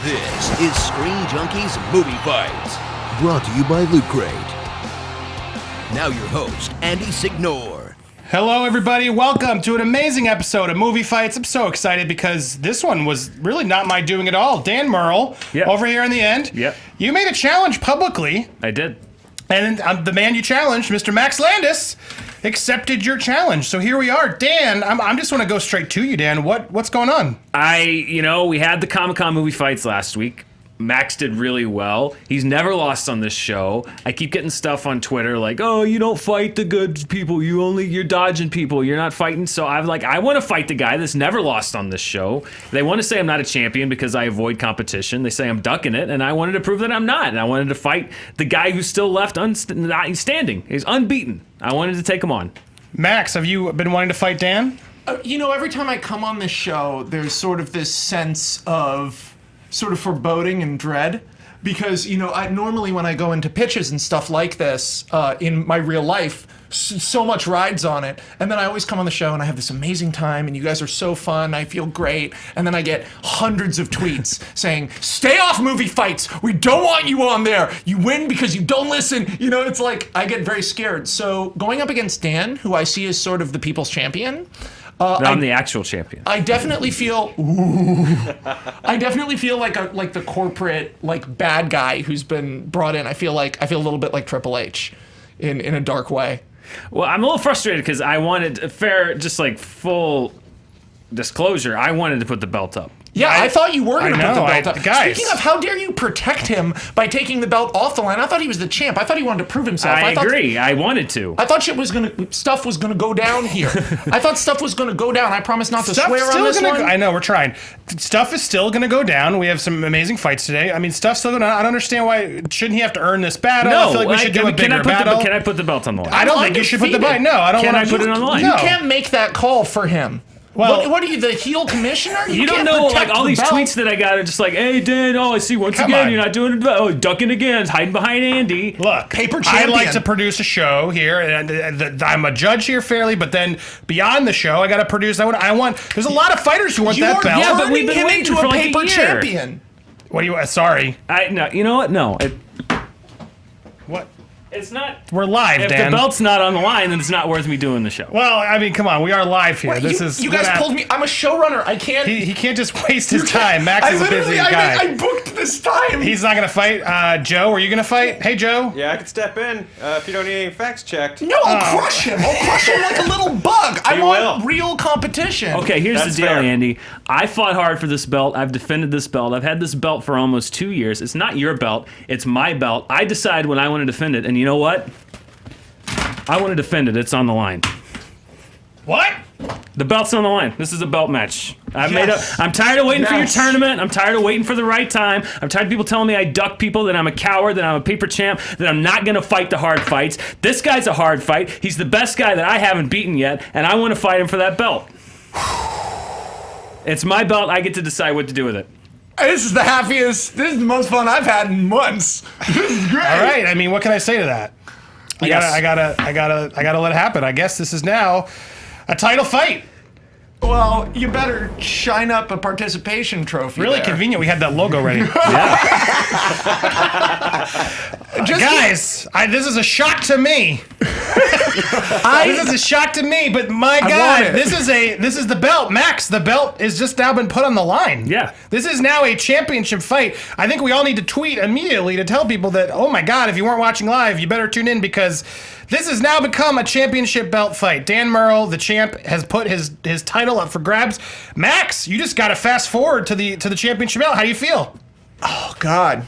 This is ScreenJunkies Movie Fights, brought to you by Loot Crate. Now your host, Andy Signore. Hello, everybody. Welcome to an amazing episode of Movie Fights. I'm so excited because this one was really not my doing at all. Dan Murrell, over here in the end. Yep. You made a challenge publicly. I did. And the man you challenged, Mr. Max Landis, accepted your challenge. So here we are. Dan, I'm just want to go straight to you, Dan. What's going on? We had the Comic-Con Movie Fights last week. Max did really well. He's never lost on this show. I keep getting stuff on Twitter like, oh, you don't fight the good people. You're dodging people. You're not fighting. So I'm like, I want to fight the guy that's never lost on this show. They want to say I'm not a champion because I avoid competition. They say I'm ducking it, and I wanted to prove that I'm not. And I wanted to fight the guy who's still left standing. He's unbeaten. I wanted to take him on. Max, have you been wanting to fight Dan? Every time I come on this show, there's sort of this sense of sort of foreboding and dread because, I normally when I go into pitches and stuff like this in my real life, so much rides on it. And then I always come on the show and I have this amazing time and you guys are so fun. I feel great. And then I get hundreds of tweets saying, stay off Movie Fights. We don't want you on there. You win because you don't listen. It's like I get very scared. So going up against Dan, who I see as sort of the people's champion, I'm the actual champion. I definitely feel. I definitely feel like the corporate bad guy who's been brought in. I feel a little bit like Triple H, in a dark way. Well, I'm a little frustrated because I wanted full disclosure. I wanted to put the belt up. Yeah, I thought you were going to put the belt up. Guys. Speaking of, how dare you protect him by taking the belt off the line? I thought he was the champ. I thought he wanted to prove himself. I agree. I wanted to. I thought stuff was gonna go down here. I thought stuff was gonna go down. I promise not to swear on this one. I know, we're trying. Stuff is still gonna go down. We have some amazing fights today. I mean, stuff's still going down. I don't understand why. Shouldn't he have to earn this battle? No, I feel like we should do a bigger battle. Can I put the belt on the line? I don't think you should put the belt. No, I don't want to put it on the line. You can't make that call for him. Well, what are you, the heel commissioner? You don't know, all these tweets that I got are just like, hey, Dan, I see once again, you're not doing it. Oh, ducking again, hiding behind Andy. Look, paper champion. I like to produce a show here, and I'm a judge here fairly, but then beyond the show, I got to produce. There's a lot of fighters who want that belt. Yeah, but we've been waiting for a paper champion. What do you, sorry. No, you know what? No. What? It's not. We're live, if Dan. If the belt's not on the line, then it's not worth me doing the show. Well, I mean, come on. We are live here. You guys pulled me. I'm a showrunner. I can't. He can't just waste his time. Max is a busy guy. I booked this time. He's not going to fight. Joe, are you going to fight? Hey, Joe. Yeah, I could step in if you don't need any facts checked. No, I'll crush him. I'll crush him like a little bug. I want real competition. Okay, here's That's the deal, fair. Andy. I fought hard for this belt. I've defended this belt. I've had this belt for almost 2 years. It's not your belt. It's my belt. I decide when I want to defend it. And you know what? I want to defend it. It's on the line. What? The belt's on the line. This is a belt match. I'm tired of waiting for your tournament. I'm tired of waiting for the right time. I'm tired of people telling me I duck people, that I'm a coward, that I'm a paper champ, that I'm not going to fight the hard fights. This guy's a hard fight. He's the best guy that I haven't beaten yet, and I want to fight him for that belt. It's my belt. I get to decide what to do with it. This is the most fun I've had in months. This is great. All right. I mean, what can I say to that? I gotta let it happen. I guess this is now a title fight. Well, you better shine up a participation trophy. Really there. convenient. We had that logo ready. Guys, this is a shock to me. This is a shock to me. But my God, this is the belt, Max. The belt is just now been put on the line. Yeah, this is now a championship fight. I think we all need to tweet immediately to tell people that, oh my God, if you weren't watching live, you better tune in because this has now become a championship belt fight. Dan Murrell, the champ, has put his title up for grabs. Max, you just got to fast forward to the championship belt. How do you feel? Oh God.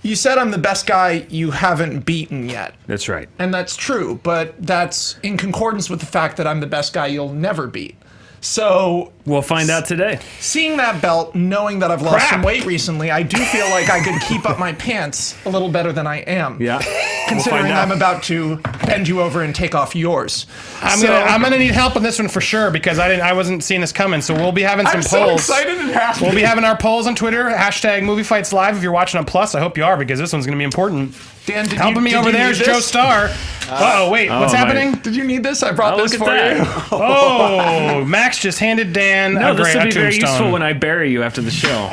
You said I'm the best guy you haven't beaten yet. That's right. And that's true, but that's in concordance with the fact that I'm the best guy you'll never beat. So we'll find out today. Seeing that belt, knowing that I've lost some weight recently, I do feel like I could keep up my pants a little better than I am. Yeah. Considering I'm about to bend you over and take off yours. I'm gonna need help on this one for sure because I wasn't seeing this coming. So we'll be having some polls. I'm so excited and happy. We'll be having our polls on Twitter. # Movie Fights Live. If you're watching on Plus, I hope you are because this one's gonna be important. Dan, helping me over there is Joe Starr. What's happening? Did you need this? I brought this for you. Oh, Max just handed Dan a this will be very tombstone. useful when I bury you after the show.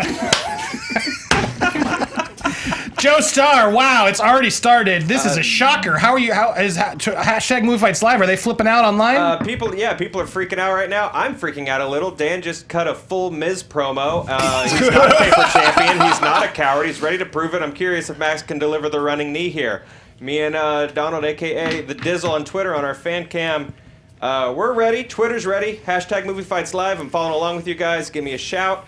Joe Starr, wow, it's already started. This is a shocker. How are you? How is hashtag Movie Fights Live? Are they flipping out online? People are freaking out right now. I'm freaking out a little. Dan just cut a full Miz promo. He's not a paper champion. He's not a coward. He's ready to prove it. I'm curious if Max can deliver the running knee here. Me and Donald, a.k.a. The Dizzle on Twitter on our fan cam, we're ready. Twitter's ready. Hashtag Movie Fights Live. I'm following along with you guys. Give me a shout.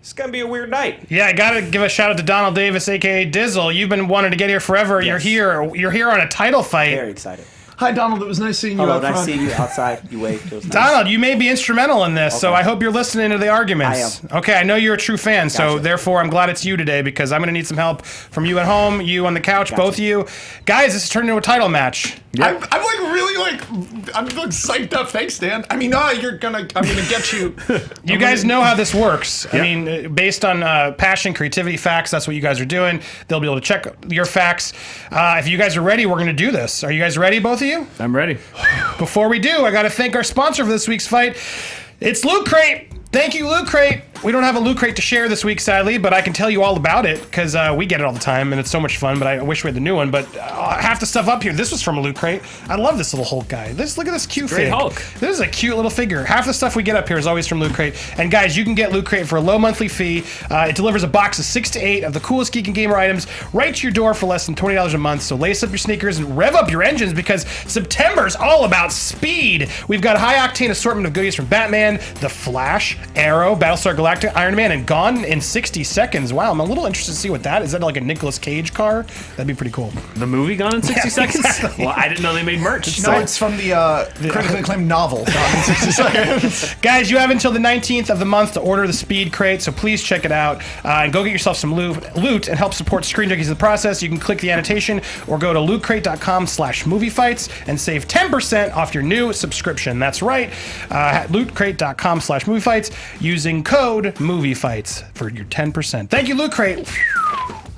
It's going to be a weird night. Yeah, I got to give a shout out to Donald Davis, a.k.a. Dizzle. You've been wanting to get here forever. Yes. You're here on a title fight. Very excited. Hi, Donald. It was nice seeing you Hello, out front. nice seeing you outside. You waved. It was nice. Donald, you may be instrumental in this, so I hope you're listening to the arguments. I am. Okay, I know you're a true fan, so Gotcha. therefore I'm glad it's you today because I'm going to need some help from you at home, you on the couch, Gotcha. both of you. Guys, this is turning into a title match. I'm psyched up. Thanks, Dan. I mean, I'm gonna get you. You guys know how this works. I mean, based on passion, creativity, facts, that's what you guys are doing. They'll be able to check your facts. If you guys are ready, we're going to do this. Are you guys ready, both of you? I'm ready. Before we do, I got to thank our sponsor for this week's fight. It's Loot Crate. Thank you, Loot Crate. We don't have a Loot Crate to share this week, sadly, but I can tell you all about it because we get it all the time and it's so much fun. But I wish we had the new one. But half the stuff up here, this was from a Loot Crate. I love this little Hulk guy. Look at this cute Great fig. Hulk. This is a cute little figure. Half the stuff we get up here is always from Loot Crate. And guys, you can get Loot Crate for a low monthly fee. It delivers a box of 6 to 8 of the coolest Geek and Gamer items right to your door for less than $20 a month. So lace up your sneakers and rev up your engines because September's all about speed. We've got a high octane assortment of goodies from Batman, The Flash, Arrow, Battlestar Galactica, Iron Man, and Gone in 60 Seconds. Wow, I'm a little interested to see what that is. Is that like a Nicolas Cage car? That'd be pretty cool. The movie Gone in 60 Seconds? Exactly. Well, I didn't know they made merch. No, it's from the critically acclaimed novel. Gone in 60 Seconds. Guys, you have until the 19th of the month to order the Speed Crate, so please check it out and go get yourself some loot and help support Screen Junkies in the process. You can click the annotation or go to lootcrate.com/moviefights and save 10% off your new subscription. That's right, lootcrate.com/moviefights using code MovieFights for your 10%. Thank you, Loot Crate.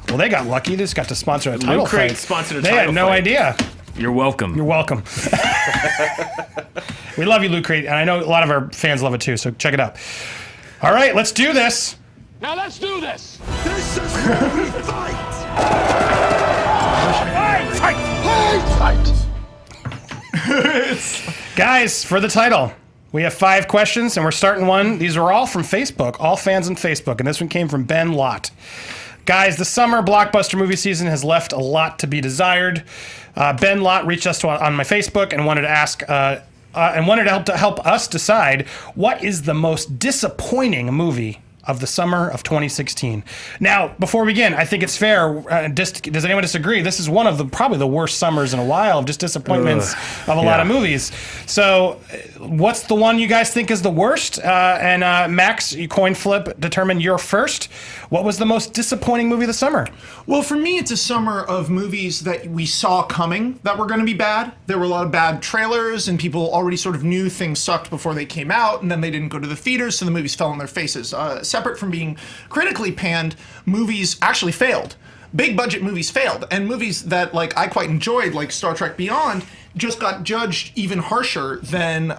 Well, they got lucky. They just got to sponsor a title Loot Crate fight. sponsored a They title had no fight. idea. You're welcome. You're welcome. We love you, Loot Crate, and I know a lot of our fans love it too, so check it out. All right, let's do this. Now let's do this! This is where we fight! Guys, for the title, we have 5 questions, and we're starting one. These are all from Facebook, all fans on Facebook, and this one came from Ben Lott. Guys, the summer blockbuster movie season has left a lot to be desired. Ben Lott reached us on my Facebook and wanted to ask, and wanted to help us decide what is the most disappointing movie of the summer of 2016. Now, before we begin, I think it's fair. Does anyone disagree? This is one of probably the worst summers in a while of just disappointments of a lot of movies. So, what's the one you guys think is the worst? And Max, you coin flip, determine your first. What was the most disappointing movie of the summer? Well, for me, it's a summer of movies that we saw coming that were going to be bad. There were a lot of bad trailers, and people already sort of knew things sucked before they came out, and then they didn't go to the theaters, so the movies fell on their faces. Separate from being critically panned, movies actually failed. Big budget movies failed, and movies that I quite enjoyed, like Star Trek Beyond, just got judged even harsher than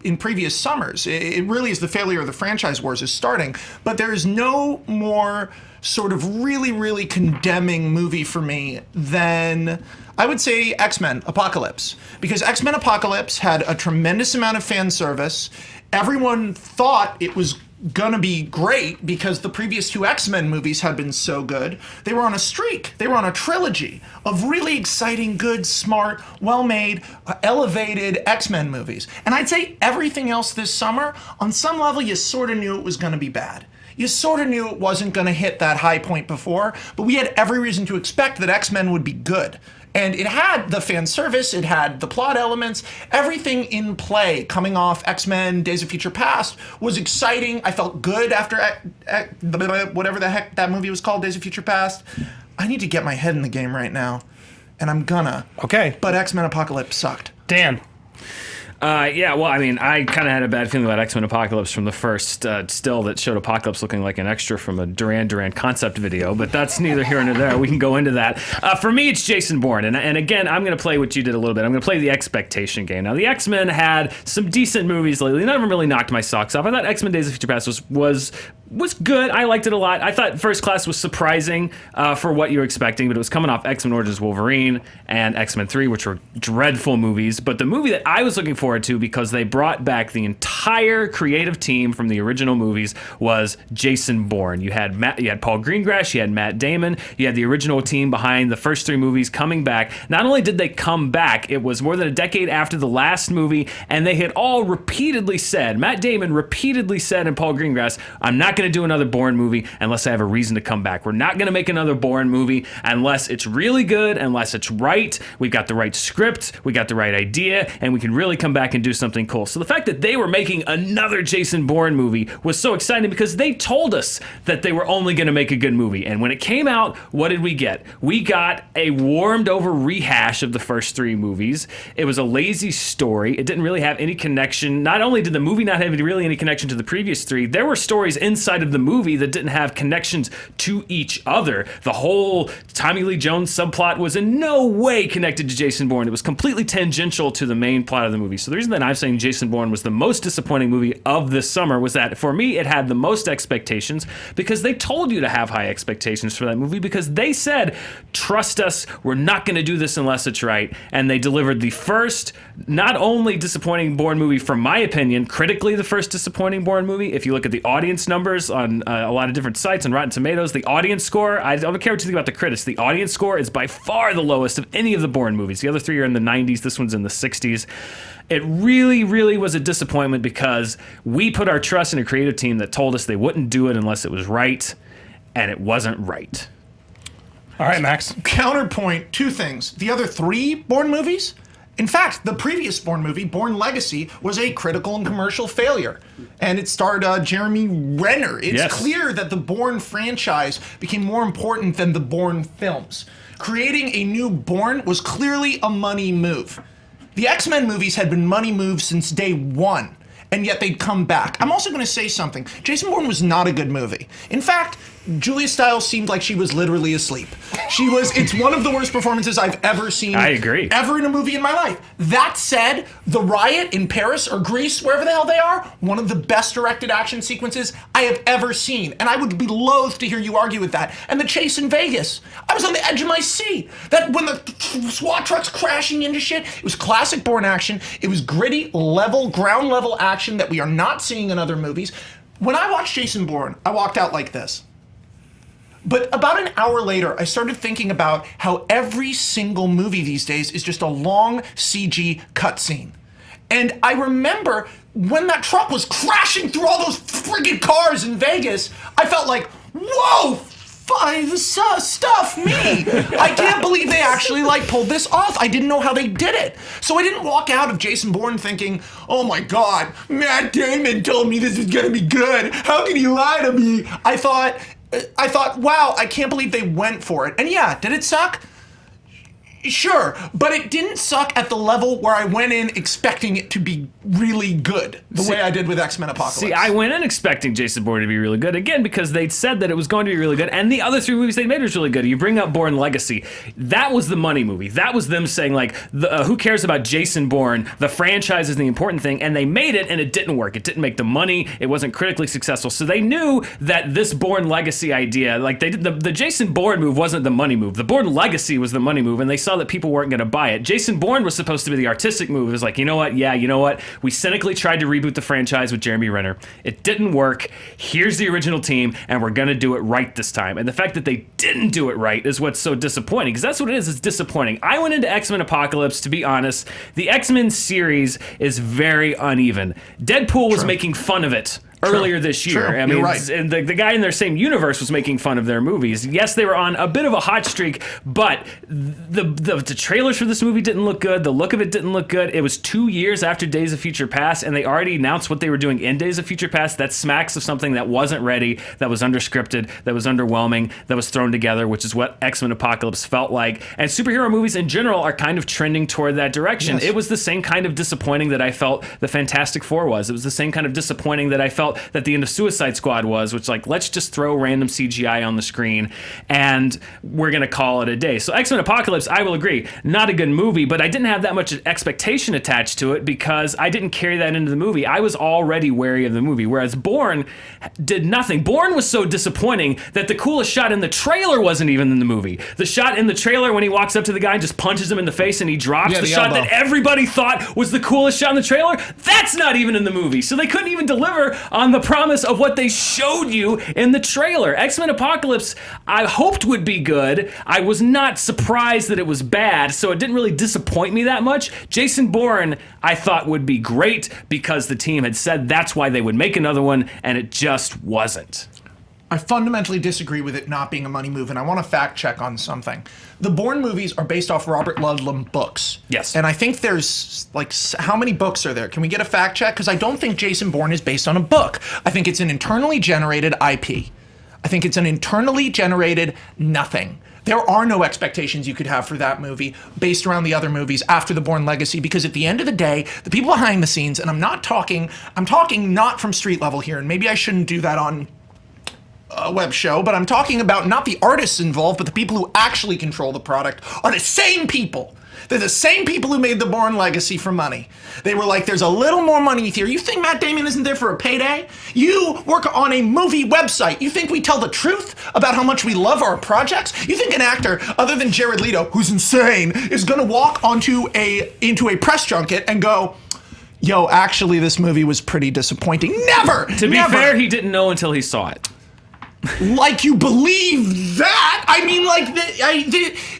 in previous summers. It really is the failure of the franchise wars is starting, but there is no more sort of really, really condemning movie for me than, I would say, X-Men Apocalypse. Because X-Men Apocalypse had a tremendous amount of fan service. Everyone thought it was gonna be great because the previous 2 X-Men movies had been so good. They were on a streak. They were on a trilogy of really exciting, good, smart, well-made, elevated X-Men movies. And I'd say everything else this summer, on some level, you sort of knew it was gonna be bad. You sort of knew it wasn't gonna hit that high point before, but we had every reason to expect that X-Men would be good. And it had the fan service, it had the plot elements, everything in play coming off X-Men Days of Future Past was exciting. I felt good after whatever the heck that movie was called, Days of Future Past. I need to get my head in the game right now, and I'm gonna. Okay. But X-Men Apocalypse sucked. Dan. Yeah, well, I mean, I kind of had a bad feeling about X-Men Apocalypse from the first still that showed Apocalypse looking like an extra from a Duran Duran concept video, but that's neither here nor there. We can go into that. For me, it's Jason Bourne, and again, I'm going to play what you did a little bit. I'm going to play the expectation game. Now, the X-Men had some decent movies lately. None of them really knocked my socks off. I thought X-Men Days of Future Past was good. I liked it a lot. I thought First Class was surprising for what you were expecting, but it was coming off X-Men Origins Wolverine and X-Men 3, which were dreadful movies. But the movie that I was looking forward to, because they brought back the entire creative team from the original movies, was Jason Bourne. You had Paul Greengrass, you had Matt Damon, you had the original team behind the first 3 movies coming back. Not only did they come back, it was more than a decade after the last movie, and they had all repeatedly said, Matt Damon repeatedly said, and Paul Greengrass, I'm not going to do another Bourne movie unless I have a reason to come back. We're not going to make another Bourne movie unless it's really good, unless it's right, we've got the right script, we got the right idea, and we can really come back and do something cool. So the fact that they were making another Jason Bourne movie was so exciting because they told us that they were only going to make a good movie. And when it came out, what did we get? We got a warmed over rehash of the first 3 movies. It was a lazy story. It didn't really have any connection. Not only did the movie not have really any connection to the previous 3, there were stories inside of the movie that didn't have connections to each other. The whole Tommy Lee Jones subplot was in no way connected to Jason Bourne. It was completely tangential to the main plot of the movie. So the reason that I'm saying Jason Bourne was the most disappointing movie of this summer was that, for me, it had the most expectations because they told you to have high expectations for that movie because they said, trust us, we're not going to do this unless it's right. And they delivered the first, not only disappointing Bourne movie, from my opinion, critically the first disappointing Bourne movie. If you look at the audience numbers on a lot of different sites, on Rotten Tomatoes, the audience score, I don't care what you think about the critics, the audience score is by far the lowest of any of the Bourne movies. The other 3 are in the 90s, this one's in the 60s. It really, really was a disappointment because we put our trust in a creative team that told us they wouldn't do it unless it was right, and it wasn't right. All right, Max. Counterpoint, 2 things. The other 3 Bourne movies, in fact, the previous Bourne movie, Bourne Legacy, was a critical and commercial failure. And it starred Jeremy Renner. It's clear that the Bourne franchise became more important than the Bourne films. Creating a new Bourne was clearly a money move. The X-Men movies had been money moves since day 1, and yet they'd come back. I'm also going to say something. Jason Bourne was not a good movie. In fact, Julia Stiles seemed like she was literally asleep. It's one of the worst performances I've ever seen. I agree. Ever in a movie in my life. That said, the riot in Paris or Greece, wherever the hell they are, one of the best directed action sequences I have ever seen. And I would be loath to hear you argue with that. And the chase in Vegas. I was on the edge of my seat. That when the SWAT truck's crashing into shit, it was classic Bourne action. It was gritty, ground level action that we are not seeing in other movies. When I watched Jason Bourne, I walked out like this. But about an hour later, I started thinking about how every single movie these days is just a long CG cutscene. And I remember when that truck was crashing through all those friggin' cars in Vegas, I felt like, whoa, stuff me. I can't believe they actually pulled this off. I didn't know how they did it. So I didn't walk out of Jason Bourne thinking, oh my God, Matt Damon told me this is gonna be good. How can he lie to me? I thought, wow, I can't believe they went for it. And yeah, did it suck? Sure, but it didn't suck at the level where I went in expecting it to be really good, the way I did with X-Men Apocalypse. See, I went in expecting Jason Bourne to be really good, again, because they'd said that it was going to be really good, and the other 3 movies they made was really good. You bring up Bourne Legacy. That was the money movie. That was them saying, who cares about Jason Bourne? The franchise is the important thing, and they made it, and it didn't work. It didn't make the money. It wasn't critically successful. So they knew that this Bourne Legacy idea, they did the Jason Bourne move wasn't the money move. The Bourne Legacy was the money move, and they saw that people weren't going to buy it. Jason Bourne was supposed to be the artistic move. It was like, you know what? Yeah, you know what? We cynically tried to reboot the franchise with Jeremy Renner. It didn't work. Here's the original team, and we're going to do it right this time. And the fact that they didn't do it right is what's so disappointing, because that's what it is. It's disappointing. I went into X-Men Apocalypse, to be honest, the X-Men series is very uneven. Deadpool was making fun of it earlier this year. True. I mean, You're right. and the guy in their same universe was making fun of their movies. Yes, they were on a bit of a hot streak, but the trailers for this movie didn't look good. The look of it didn't look good. It was 2 years after Days of Future Past, and they already announced what they were doing in Days of Future Past. That smacks of something that wasn't ready, that was underscripted, that was underwhelming, that was thrown together, which is what X-Men Apocalypse felt like. And superhero movies in general are kind of trending toward that direction. Yes. It was the same kind of disappointing that I felt the Fantastic Four was. It was the same kind of disappointing that I felt that the end of Suicide Squad was, which like, let's just throw random CGI on the screen and we're going to call it a day. So X-Men Apocalypse, I will agree, not a good movie, but I didn't have that much expectation attached to it because I didn't carry that into the movie. I was already wary of the movie, whereas Bourne did nothing. Bourne was so disappointing that the coolest shot in the trailer wasn't even in the movie. The shot in the trailer when he walks up to the guy and just punches him in the face and he drops, Yeah, the the shot elbow. that everybody thought was the coolest shot in the trailer, that's not even in the movie. So they couldn't even deliver on the promise of what they showed you in the trailer. X-Men Apocalypse, I hoped would be good. I was not surprised that it was bad, so it didn't really disappoint me that much. Jason Bourne, I thought would be great because the team had said that's why they would make another one, and it just wasn't. I fundamentally disagree with it not being a money move, and I want to fact check on something. The Bourne movies are based off Robert Ludlum books. Yes. And I think there's, like, how many books are there? Can we get a fact check? Because I don't think Jason Bourne is based on a book. I think it's an internally generated IP. I think it's an internally generated nothing. There are no expectations you could have for that movie based around the other movies after the Bourne legacy, because at the end of the day, the people behind the scenes, and I'm talking not from street level here, and maybe I shouldn't do that on a web show, but I'm talking about not the artists involved, but the people who actually control the product are the same people. They're the same people who made the Bourne legacy for money. They were like, there's a little more money here. You think Matt Damon isn't there for a payday? You work on a movie website. You think we tell the truth about how much we love our projects? You think an actor, other than Jared Leto, who's insane, is gonna walk into a press junket and go, yo, actually this movie was pretty disappointing? Never! To be Never. fair, he didn't know until he saw it. Like you believe that? I mean, like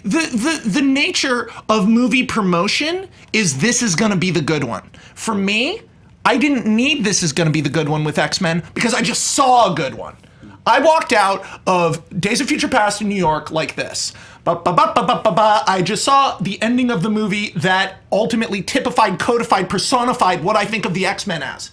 the nature of movie promotion is this is gonna be the good one. For me, I didn't need this is gonna be the good one with X-Men because I just saw a good one. I walked out of Days of Future Past in New York like this. I just saw the ending of the movie that ultimately typified, codified, personified what I think of the X-Men as.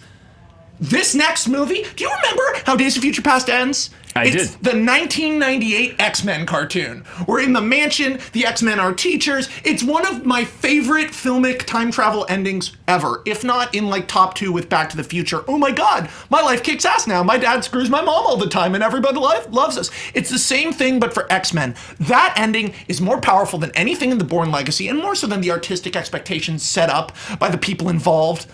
This next movie, do you remember how Days of Future Past ends? It's did. the 1998 X-Men cartoon. We're in the mansion, the X-Men are teachers. It's one of my favorite filmic time travel endings ever, if not in like top 2 with Back to the Future. Oh my God, my life kicks ass now. My dad screws my mom all the time and everybody loves us. It's the same thing, but for X-Men. That ending is more powerful than anything in the Bourne legacy, and more so than the artistic expectations set up by the people involved.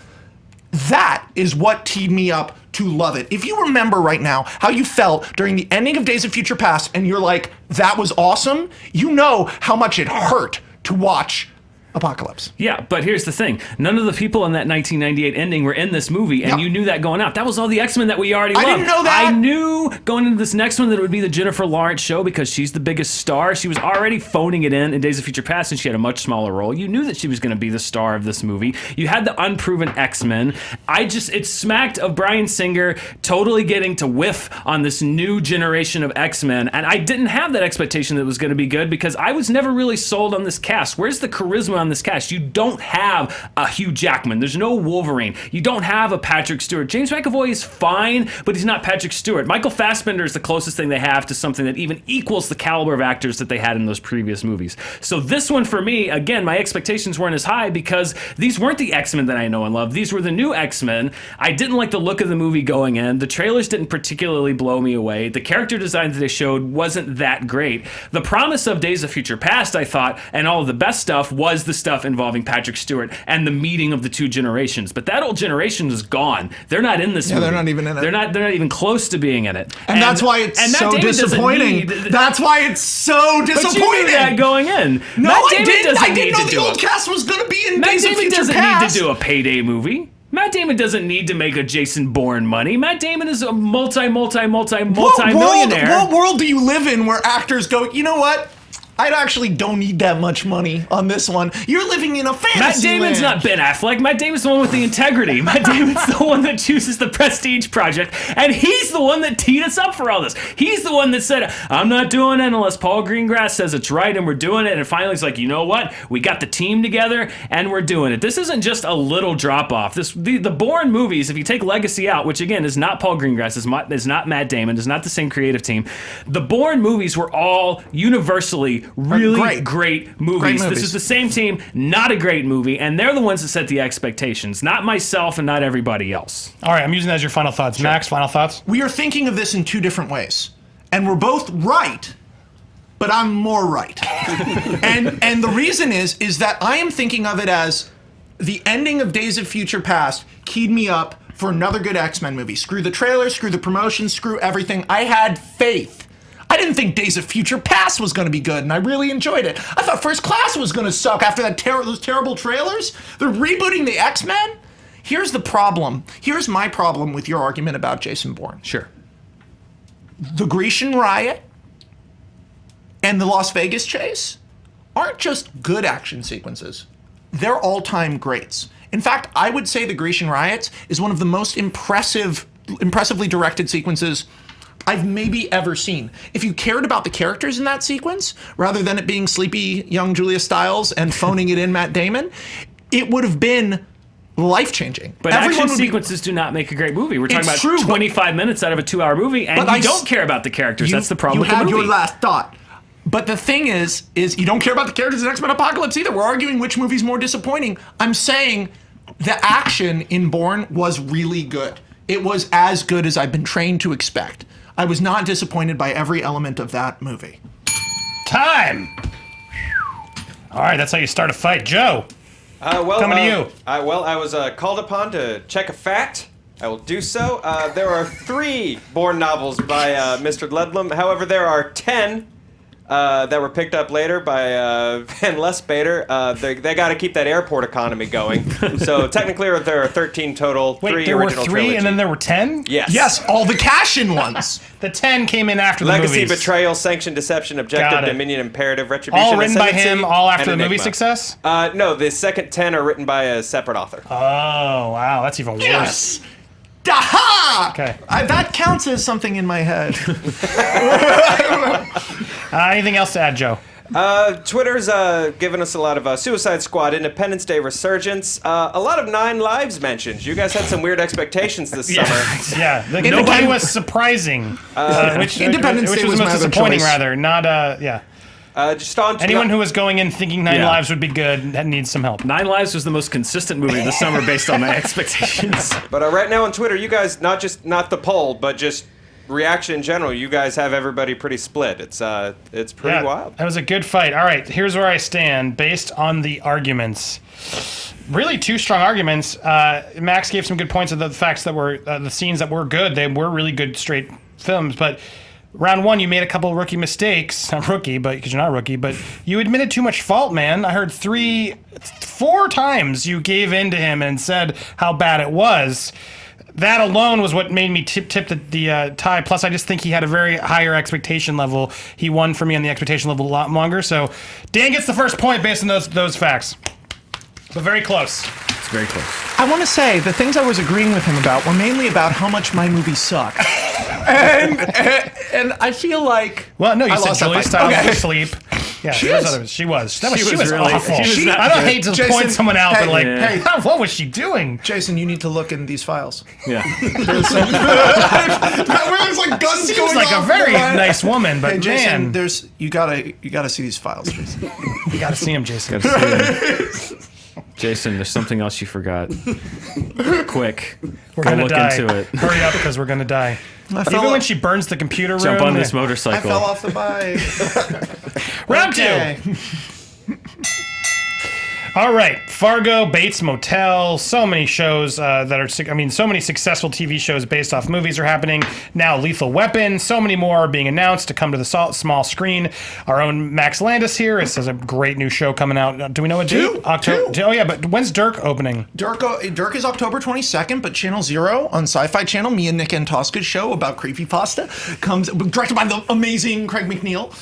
That is what teed me up to love it. If you remember right now how you felt during the ending of Days of Future Past and you're like, that was awesome, you know how much it hurt to watch Apocalypse. Yeah, but here's the thing. None of the people in that 1998 ending were in this movie, and Yeah. you knew that going out. That was all the X-Men that we already loved. didn't know that. I knew going into this next one that it would be the Jennifer Lawrence show because she's the biggest star. She was already phoning it in Days of Future Past, and she had a much smaller role. You knew that she was going to be the star of this movie. You had the unproven X-Men. It smacked of Bryan Singer totally getting to whiff on this new generation of X-Men, and I didn't have that expectation that it was going to be good because I was never really sold on this cast. Where's the charisma on this cast? You don't have a Hugh Jackman. There's no Wolverine. You don't have a Patrick Stewart. James McAvoy is fine, but he's not Patrick Stewart. Michael Fassbender is the closest thing they have to something that even equals the caliber of actors that they had in those previous movies. So this one for me, again, my expectations weren't as high because these weren't the X-Men that I know and love. These were the new X-Men. I didn't like the look of the movie going in. The trailers didn't particularly blow me away. The character design that they showed wasn't that great. The promise of Days of Future Past, I thought, and all of the best stuff was the stuff involving Patrick Stewart and the meeting of the two generations. But that old generation is gone. They're not in this movie. they're not even in it. They're not even close to being in it. And that's why it's and Matt so Damon doesn't disappointing. need- That's why it's so disappointing. But you knew that going in. No, Matt I Damon didn't. doesn't I need didn't know to the do old it. cast was going to be in Matt Days of Damon Future doesn't Past. need to do a payday movie. Matt Damon doesn't need to make a Jason Bourne money. Matt Damon is a multi-millionaire. What world do you live in where actors go, you know what? I actually don't need that much money on this one. You're living in a fantasy Matt Damon's land. not Ben Affleck. Matt Damon's the one with the integrity. Matt Damon's the one that chooses the prestige project, and he's the one that teed us up for all this. He's the one that said, I'm not doing it unless Paul Greengrass says it's right, and we're doing it. And finally he's like, you know what? We got the team together, and we're doing it. This isn't just a little drop-off. The Bourne movies, if you take Legacy out, which again is not Paul Greengrass, is not Matt Damon, is not the same creative team, the Bourne movies were all universally really great movies. This is the same team, not a great movie, and they're the ones that set the expectations, not myself and not everybody else. All right, I'm using that as your final thoughts. Sure. Max, final thoughts? We are thinking of this in two different ways, and we're both right, but I'm more right. and the reason is that I am thinking of it as the ending of Days of Future Past keyed me up for another good X-Men movie. Screw the trailer, screw the promotion, screw everything. I had faith. I didn't think Days of Future Past was going to be good, and I really enjoyed it. I thought First Class was going to suck after those terrible trailers. They're rebooting the X-Men? Here's the problem. Here's my problem with your argument about Jason Bourne. Sure. The Grecian Riot and the Las Vegas Chase aren't just good action sequences. They're all-time greats. In fact, I would say the Grecian Riots is one of the most impressively directed sequences I've maybe ever seen. If you cared about the characters in that sequence, rather than it being sleepy young Julia Stiles and phoning it in Matt Damon, it would have been life-changing. But action sequences do not make a great movie. We're talking about 25 minutes out of a 2-hour movie, and you don't care about the characters. That's the problem with the movie. You had your last thought. But the thing is you don't care about the characters in X-Men Apocalypse either. We're arguing which movie's more disappointing. I'm saying the action in Bourne was really good. It was as good as I've been trained to expect. I was not disappointed by every element of that movie. Time! All right, that's how you start a fight. Joe, coming to you. I was called upon to check a fact. I will do so. There are 3 Bourne novels by Mr. Ludlum. However, there are 10 that were picked up later by Van Lesbader. They got to keep that airport economy going. So technically, there are 13 total. Wait, 3 there were original 3 trilogy. and then there were 10? Yes. Yes, all the cash-in ones. The 10 came in after the Legacy, movies. Betrayal, Sanction, Deception, Objective, Dominion, Imperative, Retribution, all written by Ascendancy, him, all after the and movie Enigma. success? No, the second 10 are written by a separate author. Oh, wow, that's even worse. Yes! Aha! Okay. That counts as something in my head. Anything else to add, Joe? Twitter's given us a lot of Suicide Squad, Independence Day resurgence, a lot of 9 Lives mentions. You guys had some weird expectations this summer. Yeah, nobody was surprising. Which Independence Day was was the my most other disappointing, choice. rather. Not, yeah. Just on Anyone who was going in thinking 9 Lives would be good that needs some help. 9 Lives was the most consistent movie this summer based on my expectations. But right now on Twitter, you guys, not the poll, but just reaction in general, you guys have everybody pretty split. It's pretty wild. That was a good fight. All right, here's where I stand based on the arguments. Really 2 strong arguments. Max gave some good points of the facts that were the scenes that were good. They were really good straight films, but round 1, you made a couple rookie mistakes. Not rookie, but because you're not a rookie, but you admitted too much fault, man. I heard 4 times you gave in to him and said how bad it was. That alone was what made me tip the tie. Plus, I just think he had a very higher expectation level. He won for me on the expectation level a lot longer. So, Dan gets the first point based on those facts. But very close. It's very close. I want to say the things I was agreeing with him about were mainly about how much my movie sucked. and I feel like... Well, no, you I said lost that Julia fight. Stiles Okay. was asleep. Yeah, She those is. others- she was. She was was really- awful. she was not I don't good. hate to Jason, point someone out, hey, but like, yeah. hey, what was she doing? Jason, you need to look in these files. Yeah. Where there's like guns Seems going like a off. very nice woman, but Hey, Jason, man, you gotta see these files, Jason. you gotta see him, Jason. Jason, there's something else you forgot. Quick. We're Go gonna look die. into it. Hurry up, because we're gonna die. Even when she burns the computer room. Jump on this I motorcycle. fell off the bike. Round Okay. 2. All right, Fargo, Bates Motel, so many shows that are, so many successful TV shows based off movies are happening. Now Lethal Weapon, so many more are being announced to come to the small screen. Our own Max Landis here. This is a great new show coming out. Do we know a date? October. Oh yeah, but when's Dirk opening? Dirk is October 22nd, but Channel Zero on Sci-Fi Channel, me and Nick Antosca's show about creepypasta, directed by the amazing Craig McNeil,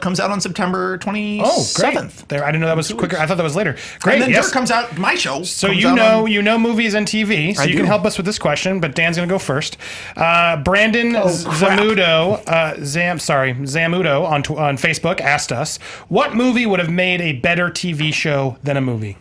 comes out on September 27th. Oh, great. There, I didn't know that was quicker. I thought that was later. Great. And then Yes. Dirk comes out, my show. So you know movies and TV, so I you can do. help us with this question, but Dan's going to go first. Brandon Zamudo on Facebook asked us, what movie would have made a better TV show than a movie?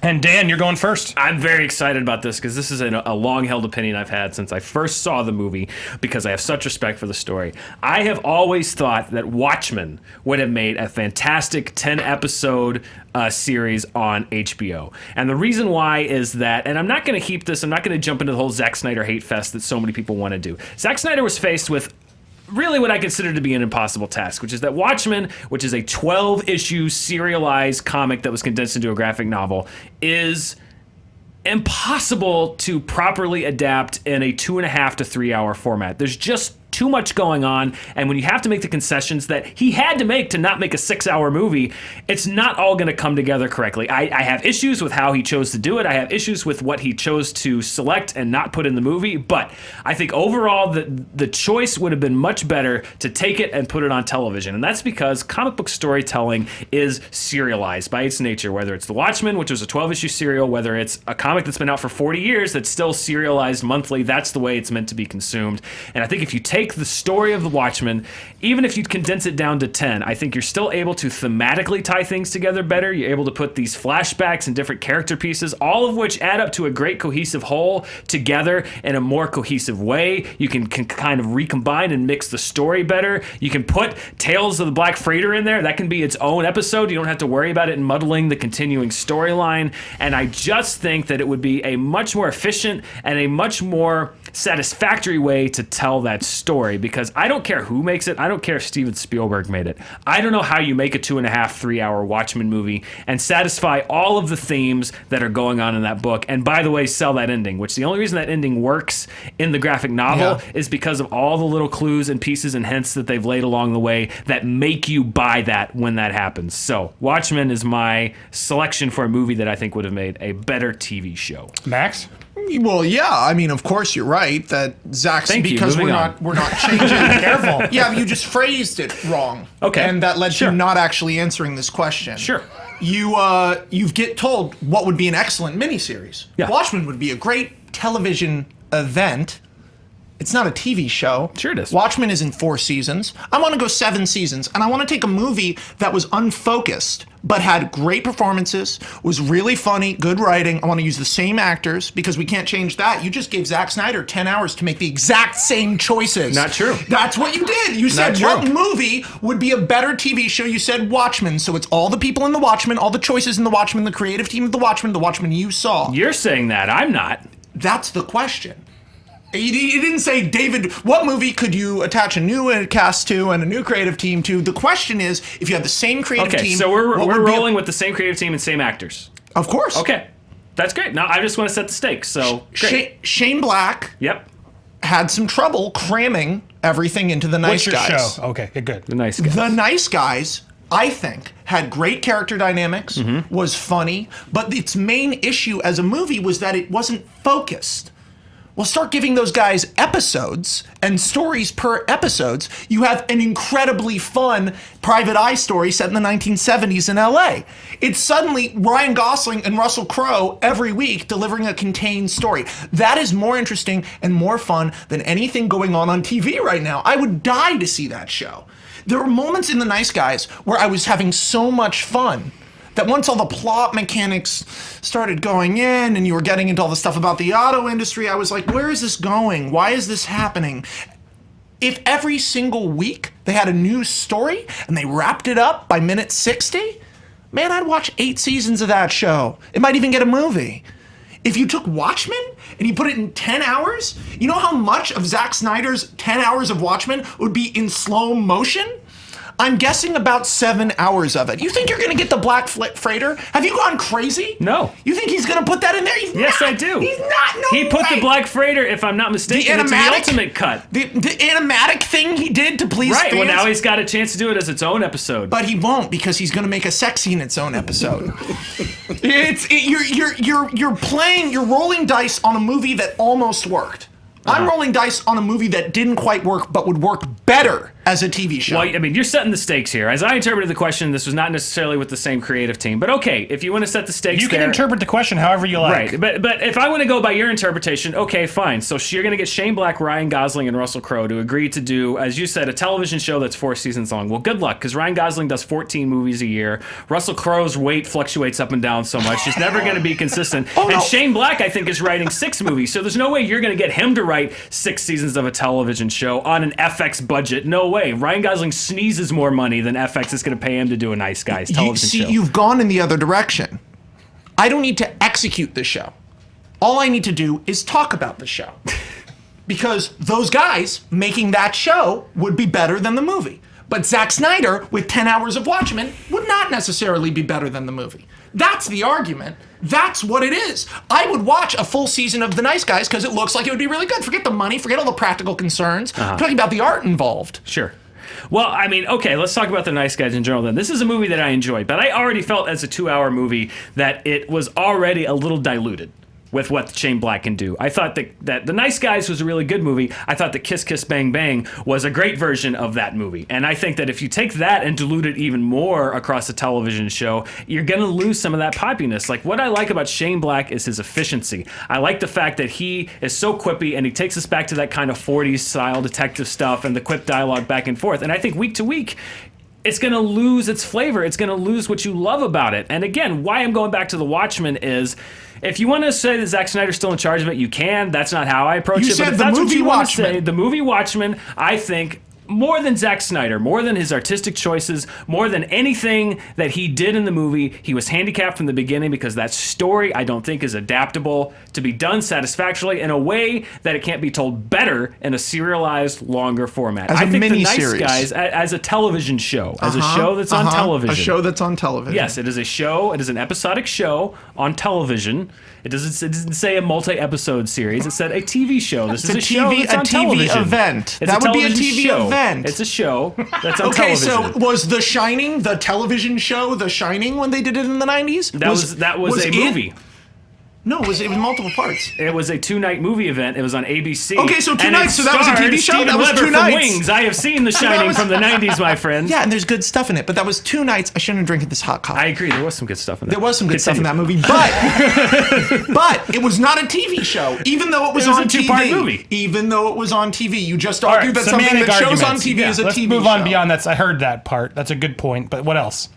And Dan, you're going first. I'm very excited about this because this is a long-held opinion I've had since I first saw the movie because I have such respect for the story. I have always thought that Watchmen would have made a fantastic 10-episode series on HBO. And the reason why is that, and I'm not going to jump into the whole Zack Snyder hate fest that so many people want to do. Zack Snyder was faced with really what I consider to be an impossible task, which is that Watchmen, which is a 12-issue serialized comic that was condensed into a graphic novel, is impossible to properly adapt in a 2.5 to 3 hour format. There's just too much going on, and when you have to make the concessions that he had to make to not make a 6-hour movie, it's not all going to come together correctly. I have issues with how he chose to do it. I have issues with what he chose to select and not put in the movie, but I think overall the choice would have been much better to take it and put it on television, and that's because comic book storytelling is serialized by its nature, whether it's The Watchmen, which was a 12-issue serial, whether it's a comic that's been out for 40 years that's still serialized monthly, that's the way it's meant to be consumed. And I think if you take the story of The Watchmen, even if you condense it down to 10, I think you're still able to thematically tie things together better. You're able to put these flashbacks and different character pieces, all of which add up to a great cohesive whole together in a more cohesive way. You can kind of recombine and mix the story better. You can put Tales of the Black Freighter in there. That can be its own episode. You don't have to worry about it muddling the continuing storyline. And I just think that it would be a much more efficient and a much more satisfactory way to tell that story, because I don't care who makes it. I don't care if Steven Spielberg made it. I don't know how you make a 2.5, 3 hour Watchmen movie and satisfy all of the themes that are going on in that book. And by the way, sell that ending, which the only reason that ending works in the graphic novel is because of all the little clues and pieces and hints that they've laid along the way that make you buy that when that happens. So Watchmen is my selection for a movie that I think would have made a better TV show. Max? Well, yeah. I mean, of course, you're right that Zach's Thank you. because Moving we're not changing. Careful. Yeah, you just phrased it wrong. Okay. And that led Sure. to not actually answering this question. Sure. You get told what would be an excellent miniseries. Yeah. Watchmen would be a great television event. It's not a TV show. Sure it is. Watchmen is in 4 seasons. I want to go 7 seasons, and I want to take a movie that was unfocused but had great performances, was really funny, good writing. I want to use the same actors because we can't change that. You just gave Zack Snyder 10 hours to make the exact same choices. Not true. That's what you did. You said Not true. what movie would be a better TV show? You said Watchmen. So it's all the people in the Watchmen, all the choices in the Watchmen, the creative team of the Watchmen you saw. You're saying that. I'm not. That's the question. You didn't say, David, what movie could you attach a new cast to and a new creative team to? The question is, if you had the same creative Okay, team... so we're what would be rolling with the same creative team and same actors. Of course. Okay. That's great. Now I just want to set the stakes. So great. Shane Black Yep. had some trouble cramming everything into The Nice What's your Guys. show? Okay, good. The nice guy. The Nice Guys, I think, had great character dynamics, Mm-hmm. was funny, but its main issue as a movie was that it wasn't focused. Well, start giving those guys episodes and stories per episodes. You have an incredibly fun private eye story set in the 1970s in LA. It's suddenly Ryan Gosling and Russell Crowe every week delivering a contained story. That is more interesting and more fun than anything going on TV right now. I would die to see that show. There were moments in The Nice Guys where I was having so much fun that once all the plot mechanics started going in and you were getting into all the stuff about the auto industry, I was like, where is this going? Why is this happening? If every single week they had a new story and they wrapped it up by minute 60, man, I'd watch 8 seasons of that show. It might even get a movie. If you took Watchmen and you put it in 10 hours, you know how much of Zack Snyder's 10 hours of Watchmen would be in slow motion? I'm guessing about 7 hours of it. You think you're going to get the Black Freighter? Have you gone crazy? No. You think he's going to put that in there? Yes, I do. He's not. No He put way. the Black Freighter, if I'm not mistaken, into the ultimate cut. The animatic thing he did to please Right. fans. Well, now he's got a chance to do it as its own episode. But he won't, because he's going to make a sex scene its own episode. You're rolling dice on a movie that almost worked. I'm rolling dice on a movie that didn't quite work, but would work better as a TV show. Well, I mean, you're setting the stakes here. As I interpreted the question, this was not necessarily with the same creative team. But okay, if you want to set the stakes You can interpret the question however you like. Right, but if I want to go by your interpretation, okay, fine. So you're going to get Shane Black, Ryan Gosling, and Russell Crowe to agree to do, as you said, a television show that's 4 seasons long. Well, good luck, because Ryan Gosling does 14 movies a year. Russell Crowe's weight fluctuates up and down so much. He's never going to be consistent. And Shane Black, I think, is writing 6 movies. So there's no way you're going to get him to write 6 seasons of a television show on an FX budget. No way. Ryan Gosling sneezes more money than FX is going to pay him to do a Nice Guys television show. You've gone in the other direction. I don't need to execute the show. All I need to do is talk about the show. Because those guys making that show would be better than the movie. But Zack Snyder, with 10 hours of Watchmen, would not necessarily be better than the movie. That's the argument. That's what it is. I would watch a full season of The Nice Guys because it looks like it would be really good. Forget the money, forget all the practical concerns. I'm talking about the art involved. Sure. Well, I mean, okay, let's talk about The Nice Guys in general then. This is a movie that I enjoyed, but I already felt as a 2-hour movie that it was already a little diluted with what Shane Black can do. I thought that The Nice Guys was a really good movie. I thought that Kiss Kiss Bang Bang was a great version of that movie. And I think that if you take that and dilute it even more across a television show, you're going to lose some of that poppiness. Like, what I like about Shane Black is his efficiency. I like the fact that he is so quippy and he takes us back to that kind of 40s style detective stuff and the quip dialogue back and forth. And I think week to week, it's going to lose its flavor. It's going to lose what you love about it. And again, why I'm going back to The Watchmen is, if you want to say that Zack Snyder's still in charge of it, you can. That's not how I approach You it. said But if the that's what movie you want to Watchmen. say, the movie Watchmen, I think, more than Zack Snyder, more than his artistic choices, more than anything that he did in the movie, he was handicapped from the beginning because that story, I don't think, is adaptable to be done satisfactorily in a way that it can't be told better in a serialized, longer format. As a I think The Nice mini-series. Guys, as a television show, as a show that's on television. A show that's on television. Yes, it is a show. It is an episodic show on television. It doesn't say a multi-episode series. It said a TV show. This is a show that's on television. event. It's That would be a television TV show. event. It's a show that's on Okay, television. so was The Shining, the television show, The Shining, when they did it in the 90s? That was a it? movie. No, it was multiple parts. It was a 2-night movie event. It was on ABC. Okay, so 2 And it nights, so that was a starred TV show? Steven That was Weber 2 from nights. Wings. I have seen The Shining from the 90s, my friend. Yeah, and there's good stuff in it, but that was 2 nights. I shouldn't have drank this hot coffee. I agree. There was some good stuff in that. There was some good stuff in that Continue. movie, but it was not a TV show, even though it was was on a two-part TV. movie. Even though it was on TV, you just All right, argued that something semantic that shows on arguments. TV Yeah, is a let's TV move show. on beyond that. I heard that part. That's a good point. But what else?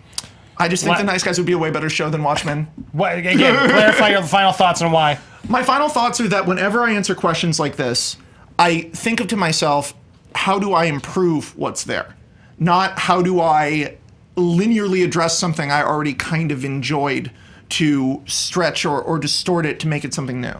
I just think What? The Nice Guys would be a way better show than Watchmen. What, again, clarify your final thoughts on why. My final thoughts are that whenever I answer questions like this, I think of to myself, how do I improve what's there? Not how do I linearly address something I already kind of enjoyed to stretch or distort it to make it something new.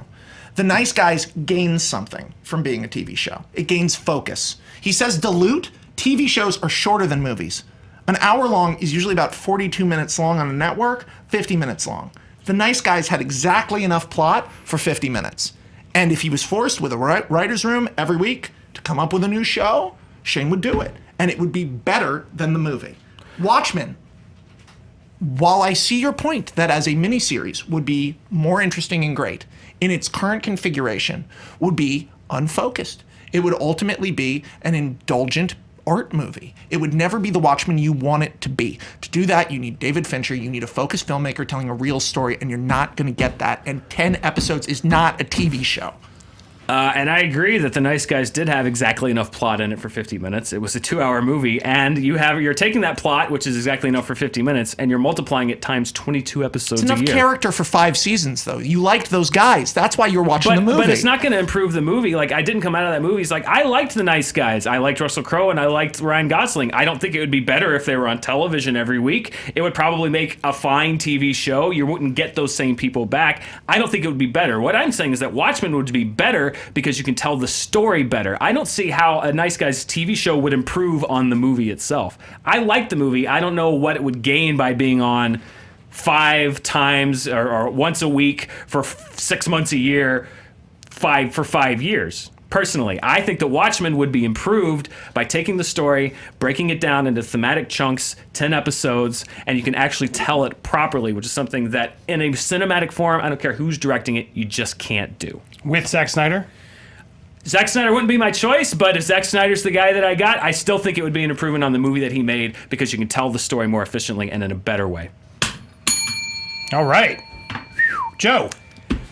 The Nice Guys gains something from being a TV show. It gains focus. He says dilute. TV shows are shorter than movies. An hour long is usually about 42 minutes long on a network, 50 minutes long. The Nice Guys had exactly enough plot for 50 minutes. And if he was forced with a writer's room every week to come up with a new show, Shane would do it. And it would be better than the movie. Watchmen, while I see your point that as a miniseries would be more interesting and great, in its current configuration would be unfocused. It would ultimately be an indulgent art movie. It would never be the Watchmen you want it to be. To do that, you need David Fincher, you need a focused filmmaker telling a real story, and you're not going to get that. And 10 episodes is not a TV show. And I agree that The Nice Guys did have exactly enough plot in it for 50 minutes. It was a 2-hour movie, and you're taking that plot, which is exactly enough for 50 minutes, and you're multiplying it times 22 episodes It's enough a year. character for 5 seasons, though. You liked those guys. That's why you're watching the movie. But it's not going to improve the movie. Like, I didn't come out of that movie. It's like, I liked The Nice Guys. I liked Russell Crowe, and I liked Ryan Gosling. I don't think it would be better if they were on television every week. It would probably make a fine TV show. You wouldn't get those same people back. I don't think it would be better. What I'm saying is that Watchmen would be better because you can tell the story better. I don't see how a Nice Guys TV show would improve on the movie itself. I like the movie. I don't know what it would gain by being on 5 times or once a week for 6 months a year, for 5 years. Personally, I think that Watchmen would be improved by taking the story, breaking it down into thematic chunks, 10 episodes, and you can actually tell it properly, which is something that in a cinematic form, I don't care who's directing it, you just can't do. With Zack Snyder? Zack Snyder wouldn't be my choice, but if Zack Snyder's the guy that I got, I still think it would be an improvement on the movie that he made because you can tell the story more efficiently and in a better way. All right. Joe.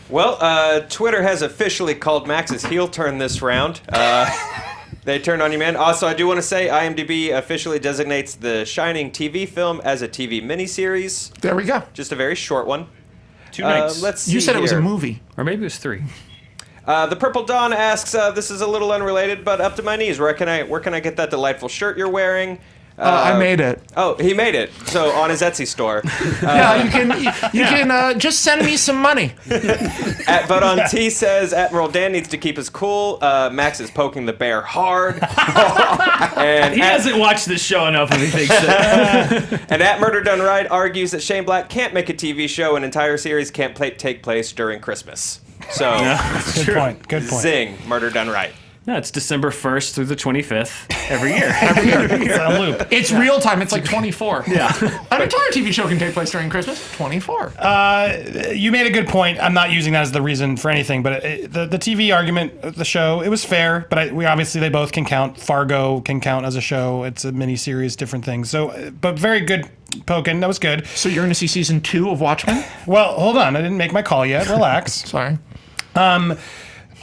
Well, Twitter has officially called Max's heel turn this round. They turned on you, man. Also, I do want to say IMDb officially designates The Shining TV film as a TV miniseries. There we go. Just a very short one. 2 nights. Let's see You said it was a here. movie. Or maybe it was 3. The Purple Dawn asks, this is a little unrelated, but up to my knees. Where can I get that delightful shirt you're wearing? I made it. Oh, he made it. So on his Etsy store. Yeah, you can just send me some money. But on T says Admiral Dan needs to keep his cool. Max is poking the bear hard. And He hasn't watched this show enough if he thinks that. And at Murder Done Right argues that Shane Black can't make a TV show. An entire series can't take place during Christmas. So, Good point. Good point. zing, Murder Done Right. No, it's December 1st through the 25th every year. It's a loop. It's real time. It's like 24. Yeah. An entire TV show can take place during Christmas. 24. You made a good point. I'm not using that as the reason for anything, but the TV argument of the show, it was fair, but we obviously, they both can count. Fargo can count as a show. It's a miniseries, different things. So, but very good poking. That was good. So you're going to see season 2 of Watchmen? Well, hold on. I didn't make my call yet. Relax. Sorry.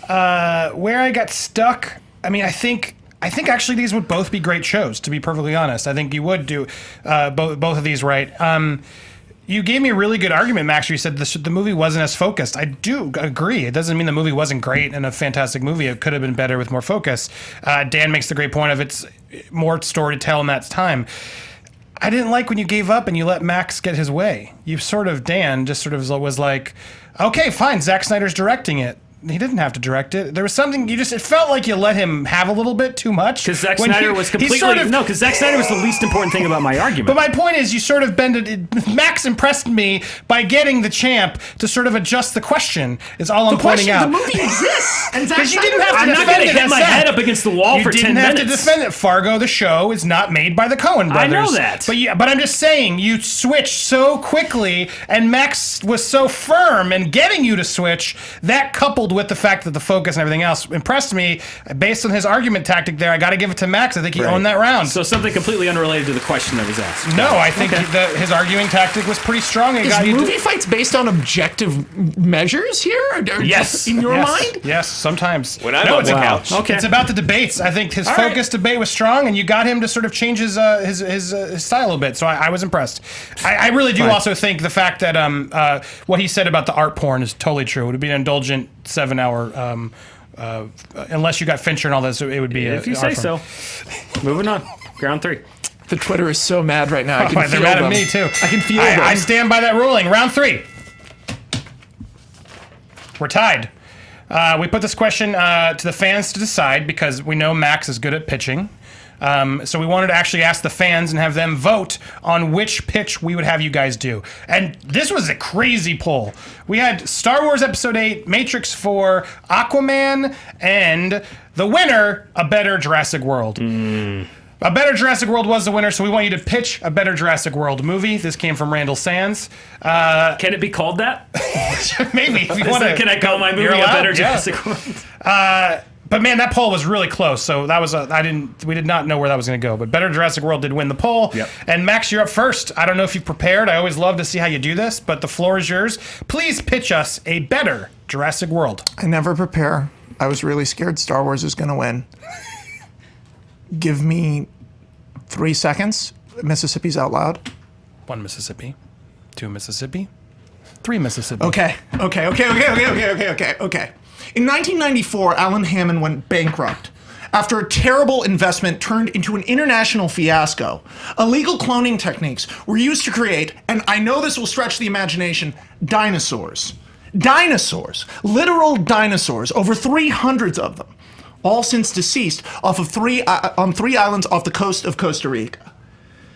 Where I got stuck, I mean, I think actually these would both be great shows, to be perfectly honest. I think you would do both of these right. You gave me a really good argument, Max, where you said the movie wasn't as focused. I do agree. It doesn't mean the movie wasn't great and a fantastic movie. It could have been better with more focus. Dan makes the great point of it's more story to tell in that time. I didn't like when you gave up and you let Max get his way. Dan just sort of was like, okay, fine, Zack Snyder's directing it. He didn't have to direct it. There was something it felt like you let him have a little bit too much. Because Zack Snyder was completely... because Zack Snyder was the least important thing about my argument. But my point is, you sort of bended... Max impressed me by getting the champ to sort of adjust the question, is all I'm pointing out. The movie exists. And Zack You didn't have to I'm not defend going to it hit my itself. head up against the wall for 10 minutes. You didn't have to defend it. Fargo, the show, is not made by the Coen brothers. I know that. But I'm just saying, you switched so quickly, and Max was so firm in getting you to switch, that coupled with the fact that the focus and everything else impressed me. Based on his argument tactic there, I got to give it to Max. I think he owned that round. So something completely unrelated to the question that was asked. No, I think his arguing tactic was pretty strong. Is movie fights based on objective measures here? Or Yes. just in your mind? Yes, sometimes. When I'm on the couch. Okay. It's about the debates. I think his focused debate was strong, and you got him to sort of change his style a bit. So I was impressed. I really do also think the fact that what he said about the art porn is totally true. It would be an indulgent 7-hour. Unless you got Fincher and all this, it would be. If you say so. Moving on. Round 3. The Twitter is so mad right now. I can They're feel mad them. at me too. I can feel them. I stand by that ruling. Round 3. We're tied. We put this question to the fans to decide because we know Max is good at pitching. So we wanted to actually ask the fans and have them vote on which pitch we would have you guys do. And this was a crazy poll. We had Star Wars Episode 8, Matrix 4, Aquaman, and the winner, A Better Jurassic World. A Better Jurassic World was the winner, so we want you to pitch a Better Jurassic World movie. This came from Randall Sands. Can it be called that? Maybe if you want to. Can I call my movie You're A allowed, Better yeah. Jurassic World? But man, that poll was really close. So that was we did not know where that was going to go. But Better Jurassic World did win the poll. Yep. And Max, you're up first. I don't know if you've prepared. I always love to see how you do this, but the floor is yours. Please pitch us a Better Jurassic World. I never prepare. I was really scared Star Wars is going to win. Give me 3 seconds. Mississippi's out loud. 1 Mississippi, 2 Mississippi, 3 Mississippi. Okay. In 1994, Alan Hammond went bankrupt after a terrible investment turned into an international fiasco. Illegal cloning techniques were used to create, and I know this will stretch the imagination, dinosaurs. Dinosaurs, literal dinosaurs, over 300 of them, all since deceased, on 3 islands off the coast of Costa Rica.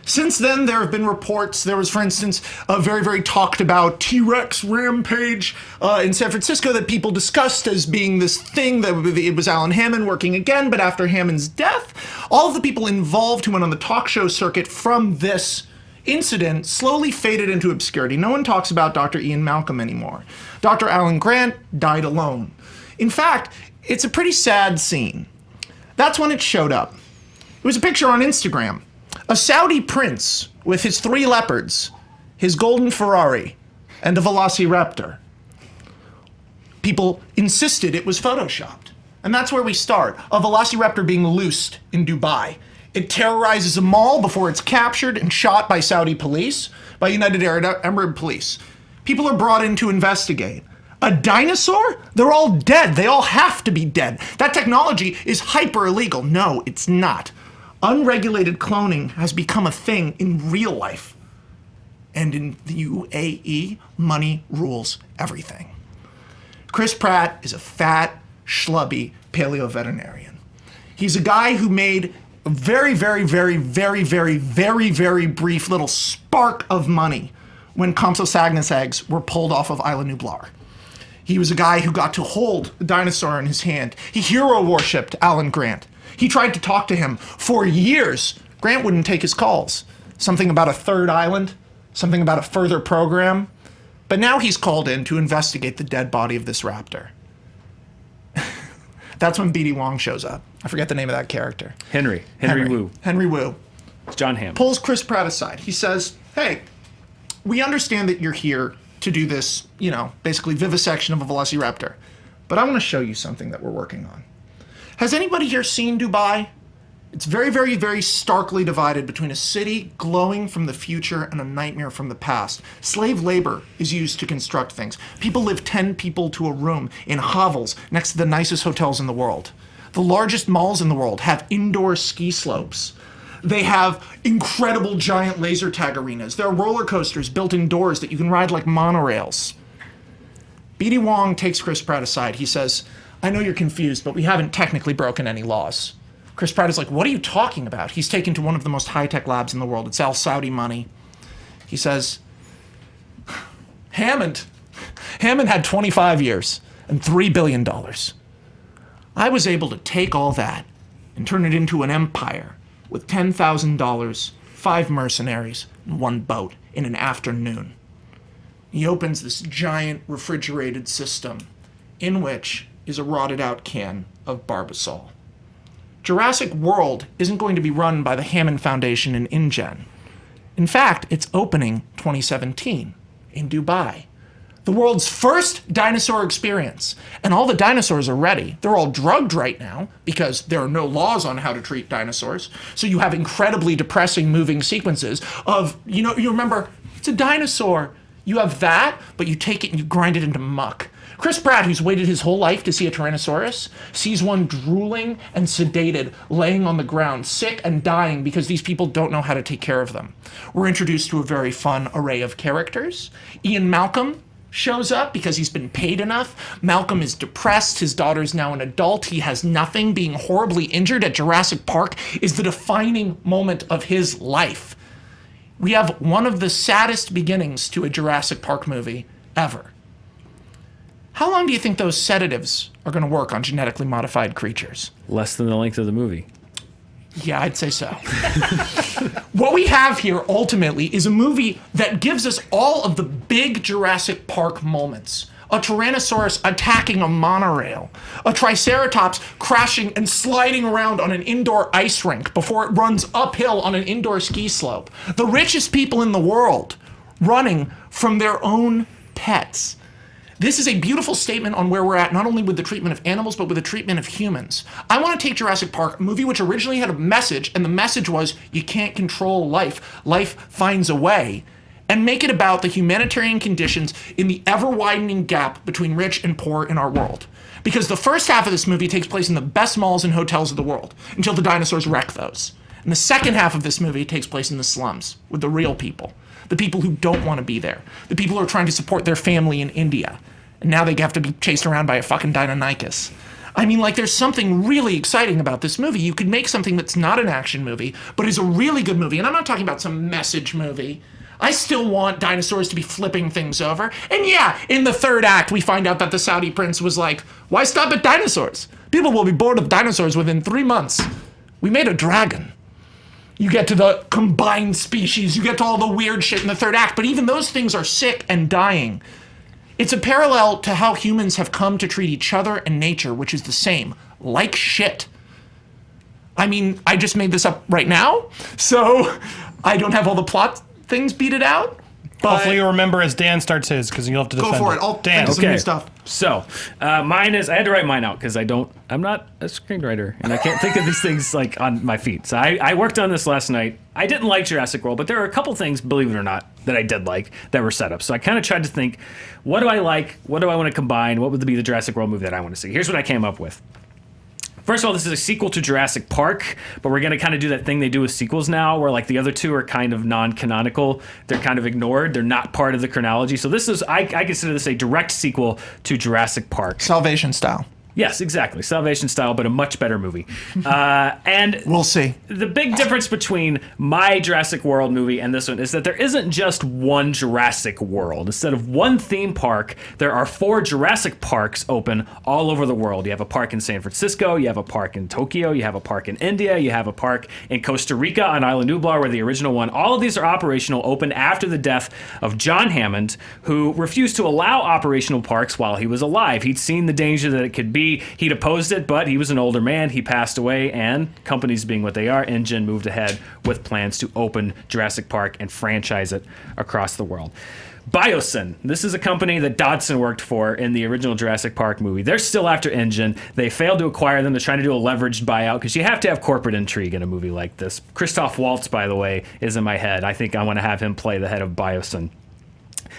Since then, there have been reports. There was, for instance, a very, very talked about T-Rex rampage in San Francisco that people discussed as being this thing that it was Alan Hammond working again, but after Hammond's death, all of the people involved who went on the talk show circuit from this incident slowly faded into obscurity. No one talks about Dr. Ian Malcolm anymore. Dr. Alan Grant died alone. In fact, it's a pretty sad scene. That's when it showed up. It was a picture on Instagram. A Saudi prince with his 3 leopards, his golden Ferrari, and a velociraptor. People insisted it was photoshopped. And that's where we start. A velociraptor being loosed in Dubai. It terrorizes a mall before it's captured and shot by Saudi police, by United Arab Emirates police. People are brought in to investigate. A dinosaur? They're all dead. They all have to be dead. That technology is hyper illegal. No, it's not. Unregulated cloning has become a thing in real life. And in the UAE, money rules everything. Chris Pratt is a fat, schlubby paleo-veterinarian. He's a guy who made a very, very, very, very, very, very, very brief little spark of money when Compsognathus eggs were pulled off of Isla Nublar. He was a guy who got to hold the dinosaur in his hand. He hero worshipped Alan Grant. He tried to talk to him for years. Grant wouldn't take his calls. Something about a 3rd island, something about a further program. But now he's called in to investigate the dead body of this raptor. That's when BD Wong shows up. I forget the name of that character. Henry Wu. Henry Wu. It's John Hamm. Pulls Chris Pratt aside. He says, hey, we understand that you're here to do this, basically vivisection of a velociraptor. But I want to show you something that we're working on. Has anybody here seen Dubai? It's very, very, very starkly divided between a city glowing from the future and a nightmare from the past. Slave labor is used to construct things. People live 10 people to a room in hovels next to the nicest hotels in the world. The largest malls in the world have indoor ski slopes. They have incredible giant laser tag arenas. There are roller coasters built indoors that you can ride like monorails. BD Wong takes Chris Pratt aside. He says, I know you're confused, but we haven't technically broken any laws. Chris Pratt is like, what are you talking about? He's taken to one of the most high-tech labs in the world. It's all Saudi money. He says, Hammond had 25 years and $3 billion. I was able to take all that and turn it into an empire with $10,000, 5 mercenaries, and 1 boat in an afternoon. He opens this giant refrigerated system in which is a rotted out can of Barbasol. Jurassic World isn't going to be run by the Hammond Foundation in InGen. In fact, it's opening 2017 in Dubai. The world's first dinosaur experience. And all the dinosaurs are ready. They're all drugged right now because there are no laws on how to treat dinosaurs. So you have incredibly depressing moving sequences of, you remember, it's a dinosaur. You have that, but you take it and you grind it into muck. Chris Pratt, who's waited his whole life to see a Tyrannosaurus, sees one drooling and sedated, laying on the ground, sick and dying because these people don't know how to take care of them. We're introduced to a very fun array of characters. Ian Malcolm shows up because he's been paid enough. Malcolm is depressed. His daughter's now an adult. He has nothing. Being horribly injured at Jurassic Park is the defining moment of his life. We have one of the saddest beginnings to a Jurassic Park movie ever. How long do you think those sedatives are going to work on genetically modified creatures? Less than the length of the movie. Yeah, I'd say so. What we have here ultimately is a movie that gives us all of the big Jurassic Park moments. A Tyrannosaurus attacking a monorail. A Triceratops crashing and sliding around on an indoor ice rink before it runs uphill on an indoor ski slope. The richest people in the world running from their own pets. This is a beautiful statement on where we're at, not only with the treatment of animals, but with the treatment of humans. I want to take Jurassic Park, a movie which originally had a message, and the message was, you can't control life. Life finds a way. And make it about the humanitarian conditions in the ever-widening gap between rich and poor in our world. Because the first half of this movie takes place in the best malls and hotels of the world, until the dinosaurs wreck those. And the second half of this movie takes place in the slums, with the real people. The people who don't want to be there. The people who are trying to support their family in India. and now they have to be chased around by a fucking Deinonychus. I mean, like, there's something really exciting about this movie. You could make something that's not an action movie, but is a really good movie. And I'm not talking about some message movie. I still want dinosaurs to be flipping things over. And yeah, in the third act, we find out that the Saudi prince was like, why stop at dinosaurs? People will be bored of dinosaurs within 3 months. We made a dragon. You get to the combined species. You get to all the weird shit in the third act. But even those things are sick and dying. It's a parallel to how humans have come to treat each other and nature, which is the same, like shit. I mean, I just made this up right now, so I don't have all the plot things beated out. But Hopefully you'll remember as Dan starts his, because you'll have to defend go for it. I'll Dan. think of some new stuff. So, mine is, I had to write mine out because I'm not a screenwriter and I can't think of these things like on my feet. So I worked on this last night. I didn't like Jurassic World, but there are a couple things, believe it or not, that I did like that were set up. So I kind of tried to think, what do I like? What do I want to combine? What would be the Jurassic World movie that I want to see? Here's what I came up with. First of all, this is a sequel to Jurassic Park, but we're going to kind of do that thing they do with sequels now where like the other two are kind of non-canonical. They're kind of ignored. They're not part of the chronology. So this is, I consider this a direct sequel to Jurassic Park. Salvation style. Yes, exactly. Salvation style, but a much better movie. And We'll see. the big difference between my Jurassic World movie and this one is that there isn't just one Jurassic World. Instead of one theme park, there are 4 Jurassic Parks open all over the world. You have a park in San Francisco, you have a park in Tokyo, you have a park in India, you have a park in Costa Rica on Isla Nublar, where the original one. All of these are operational, open after the death of John Hammond, who refused to allow operational parks while he was alive. He'd seen the danger that it could be. He'd opposed it, but he was an older man. He passed away, and companies being what they are, InGen moved ahead with plans to open Jurassic Park and franchise it across the world. Biosyn. This is a company that Dodson worked for in the original Jurassic Park movie. They're still after InGen. They failed to acquire them. They're trying to do a leveraged buyout because you have to have corporate intrigue in a movie like this. Christoph Waltz, by the way, is in my head. I think I want to have him play the head of Biosyn.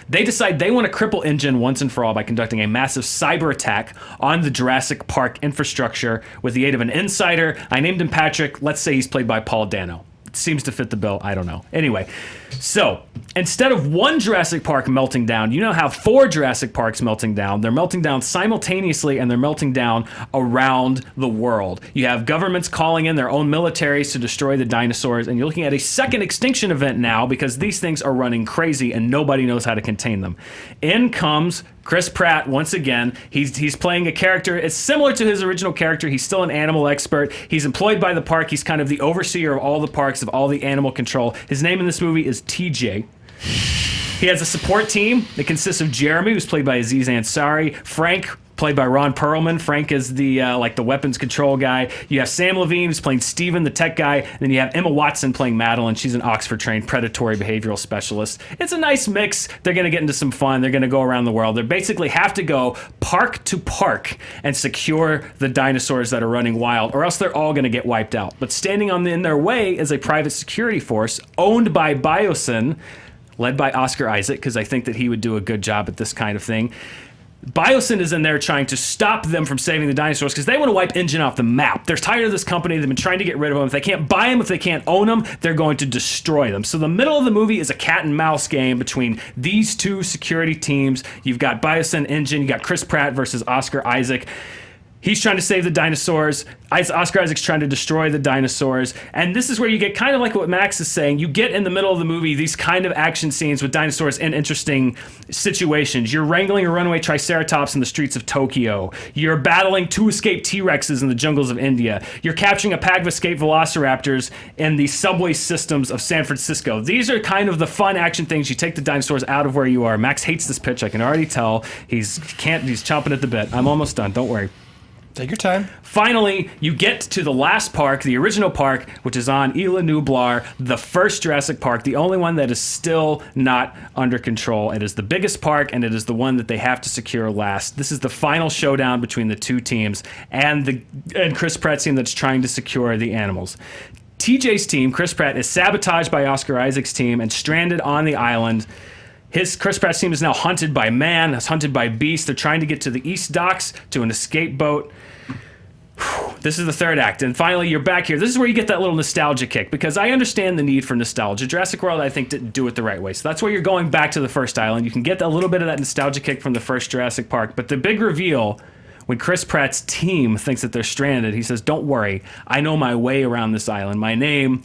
They decide they want to cripple InGen once and for all by conducting a massive cyber attack on the Jurassic Park infrastructure with the aid of an insider. I named him Patrick. Let's say he's played by Paul Dano. It seems to fit the bill. I don't know. Anyway, so instead of one Jurassic Park melting down, you now have 4 Jurassic Parks melting down. They're melting down simultaneously, and they're melting down around the world. You have governments calling in their own militaries to destroy the dinosaurs, and you're looking at a second extinction event now because these things are running crazy and nobody knows how to contain them. In comes Chris Pratt once again. He's playing a character. It's similar to his original character. He's still an animal expert. He's employed by the park. He's kind of the overseer of all the parks, of all the animal control. His name in this movie is TJ. He has a support team that consists of Jeremy, who's played by Aziz Ansari, Frank, played by Ron Perlman. Frank is the the weapons control guy. You have Sam Levine, who's playing Steven, the tech guy. And then you have Emma Watson playing Madeline. She's an Oxford-trained predatory behavioral specialist. It's a nice mix. They're going to get into some fun. They're going to go around the world. They basically have to go park to park and secure the dinosaurs that are running wild, or else they're all going to get wiped out. But standing in their way is a private security force owned by Biosyn, led by Oscar Isaac, because I think that he would do a good job at this kind of thing. Biosyn is in there trying to stop them from saving the dinosaurs because they want to wipe InGen off the map. They're tired of this company. They've been trying to get rid of them. If they can't buy them, if they can't own them, they're going to destroy them. So the middle of the movie is a cat and mouse game between these two security teams. You've got Biosyn, InGen, you got Chris Pratt versus Oscar Isaac. He's trying to save the dinosaurs. Oscar Isaac's trying to destroy the dinosaurs. And this is where you get kind of like what Max is saying. You get in the middle of the movie these kind of action scenes with dinosaurs in interesting situations. You're wrangling a runaway triceratops in the streets of Tokyo. You're battling 2 escaped T-Rexes in the jungles of India. You're capturing a pack of escaped velociraptors in the subway systems of San Francisco. These are kind of the fun action things. You take the dinosaurs out of where you are. Max hates this pitch. I can already tell. He's chomping at the bit. I'm almost done. Don't worry. Take your time. Finally, you get to the last park, the original park, which is on Isla Nublar, the first Jurassic Park, the only one that is still not under control. It is the biggest park, and it is the one that they have to secure last. This is the final showdown between the two teams and Chris Pratt's team that's trying to secure the animals. TJ's team, Chris Pratt, is sabotaged by Oscar Isaac's team and stranded on the island. Chris Pratt's team is now hunted by man, is hunted by beast. They're trying to get to the East Docks to an escape boat. this is the third act, and finally you're back here. This is where you get that little nostalgia kick, because I understand the need for nostalgia. Jurassic World, I think, didn't do it the right way. So that's where you're going back to the first island. You can get a little bit of that nostalgia kick from the first Jurassic Park, but the big reveal, when Chris Pratt's team thinks that they're stranded, he says, "Don't worry, I know my way around this island. My name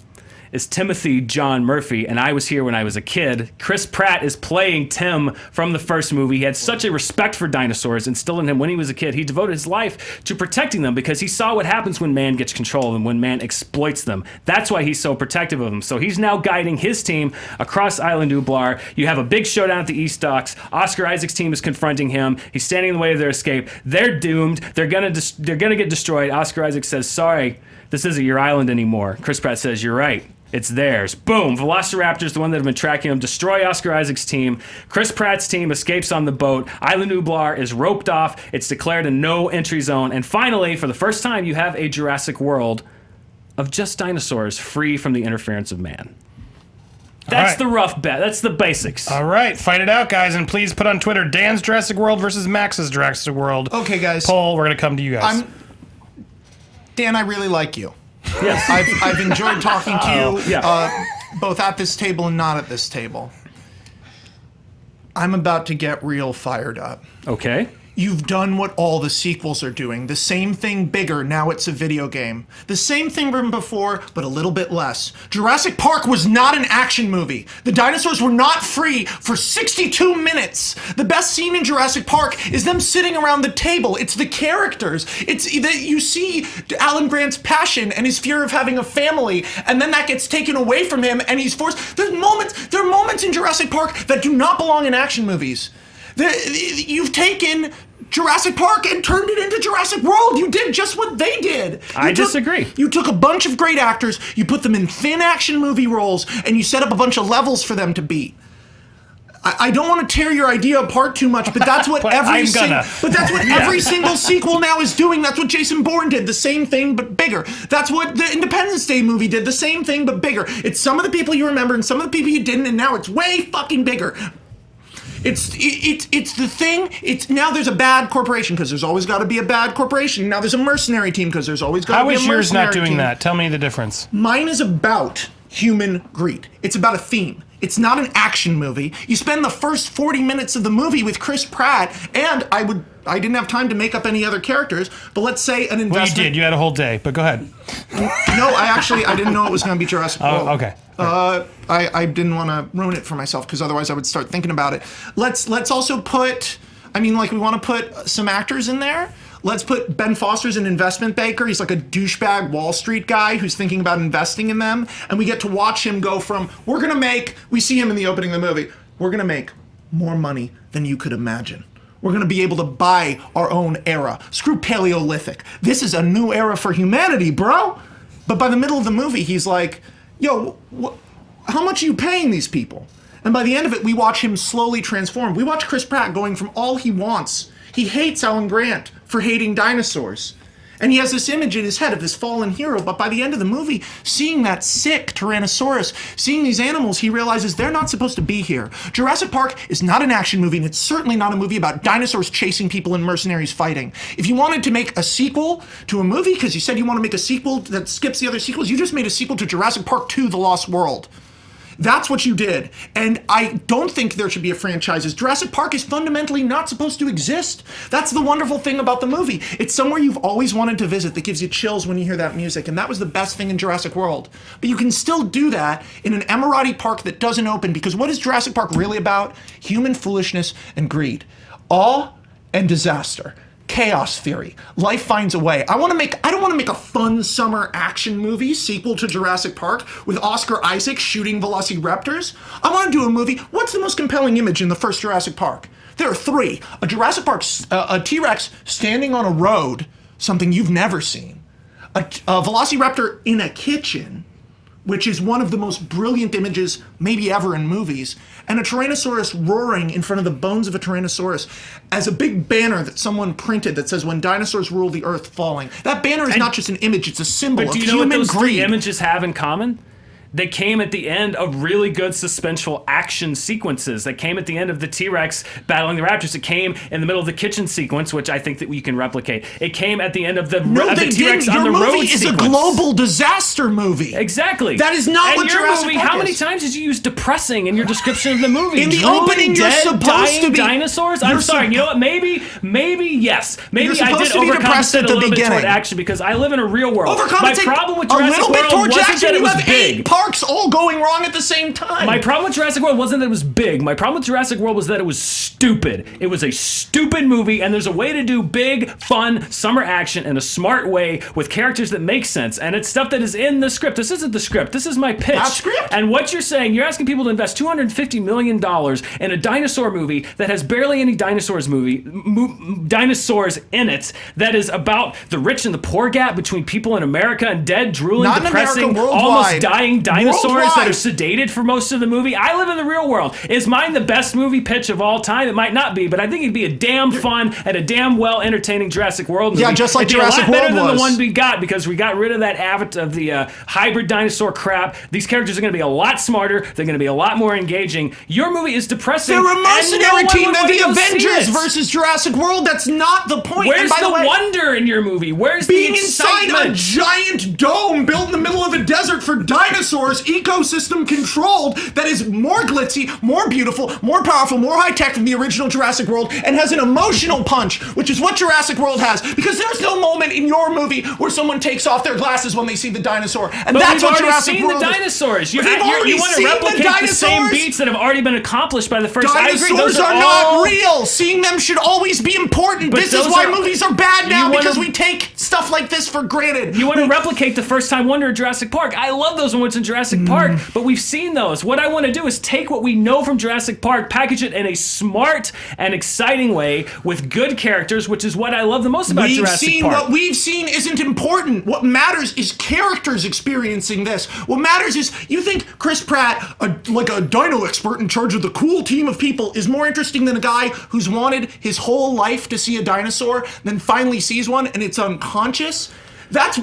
is Timothy John Murphy, and I was here when I was a kid." Chris Pratt is playing Tim from the first movie. He had such a respect for dinosaurs instilled in him when he was a kid. He devoted his life to protecting them because he saw what happens when man gets control of them, when man exploits them. That's why he's so protective of them. So he's now guiding his team across Island Nublar. You have a big showdown at the East Docks. Oscar Isaac's team is confronting him. He's standing in the way of their escape. They're doomed. They're gonna get destroyed. Oscar Isaac says, "Sorry, this isn't your island anymore." Chris Pratt says, "You're right. It's theirs." Boom. Velociraptors, the one that have been tracking him, destroy Oscar Isaac's team. Chris Pratt's team escapes on the boat. Island Nublar is roped off. It's declared a no-entry zone. And finally, for the first time, you have a Jurassic World of just dinosaurs free from the interference of man. That's right. the rough bet. That's the basics. All right, fight it out, guys, and please put on Twitter Dan's Jurassic World versus Max's Jurassic World. Okay, guys. Poll, we're going to come to you guys. Dan, I really like you. Yes. I've enjoyed talking to you, yeah. both at this table and not at this table. I'm about to get real fired up. Okay. You've done what all the sequels are doing. The same thing bigger, now it's a video game. The same thing from before, but a little bit less. Jurassic Park was not an action movie. The dinosaurs were not free for 62 minutes. The best scene in Jurassic Park is them sitting around the table. It's the characters. It's that you see Alan Grant's passion and his fear of having a family, and then that gets taken away from him, and he's forced. There are moments in Jurassic Park that do not belong in action movies. You've taken Jurassic Park and turned it into Jurassic World. You did just what they did. I disagree. You took a bunch of great actors, you put them in thin action movie roles, and you set up a bunch of levels for them to beat. I don't want to tear your idea apart too much, but that's what every single sequel now is doing. That's what Jason Bourne did, the same thing but bigger. That's what the Independence Day movie did, the same thing but bigger. It's some of the people you remember and some of the people you didn't, and now it's way fucking bigger. It's the thing. It's now there's a bad corporation because there's always got to be a bad corporation. Now there's a mercenary team because there's always got to be a mercenary team. How is yours not doing that? Tell me the difference. Mine is about human greed. It's about a theme. It's not an action movie. You spend the first 40 minutes of the movie with Chris Pratt, and I didn't have time to make up any other characters, but let's say an investment. Well, you did. You had a whole day, but go ahead. No, I didn't know it was going to be Jurassic World. Oh, okay. I didn't want to ruin it for myself because otherwise I would start thinking about it. Let's also put, we want to put some actors in there. Let's put Ben Foster's an investment banker. He's like a douchebag Wall Street guy who's thinking about investing in them. And we get to watch him go from, we see him in the opening of the movie, we're going to make more money than you could imagine. We're going to be able to buy our own era. Screw Paleolithic. This is a new era for humanity, bro. But by the middle of the movie, he's like, yo, how much are you paying these people? And by the end of it, we watch him slowly transform. We watch Chris Pratt going from all he wants. He hates Alan Grant for hating dinosaurs. And he has this image in his head of this fallen hero, but by the end of the movie, seeing that sick Tyrannosaurus, seeing these animals, he realizes they're not supposed to be here. Jurassic Park is not an action movie, and it's certainly not a movie about dinosaurs chasing people and mercenaries fighting. If you wanted to make a sequel to a movie, because you said you want to make a sequel that skips the other sequels, you just made a sequel to Jurassic Park 2: The Lost World. That's what you did. And I don't think there should be a franchise. Jurassic Park is fundamentally not supposed to exist. That's the wonderful thing about the movie. It's somewhere you've always wanted to visit that gives you chills when you hear that music. And that was the best thing in Jurassic World. But you can still do that in an Emirati park that doesn't open, because what is Jurassic Park really about? Human foolishness and greed. Awe and disaster. Chaos theory. Life finds a way. I don't want to make a fun summer action movie sequel to Jurassic Park with Oscar Isaac shooting velociraptors. I want to do a movie. What's the most compelling image in the first Jurassic Park? There are three. A Jurassic Park, a T-Rex standing on a road, something you've never seen. A velociraptor in a kitchen, which is one of the most brilliant images maybe ever in movies, and a Tyrannosaurus roaring in front of the bones of a Tyrannosaurus as a big banner that someone printed that says, "When dinosaurs rule the earth, falling." That banner is not just an image, it's a symbol of human greed. But do you know what those three images have in common? They came at the end of really good suspenseful action sequences. They came at the end of the T-Rex battling the raptors. It came in the middle of the kitchen sequence, which I think that we can replicate. It came at the end of the T-Rex on the road sequence. Your movie is a global disaster movie. Exactly. That is not what Jurassic Park is. How many times did you use depressing in your description of the movie? In the opening, you're supposed to be dinosaurs. I'm sorry. You know what? Maybe yes. Maybe I did overcompensate a little bit toward action because I live in a real world. My problem with Jurassic World wasn't that it was big. Parks all going wrong at the same time. My problem with Jurassic World wasn't that it was big. My problem with Jurassic World was that it was stupid. It was a stupid movie, and there's a way to do big, fun, summer action in a smart way with characters that make sense, and it's stuff that is in the script. This isn't the script. This is my pitch. Not script. And what you're saying, you're asking people to invest $250 million in a dinosaur movie that has barely any dinosaurs dinosaurs in it, that is about the rich and the poor gap between people in America and dead, drooling, depressing, almost dying dinosaurs that are sedated for most of the movie. I live in the real world. Is mine the best movie pitch of all time? It might not be, but I think it'd be a damn fun and a damn well entertaining Jurassic World movie. Yeah, just like Jurassic World was. Better than the one we got because we got rid of that of the hybrid dinosaur crap. These characters are going to be a lot smarter. They're going to be a lot more engaging. Your movie is depressing. They're a mercenary team. They're the Avengers versus Jurassic World. That's not the point. Where's the wonder in your movie? Where's being the excitement? Inside a giant dome built in the middle of a desert for dinosaurs, ecosystem controlled, that is more glitzy, more beautiful, more powerful, more high tech than the original Jurassic World, and has an emotional punch, which is what Jurassic World has. Because there's no moment in your movie where someone takes off their glasses when they see the dinosaur, and but that's what Jurassic Jurassic World is. World The dinosaurs. You want to replicate the same beats that have already been accomplished by the first. Dinosaurs are not real. Seeing them should always be important. This is why movies are bad now, because we take stuff like this for granted. You want to replicate the first time wonder of Jurassic Park. I love those moments in Jurassic Park, but we've seen those. What I want to do is take what we know from Jurassic Park, package it in a smart and exciting way with good characters, which is what I love the most about Jurassic Park. What we've seen isn't important. What matters is characters experiencing this. What matters is, you think Chris Pratt, like a dino expert in charge of the cool team of people, is more interesting than a guy who's wanted his whole life to see a dinosaur, then finally sees one and it's unconscious? That's a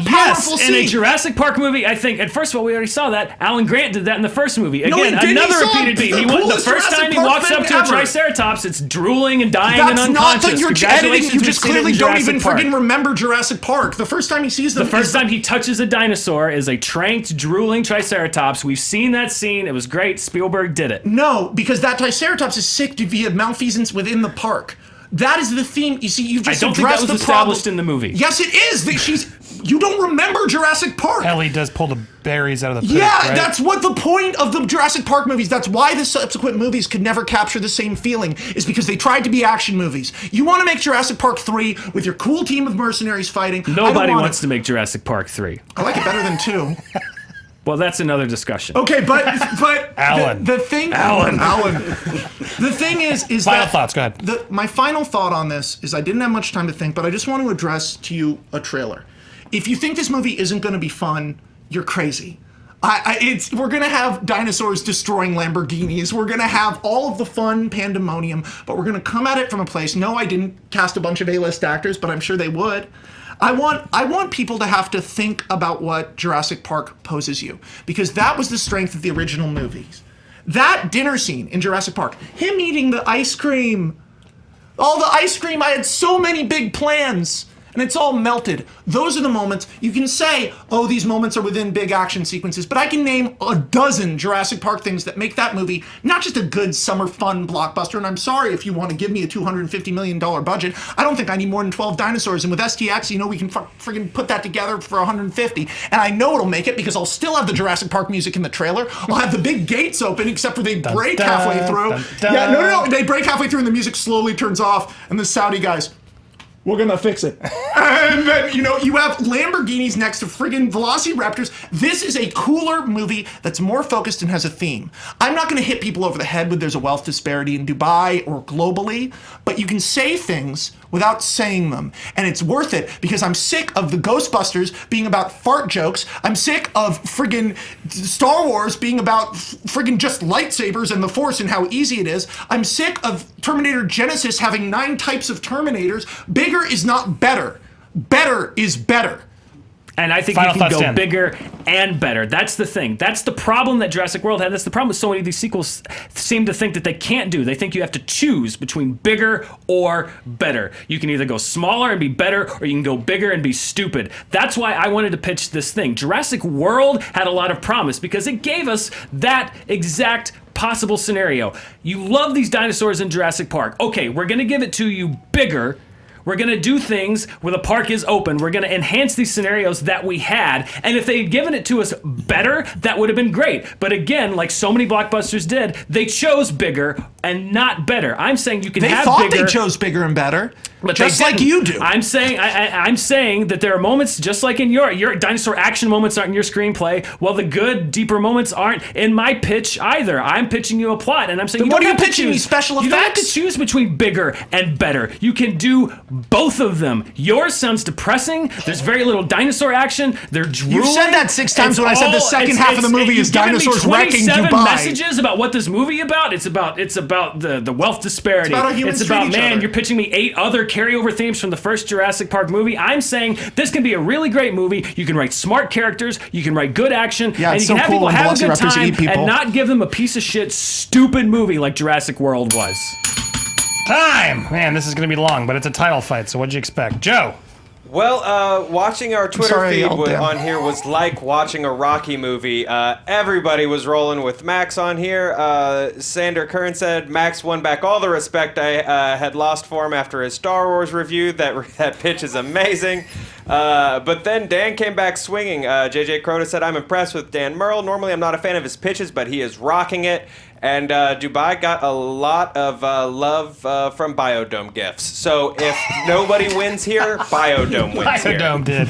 powerful scene. In a Jurassic Park movie, I think, and first of all, we already saw that. Alan Grant did that in the first movie. Again, another repeated beat. The first time he walks up to a Triceratops, it's drooling and dying and unconscious. That's not that you're editing. You just clearly don't even friggin' remember Jurassic Park. The first time he sees them. The first time he touches a dinosaur is a tranked, drooling Triceratops. We've seen that scene. It was great. Spielberg did it. No, because that Triceratops is sick via malfeasance within the park. That is the theme. You see, you've just addressed the problem. I don't think that was established in the movie. Yes, it is. You don't remember Jurassic Park. Ellie does pull the berries out of the pit, right? That's what the point of the Jurassic Park movies. That's why the subsequent movies could never capture the same feeling, is because they tried to be action movies. You want to make Jurassic Park 3 with your cool team of mercenaries fighting. Nobody wants to make Jurassic Park 3. I like it better than 2. Well, that's another discussion. Okay, but Alan. The thing The thing is final thoughts. Go ahead. My final thought on this is I didn't have much time to think, but I just want to address to you a trailer. If you think this movie isn't going to be fun, you're crazy. We're going to have dinosaurs destroying Lamborghinis. We're going to have all of the fun pandemonium, but we're going to come at it from a place. No, I didn't cast a bunch of A-list actors, but I'm sure they would. I want people to have to think about what Jurassic Park poses you, because that was the strength of the original movies. That dinner scene in Jurassic Park, him eating the ice cream, all the ice cream, I had so many big plans, and it's all melted. Those are the moments you can say, oh, these moments are within big action sequences, but I can name a dozen Jurassic Park things that make that movie not just a good summer fun blockbuster, and I'm sorry if you want to give me a $250 million budget. I don't think I need more than 12 dinosaurs, and with STX, we can friggin' put that together for 150, and I know it'll make it because I'll still have the Jurassic Park music in the trailer. I'll have the big gates open, except for they break halfway through. Yeah, no, they break halfway through and the music slowly turns off, and the Saudi guys, we're gonna fix it. And then, you have Lamborghinis next to friggin' Velociraptors. This is a cooler movie that's more focused and has a theme. I'm not gonna hit people over the head with there's a wealth disparity in Dubai or globally, but you can say things without saying them. And it's worth it because I'm sick of the Ghostbusters being about fart jokes. I'm sick of friggin' Star Wars being about friggin' just lightsabers and the Force and how easy it is. I'm sick of Terminator Genesis having 9 types of Terminators. Bigger is not better. Better is better. And I think Final you can thoughts, go Dan. bigger and better. That's the thing. That's the problem that Jurassic World had. That's the problem with so many of these sequels seem to think that they can't do. They think you have to choose between bigger or better. You can either go smaller and be better, or you can go bigger and be stupid. That's why I wanted to pitch this thing. Jurassic World had a lot of promise because it gave us that exact possible scenario. You love these dinosaurs in Jurassic Park. Okay, we're going to give it to you bigger. We're going to do things where the park is open. We're going to enhance these scenarios that we had. And if they had given it to us better, that would have been great. But again, like so many blockbusters did, they chose bigger and not better. I'm saying you can They have thought bigger. they chose bigger and better, But just they like didn't. you do. I'm saying I'm saying that there are moments just like in your dinosaur action moments aren't in your screenplay. Well, the good, deeper moments aren't in my pitch either. I'm pitching you a plot, and I'm saying Then you what don't are you have to pitching me, choose. special You don't have to effects? choose between bigger and better. You can do both of them. Yours sounds depressing. There's very little dinosaur action. They're drooling. You said that 6 times It's when I said the all- second it's- half of the it's- movie you've is given me dinosaurs wrecking 27 Dubai. messages about what this movie about. It's about the wealth disparity. It's about how humans It's about, treat each man, other. you're pitching me 8 other carryover themes from the first Jurassic Park movie. I'm saying this can be a really great movie. You can write smart characters, you can write good action, Yeah, and it's you can so have cool people when have a good velociraptors time eat people. and not give them a piece of shit, stupid movie like Jurassic World was. Time! Man, this is going to be long, but it's a title fight, so what'd you expect? Joe! Well, watching our Twitter sorry I feed yelled down. on here was like watching a Rocky movie. Everybody was rolling with Max on here. Sander Kern said Max won back all the respect I had lost for him after his Star Wars review. That pitch is amazing. But then Dan came back swinging. JJ Crota said, I'm impressed with Dan Murrell. Normally I'm not a fan of his pitches, but he is rocking it. And Dubai got a lot of love from Biodome gifts. So if nobody wins here, Biodome wins here. Biodome did.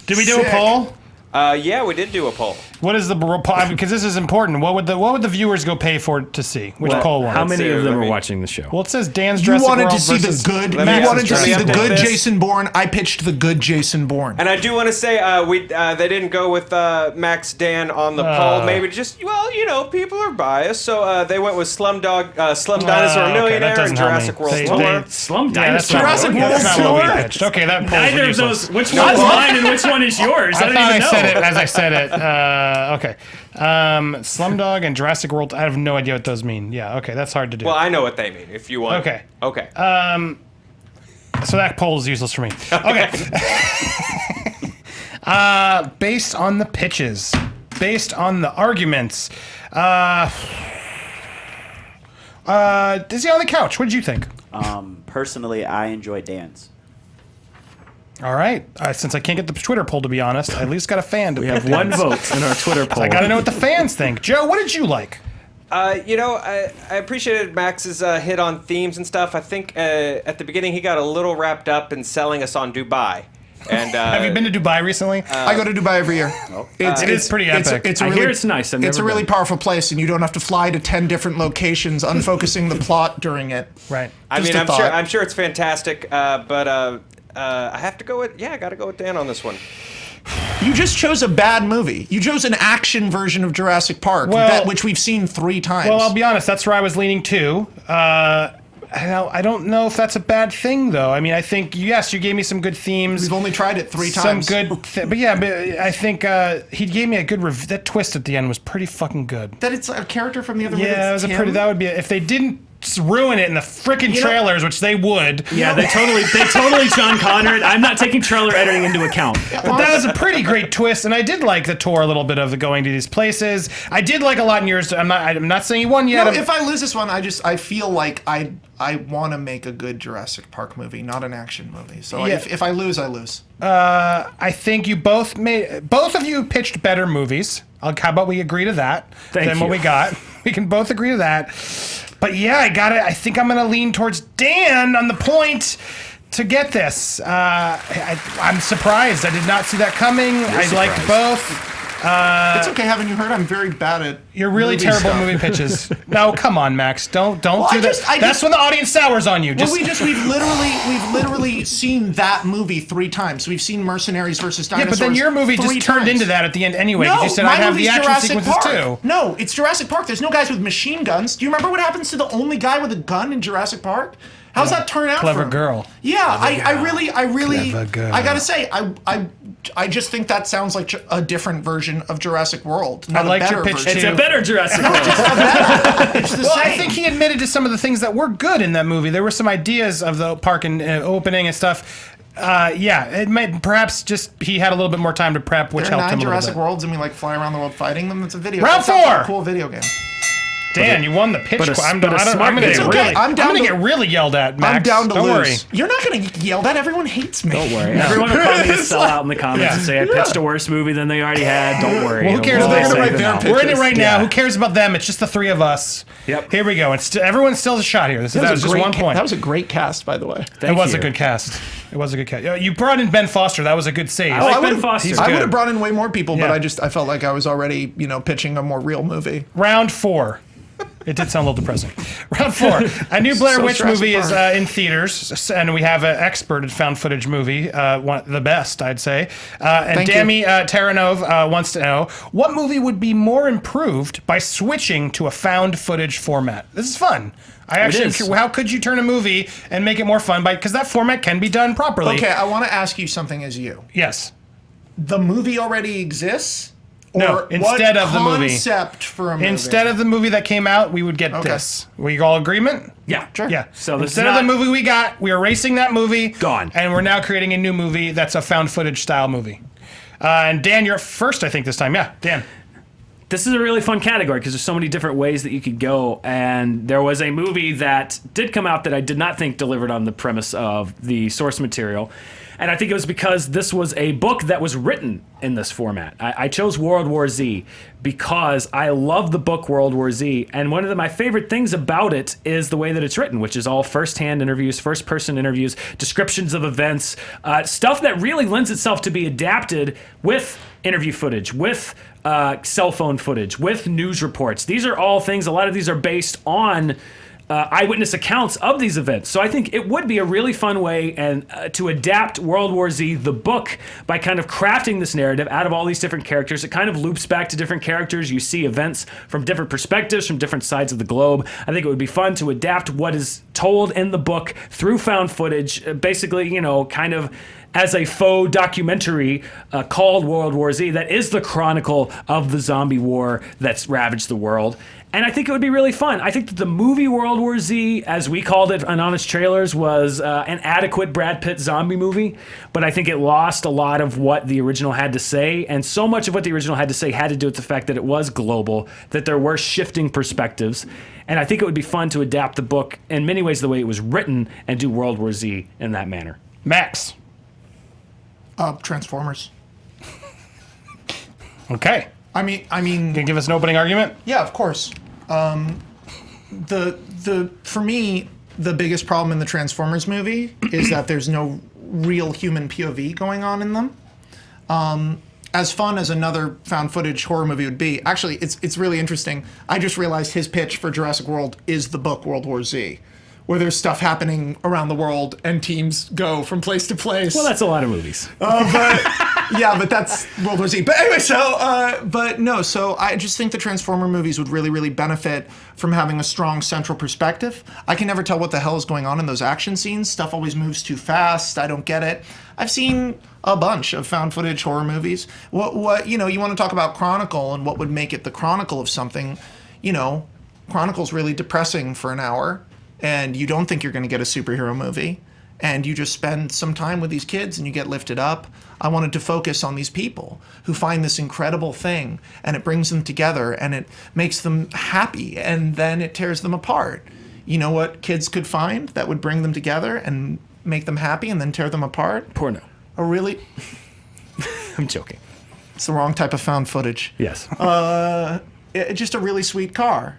Did we do a Sick. poll? Yeah, we did do a poll. What is the poll? Because this is important. What would the viewers go pay for to see? Which poll one? How many see, of them let are me- watching the show? Well, it says Dan's You Jurassic wanted World to see the versus good. Let me You wanted to update see the good this. Jason Bourne. I pitched the good Jason Bourne. And I do want to say they didn't go with Max Dan on the poll. Maybe just people are biased, so they went with Slum Dinosaur okay, that Millionaire doesn't and help Jurassic me. World They- Tour. they- Slum Yeah, that's Dinosaur. not Jurassic what we- World that's not what we Tour. pitched. Okay, that poll's Neither of useless. those. Which one's mine and which one is yours? I I don't thought even I know. said it as I said it. Okay. Slumdog and Jurassic World. I have no idea what those mean. Yeah, okay, that's hard to do. Well, I know what they mean. If you want. Okay. Okay. So that poll is useless for me. Okay. Based on the pitches, based on the arguments, Dizzy on the couch. What did you think? Personally, I enjoy Dan's. All right. Since I can't get the Twitter poll, to be honest, I at least got a fan to We have one vote in our Twitter poll. I got to know what the fans think. Joe, what did you like? I appreciated Max's hit on themes and stuff. I think at the beginning he got a little wrapped up in selling us on Dubai. And Have you been to Dubai recently? I go to Dubai every year. It is pretty epic. It's a I really, hear it's nice. I've It's a never really been. powerful place, and you don't have to fly to 10 different locations, unfocusing the plot during it. Right. I Just mean, a thought. I'm sure it's fantastic, but I have to go with I got to go with Dan on this one. You just chose a bad movie. You chose an action version of Jurassic Park, Well- which we've seen 3 times. Well, I'll be honest. That's where I was leaning too. I don't know if that's a bad thing, though. I mean, I think, yes, you gave me some good themes. We've only tried it 3 some times. good, but I think he gave me a good review. That twist at the end was pretty fucking good. That it's a character from the other movie. Yeah, it was a pretty. That would be if they didn't ruin it in the freaking know- trailers, which they would. Yeah, they totally Sean Connery. I'm not taking trailer editing into account. But that was a pretty great twist, and I did like the tour a little bit of the going to these places. I did like a lot in yours. I'm not saying you won yet. No, I'm- if I lose this one, I feel like I want to make a good Jurassic Park movie, not an action movie. So Yeah. if I lose, I lose. I think you both of you pitched better movies. How about we agree to that? Thank than what you. we got. We can both agree to that. But yeah, I think I'm gonna lean towards Dan on the point to get this. I'm surprised. I did not see that coming. I liked both. It's okay, haven't you heard? I'm very bad at You're really movie terrible stuff. movie pitches. No, come on, Max. Don't do I that. just- I That's just- when the audience sours on you. Well, Just we've literally seen that movie 3 times. We've seen Mercenaries versus yeah, Dinosaurs. but then your movie 3 just turned times. into that at the end anyway. 'cause No, you said my I have movie's the action Jurassic sequences Park. too. No, it's Jurassic Park. There's no guys with machine guns. Do you remember what happens to the only guy with a gun in Jurassic Park? How's that turn out Clever for him? girl. Yeah, I really, Clever girl. I gotta say, I I just think that sounds like a different version of Jurassic World. I Not liked a your better pitch, version. It's a better Jurassic World. It's the Well, same. I think he admitted to some of the things that were good in that movie. There were some ideas of the park and opening and stuff. It might perhaps just he had a little bit more time to prep, which There are helped him 9 a little Jurassic bit. Worlds, and we like fly around the world fighting them. It's a video. Round It sounds like 4. a cool video game. Dan, you won the pitch. But a- I'm, but a I don't- smart I'm gonna video. get It's okay. really, I'm down gonna to- get really yelled at, Max. I'm down to Don't lose. worry. You're not going to get yelled at. Everyone hates me. Don't worry. Everyone will call me a sellout in the comments Yeah. and say I pitched a worse movie than they already had. Don't worry. Well, who cares? We'll They're gonna say write them their out. pitch. We're in it right now. Yeah. Who cares about them? It's just the 3 of us. Yep. Here we go. Everyone still has a shot here. That was just great 1 point. That was a great cast, by the way. It was you. a good cast. It was a good cast. You brought in Ben Foster. That was a good save. I like Ben would've- Foster. He's I good. would have brought in way more people, Yeah. but I felt like I was already, pitching a more real movie. Round 4. It did sound a little depressing. Round 4. A new Blair So Witch Jurassic movie is Park. in theaters, and we have an expert at found footage movie, the best, I'd say. And Thank you. Dami Taranov wants to know, what movie would be more improved by switching to a found footage format? This is fun. is. How could you turn a movie and make it more fun? Because that format can be done properly. Okay, I want to ask you something as you. Yes. The movie already exists? Or No, instead what of the movie. concept for a movie? Instead of the movie that came out, we would get Okay. this. We all agreement? Yeah. Sure. Yeah. So this instead is of the not- movie we got, we are erasing that movie. Gone. And we're now creating a new movie that's a found footage style movie. And Dan, you're first, I think, this time. Yeah, Dan. This is a really fun category because there's so many different ways that you could go. And there was a movie that did come out that I did not think delivered on the premise of the source material. And I think it was because this was a book that was written in this format. I chose World War Z because I love the book World War Z. And one of my favorite things about it is the way that it's written, which is all first-hand interviews, first-person interviews, descriptions of events, stuff that really lends itself to be adapted with interview footage, with cell phone footage, with news reports. These are all things, a lot of these are based on eyewitness accounts of these events. So I think it would be a really fun way and to adapt World War Z, the book, by kind of crafting this narrative out of all these different characters. It kind of loops back to different characters. You see events from different perspectives, from different sides of the globe. I think it would be fun to adapt what is told in the book through found footage, basically, kind of as a faux documentary called World War Z that is the chronicle of the zombie war that's ravaged the world. And I think it would be really fun. I think that the movie World War Z, as we called it on Honest Trailers, was an adequate Brad Pitt zombie movie, but I think it lost a lot of what the original had to say, and so much of what the original had to say had to do with the fact that it was global, that there were shifting perspectives, and I think it would be fun to adapt the book in many ways the way it was written and do World War Z in that manner. Max. Transformers. Okay. I mean, Can you give us an opening argument? yeah, of course. For me, the biggest problem in the Transformers movie is that there's no real human POV going on in them. As fun as another found footage horror movie would be, actually, it's really interesting. I just realized his pitch for Jurassic World is the book World War Z, where there's stuff happening around the world and teams go from place to place. Well, that's a lot of movies. Yeah, but that's World War Z. But anyway, so I just think the Transformer movies would really, really benefit from having a strong central perspective. I can never tell what the hell is going on in those action scenes. Stuff always moves too fast. I don't get it. I've seen a bunch of found footage horror movies. What you want to talk about Chronicle and what would make it the chronicle of something, Chronicle's really depressing for an hour, and you don't think you're going to get a superhero movie. And you just spend some time with these kids and you get lifted up. I wanted to focus on these people who find this incredible thing, and it brings them together and it makes them happy, and then it tears them apart. You know what kids could find that would bring them together and make them happy and then tear them apart? Porno. I'm joking. It's the wrong type of found footage. Yes. Just a really sweet car,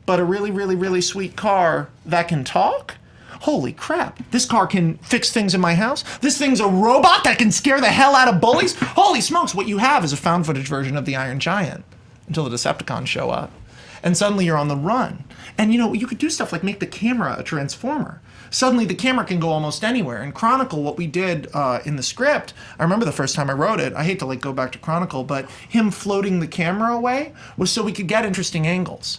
but a really, really, really sweet car that can talk? Holy crap, this car can fix things in my house? This thing's a robot that can scare the hell out of bullies? Holy smokes, what you have is a found footage version of the Iron Giant until the Decepticons show up. And suddenly you're on the run. And you could do stuff like make the camera a transformer. Suddenly the camera can go almost anywhere. And Chronicle, what we did in the script, I remember the first time I wrote it, I hate to go back to Chronicle, but him floating the camera away was so we could get interesting angles.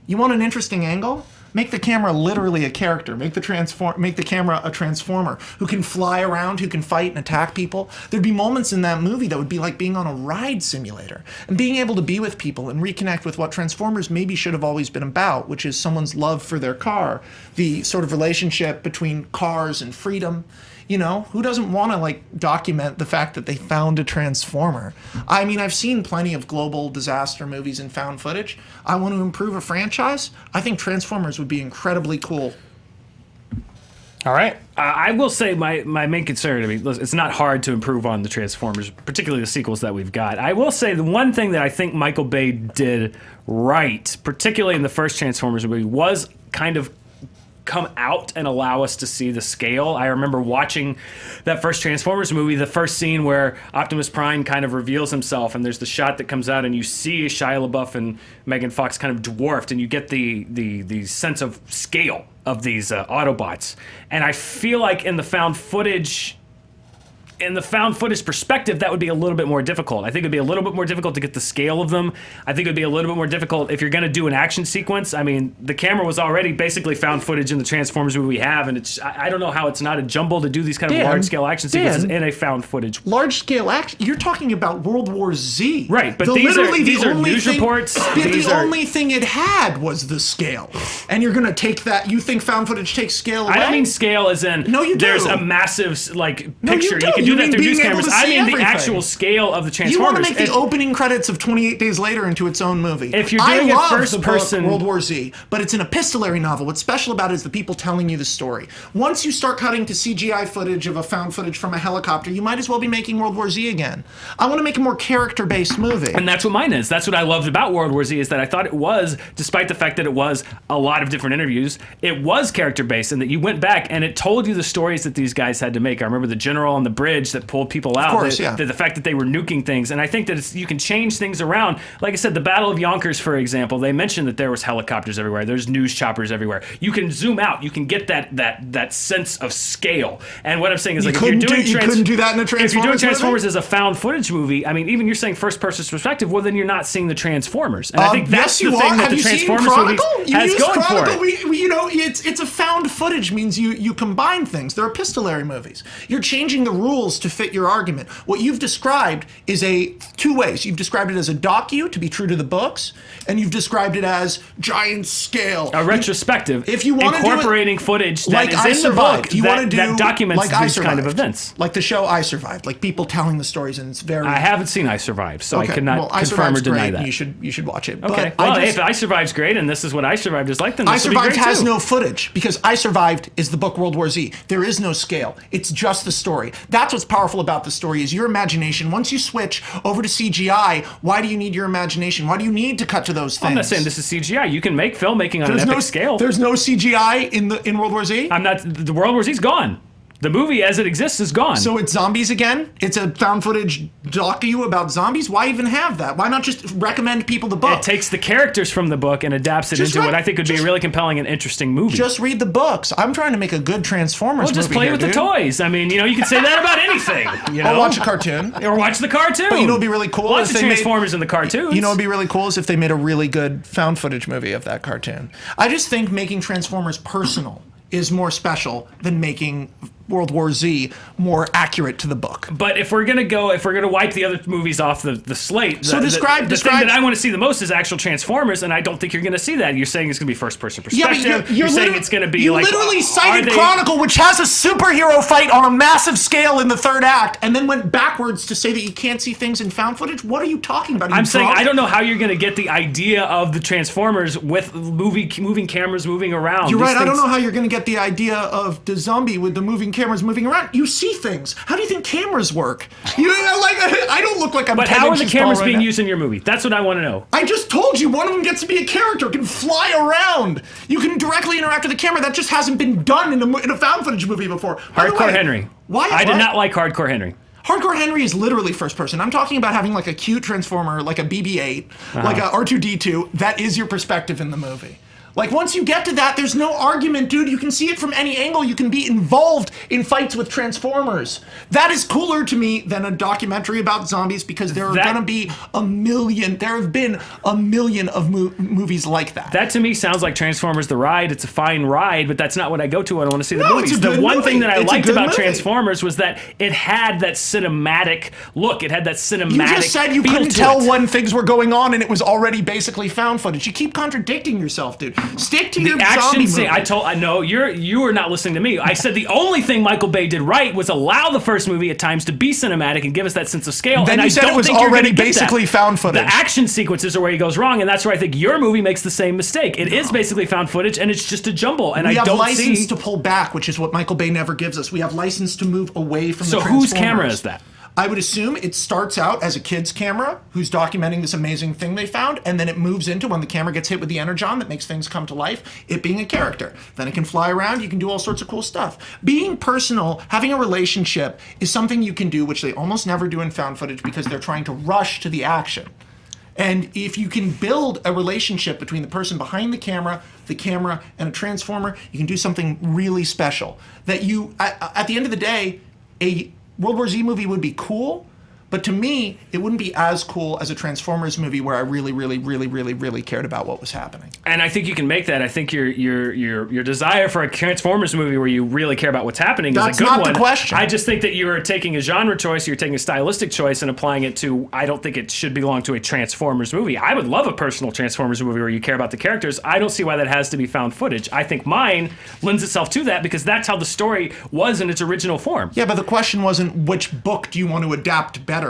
You want an interesting angle? Make the camera literally a character. Make the camera a transformer who can fly around, who can fight and attack people. There'd be moments in that movie that would be like being on a ride simulator and being able to be with people and reconnect with what Transformers maybe should have always been about, which is someone's love for their car, the sort of relationship between cars and freedom. You know, who doesn't want to like document the fact that they found a transformer? I mean, I've seen plenty of global disaster movies and found footage. I want to improve a franchise. I think Transformers would be incredibly cool. All right. I will say my main concern, I mean, it's not hard to improve on the Transformers, particularly the sequels that we've got. I will say the one thing that I think Michael Bay did right, particularly in the first Transformers movie, was kind of come out and allow us to see the scale. I remember watching that first Transformers movie, the first scene where Optimus Prime kind of reveals himself, and there's the shot that comes out, and you see Shia LaBeouf and Megan Fox kind of dwarfed, and you get the sense of scale of these Autobots. And I feel like in the found footage perspective, that would be a little bit more difficult. I think it'd be a little bit more difficult to get the scale of them. I think it'd be a little bit more difficult if you're going to do an action sequence. I mean, the camera was already basically found footage in the Transformers movie we have, and I don't know how it's not a jumble to do these kind of large-scale action sequences in a found footage. Large-scale action? You're talking about World War Z. Right, but these are news reports. The only thing it had was the scale. And you're going to take that, you think found footage takes scale away? I don't mean scale as in there's a massive picture. You can do that through news cameras. I mean the actual scale of the Transformers. You want to make the opening credits of 28 Days Later into its own movie. If you're doing I it first person, World War Z, but it's an epistolary novel. What's special about it is the people telling you the story. Once you start cutting to CGI footage of a found footage from a helicopter, you might as well be making World War Z again. I want to make a more character-based movie. And that's what mine is. That's what I loved about World War Z, is that I thought it was, despite the fact that it was a lot of different interviews, it was character-based, and that you went back and it told you the stories that these guys had to make. I remember the general on the bridge that pulled people out. Of course, the fact that they were nuking things, and I think that you can change things around. Like I said, the Battle of Yonkers, for example, they mentioned that there was helicopters everywhere. There's news choppers everywhere. You can zoom out. You can get that sense of scale. And what I'm saying is, like, if you're doing you couldn't do that in a Transformers if you're doing Transformers movie? as a found footage movie, I mean, even you're saying first person perspective, well, then you're not seeing the Transformers. And I think that's the thing that the Transformers movie has going for it. You know, it's a found footage means you combine things. They're epistolary movies. You're changing the rules to fit your argument. What you've described is two ways. You've described it as a docu, to be true to the books, and you've described it as giant scale. A retrospective. If you want to incorporating footage that like is in the book that documents like these kind of events. Like the show I Survived, like people telling the stories, and it's very... I haven't seen I Survived, so I cannot confirm or deny that. You should watch it. Okay. But well, if I Survived's great, and this is what I Survived is like, then I this will be great Survived has too. no footage, because I Survived is the book World War Z. There is no scale. It's just the story. That's what's powerful about the story, is your imagination. Once you switch over to CGI, why do you need your imagination? Why do you need to cut to those things? I'm not saying this is CGI. You can make filmmaking on an epic scale. There's no CGI in World War Z? The World War Z's gone. The movie as it exists is gone. So it's zombies again? It's a found footage docu about zombies? Why even have that? Why not just recommend people the book? It takes the characters from the book and adapts it into what I think would be a really compelling and interesting movie. Just read the books. I'm trying to make a good Transformers movie. Well, just play with the toys. I mean, you can say that about anything. Or watch a cartoon. Or watch the cartoon. But you know what'd be really cool? Watch the Transformers in the cartoons. You know what'd be really cool is if they made a really good found footage movie of that cartoon. I just think making Transformers personal is more special than making World War Z more accurate to the book. But if we're gonna wipe the other movies off the slate, the thing that I want to see the most is actual Transformers, and I don't think you're gonna see that. You're saying it's gonna be first person perspective. Yeah, but you're saying it's gonna be you like literally cited Chronicle, which has a superhero fight on a massive scale in the third act, and then went backwards to say that you can't see things in found footage. What are you talking about? I'm saying I don't know how you're gonna get the idea of the Transformers with moving cameras moving around. You're right. I don't know how you're gonna get the idea of the zombie with the moving cameras moving around. You see things. How do you think cameras work? I don't look like I'm. But how are the cameras being used in your movie? That's what I want to know. I just told you one of them gets to be a character, can fly around. You can directly interact with the camera. That just hasn't been done in a found footage movie before. Hardcore Henry. Why? I did not like Hardcore Henry. Hardcore Henry is literally first person. I'm talking about having like a cute Transformer, like a BB-8, like a R2-D2. That is your perspective in the movie. Like, once you get to that, there's no argument, dude. You can see it from any angle. You can be involved in fights with Transformers. That is cooler to me than a documentary about zombies, because there are going to be there have been a million of movies like that. That to me sounds like Transformers the ride. It's a fine ride, but that's not what I go to when I want to see the No, movies. it's a good The one movie. thing that I It's a liked good about movie. Transformers was that it had that cinematic look. It had that cinematic You just said you feel couldn't to tell it. when things were going on, and it was already basically found footage. You keep contradicting yourself, dude. Stick to your The action zombie scene. movie. I know you were not listening to me. I said the only thing Michael Bay did right was allow the first movie at times to be cinematic and give us that sense of scale. Then and you I said don't it was think you're already gonna get basically that. found footage. The action sequences are where he goes wrong, and that's where I think your movie makes the same mistake. It is basically found footage, and it's just a jumble. And We I have don't license see. to pull back, which is what Michael Bay never gives us. We have license to move away from So the whose Transformers. camera is that? I would assume it starts out as a kid's camera who's documenting this amazing thing they found, and then it moves into, when the camera gets hit with the energon that makes things come to life, it being a character. Then it can fly around, you can do all sorts of cool stuff. Being personal, having a relationship is something you can do, which they almost never do in found footage because they're trying to rush to the action. And if you can build a relationship between the person behind the camera, and a transformer, you can do something really special. That you, at the end of the day, a World War Z movie would be cool, but to me, it wouldn't be as cool as a Transformers movie where I really, really, really, really, really cared about what was happening. And I think you can make that. I think your desire for a Transformers movie where you really care about what's happening That's is a good not the one. question. I just think that you're taking a genre choice, you're taking a stylistic choice, and applying it to. I don't think it should belong to a Transformers movie. I would love a personal Transformers movie where you care about the characters. I don't see why that has to be found footage. I think mine lends itself to that because that's how the story was in its original form. Yeah, but the question wasn't which book do you want to adapt better.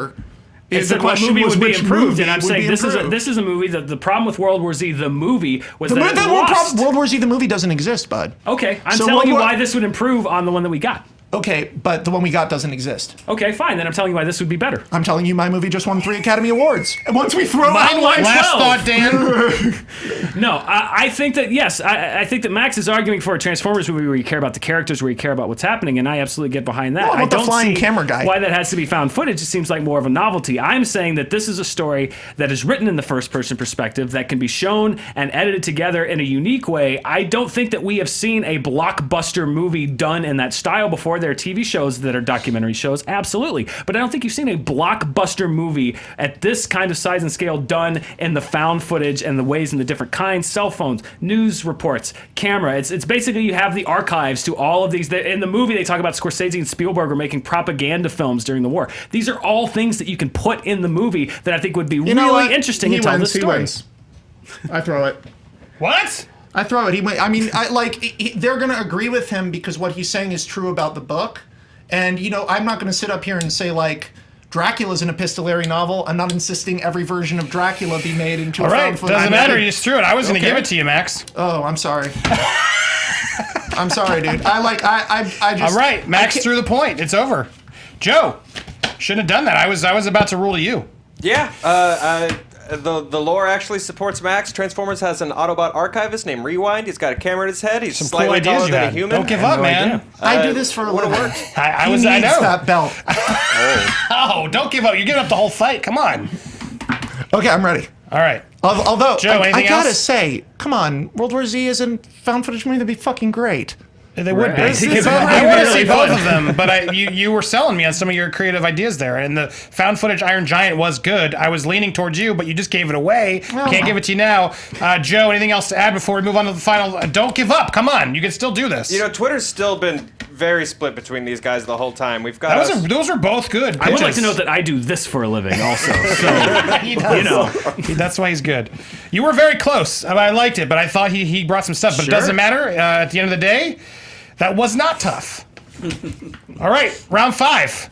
It's The that what question movie was would be which improved, movie and I'm would saying be this improved. is a movie that the problem with World War Z, the movie, was The that it World lost. War Z, the movie, doesn't exist, bud. Okay, I'm So telling World you War- why this would improve on the one that we got. Okay, but the one we got doesn't exist. Okay, fine. Then I'm telling you why this would be better. I'm telling you, my movie just won 3 Academy Awards. And once we throw Mine out won Last 12. thought, Dan. No, I think that, yes, I think that Max is arguing for a Transformers movie where you care about the characters, where you care about what's happening, and I absolutely get behind that. Well, I I'm the don't flying see camera guy. why that has to be found footage. It seems like more of a novelty. I'm saying that this is a story that is written in the first-person perspective that can be shown and edited together in a unique way. I don't think that we have seen a blockbuster movie done in that style before. There are TV shows that are documentary shows, absolutely. But I don't think you've seen a blockbuster movie at this kind of size and scale done in the found footage and the ways and the different kinds, cell phones, news reports, camera. It's basically you have the archives to all of these. In the movie, they talk about Scorsese and Spielberg were making propaganda films during the war. These are all things that you can put in the movie that I think would be really interesting and tell the story. I throw it. What? I throw it. They're going to agree with him because what he's saying is true about the book. And, I'm not going to sit up here and say, Dracula's an epistolary novel. I'm not insisting every version of Dracula be made into All a right, found footage. doesn't matter. You just threw it. I was going to Okay. give it to you, Max. Oh, I'm sorry. I'm sorry, dude. I just. All right, Max threw the point. It's over. Joe, shouldn't have done that. I was about to rule to you. Yeah, the lore actually supports Max. Transformers has an Autobot archivist named Rewind. He's got a camera in his head. He's Some cool slightly ideas taller you than a had. human. Don't give up, man. I do this for a living. I He was. I needs know. that belt. Oh, don't give up. You're giving up the whole fight. Come on. Okay, I'm ready. All right. Although, Joe, I anything gotta else? say, come on, World War Z is a found footage movie that'd be fucking great. They would be. Right. I want to Really see both fun. of them, but you were selling me on some of your creative ideas there. And the found footage Iron Giant was good. I was leaning towards you, but you just gave it away. Can't give it to you now. Joe, anything else to add before we move on to the final? Don't give up. Come on. You can still do this. Twitter's still been very split between these guys the whole time. We've got Those are both good pitches. I would like to note that I do this for a living also. So, He does. That's why he's good. You were very close. I liked it, but I thought he brought some stuff. But it Sure. doesn't matter. At the end of the day, that was not tough. All right, round 5.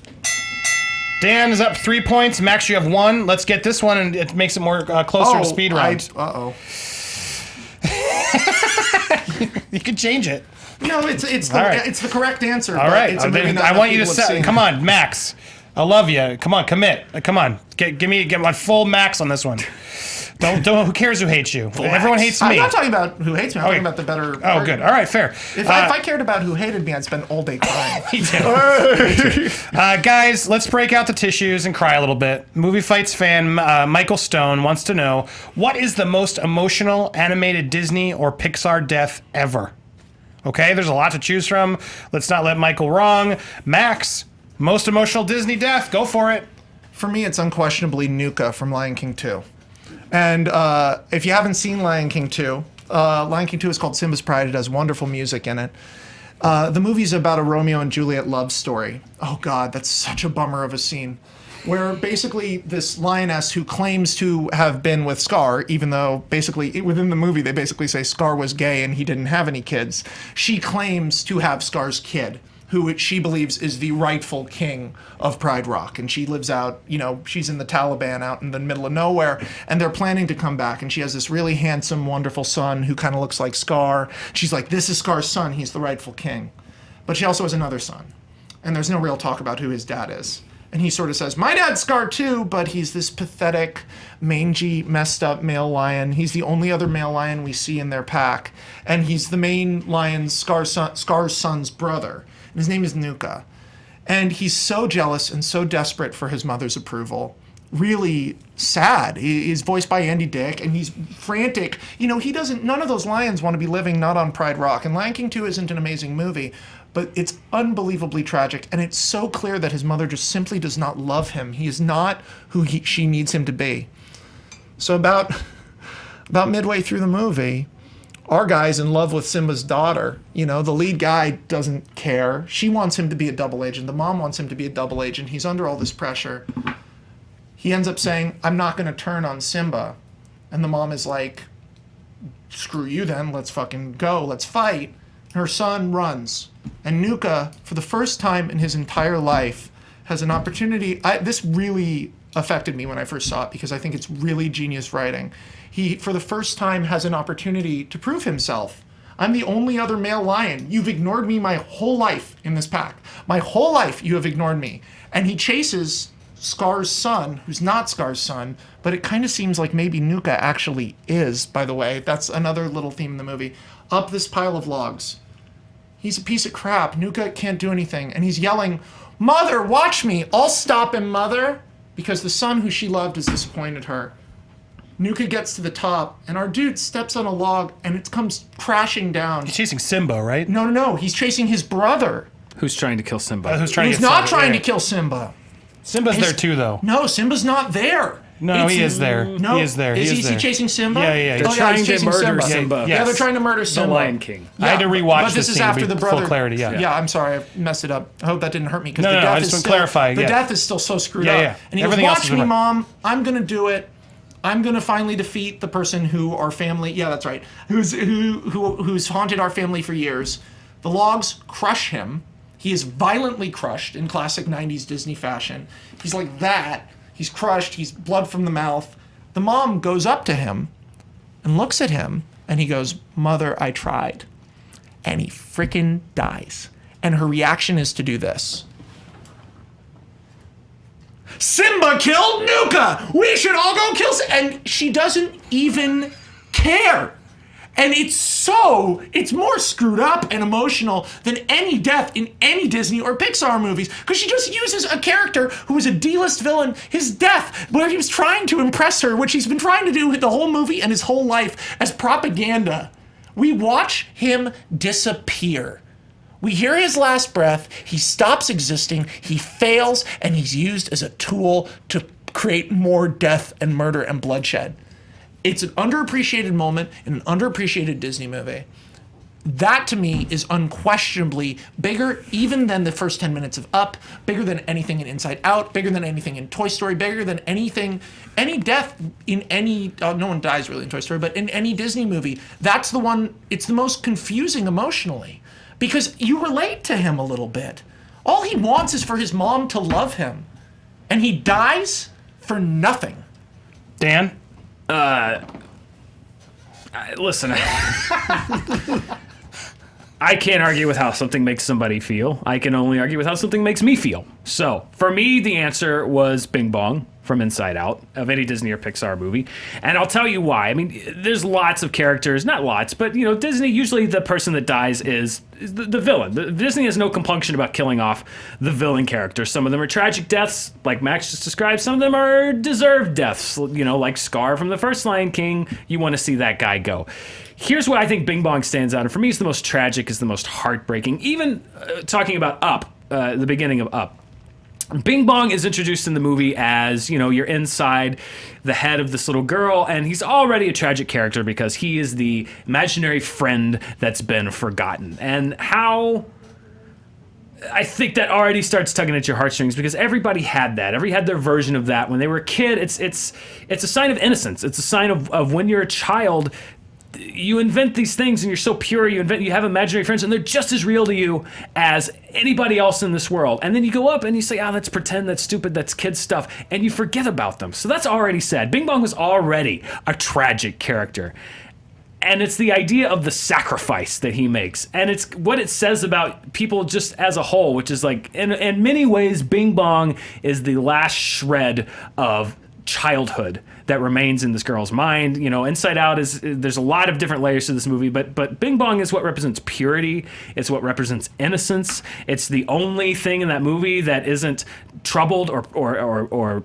Dan is up 3 points. Max, you have 1. Let's get this one, and it makes it more closer to speed round. Uh-oh. You can change it. No, it's All right. it's the correct answer. All but right. it's a movie not I enough want you to people have set. seen. Come on, Max. I love you. Come on, commit. Come on. Give me my full max on this one. Don't. Who cares who hates you? Everyone hates me. I'm not talking about who hates me. I'm talking about the better. Oh, good. All right, fair. If I cared about who hated me, I'd spend all day crying. Guys, let's break out the tissues and cry a little bit. Movie Fights fan Michael Stone wants to know, what is the most emotional animated Disney or Pixar death ever? Okay, there's a lot to choose from. Let's not let Michael wrong. Max, most emotional Disney death. Go for it. For me, it's unquestionably Nuka from Lion King 2. And if you haven't seen Lion King 2, Lion King 2 is called Simba's Pride. It has wonderful music in it. The movie's about a Romeo and Juliet love story. Oh, God, that's such a bummer of a scene. Where basically this lioness who claims to have been with Scar, even though basically within the movie they basically say Scar was gay and he didn't have any kids, she claims to have Scar's kid, who she believes is the rightful king of Pride Rock. And she lives out, she's in the Taliban out in the middle of nowhere, and they're planning to come back. And she has this really handsome, wonderful son who kind of looks like Scar. She's like, this is Scar's son, he's the rightful king. But she also has another son. And there's no real talk about who his dad is. And he sort of says, my dad's Scar too, but he's this pathetic, mangy, messed up male lion. He's the only other male lion we see in their pack. And he's the main lion, Scar's son's brother. And his name is Nuka. And he's so jealous and so desperate for his mother's approval. Really sad. He's voiced by Andy Dick, and he's frantic. None of those lions want to be living not on Pride Rock. And Lion King 2 isn't an amazing movie, but it's unbelievably tragic. And it's so clear that his mother just simply does not love him. He is not who she needs him to be. So about midway through the movie, our guy's in love with Simba's daughter. The lead guy doesn't care. She wants him to be a double agent. The mom wants him to be a double agent. He's under all this pressure. He ends up saying, I'm not going to turn on Simba. And the mom is like, screw you then. Let's fucking go. Let's fight. Her son runs. And Nuka, for the first time in his entire life, has an opportunity. This really affected me when I first saw it because I think it's really genius writing. He, for the first time, has an opportunity to prove himself. I'm the only other male lion. You've ignored me my whole life in this pack. My whole life you have ignored me. And he chases Scar's son, who's not Scar's son, but it kind of seems like maybe Nuka actually is, by the way. That's another little theme in the movie. Up this pile of logs. He's a piece of crap. Nuka can't do anything. And he's yelling, Mother, watch me. I'll stop him, Mother. Because the son who she loved has disappointed her. Nuka gets to the top, and our dude steps on a log, and it comes crashing down. He's chasing Simba, right? No. He's chasing his brother. Who's trying to kill Simba? Who's not trying to kill Simba. Simba's there too, though. No, Simba's not there. No, he is there. No, he is there. Is he chasing Simba? Yeah. They're trying to murder Simba. Yeah, they're trying to murder The Simba. Lion King. I had to rewatch but this is scene after to the be brother. full clarity. Yeah. I'm sorry, I messed it up. I hope that didn't hurt me because No, the I death just is want to still clarify. the Yeah. death is still so screwed Yeah, up. yeah. And he Everything goes, else "Watch is me, right." Mom. I'm gonna do it. I'm gonna finally defeat the person who our family. Yeah, that's right. Who's haunted our family for years. The logs crush him. He is violently crushed in classic 90s Disney fashion. He's like that. He's crushed. He's blood from the mouth. The mom goes up to him and looks at him, and he goes, Mother, I tried. And he frickin' dies. And her reaction is to do this. Simba killed Nuka! We should all go kill Simba! And she doesn't even care. And it's more screwed up and emotional than any death in any Disney or Pixar movies, because she just uses a character who was a D-list villain, his death, where he was trying to impress her, which he's been trying to do the whole movie and his whole life, as propaganda. We watch him disappear. We hear his last breath, he stops existing, he fails, and he's used as a tool to create more death and murder and bloodshed. It's an underappreciated moment in an underappreciated Disney movie. That, to me, is unquestionably bigger even than the first 10 minutes of Up, bigger than anything in Inside Out, bigger than anything in Toy Story, bigger than anything, any death in any, no one dies really in Toy Story, but in any Disney movie. That's the one, it's the most confusing emotionally, because you relate to him a little bit. All he wants is for his mom to love him, and he dies for nothing. Dan? Listen, I can't argue with how something makes somebody feel. I can only argue with how something makes me feel. So, for me, the answer was Bing Bong from Inside Out of any Disney or Pixar movie. And I'll tell you why. I mean, there's lots of characters, not lots, but Disney, usually the person that dies is the villain. Disney has no compunction about killing off the villain characters. Some of them are tragic deaths, like Max just described. Some of them are deserved deaths, like Scar from the first Lion King. You want to see that guy go. Here's why I think Bing Bong stands out, and for me, it's the most tragic, is the most heartbreaking. Even talking about Up, the beginning of Up. Bing Bong is introduced in the movie as, you're inside the head of this little girl, and he's already a tragic character because he is the imaginary friend that's been forgotten. And how I think that already starts tugging at your heartstrings, because everybody had that. Everybody had their version of that when they were a kid. It's a sign of innocence. It's a sign of when you're a child, you invent these things and you're so pure, you have imaginary friends and they're just as real to you as anybody else in this world. And then you go up and you say, that's pretend, that's stupid, that's kid stuff, and you forget about them. So that's already sad. Bing Bong was already a tragic character. And it's the idea of the sacrifice that he makes. And it's what it says about people just as a whole, which is like, in many ways, Bing Bong is the last shred of childhood that remains in this girl's mind. Inside Out there's a lot of different layers to this movie, but Bing Bong is what represents purity. It's what represents innocence. It's the only thing in that movie that isn't troubled or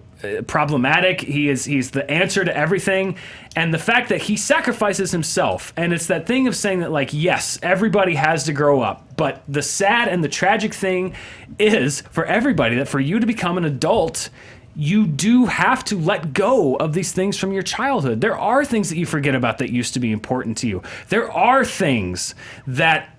problematic. He's the answer to everything. And the fact that he sacrifices himself, and it's that thing of saying that, yes, everybody has to grow up, but the sad and the tragic thing is for everybody that for you to become an adult, you do have to let go of these things from your childhood. There are things that you forget about that used to be important to you. There are things that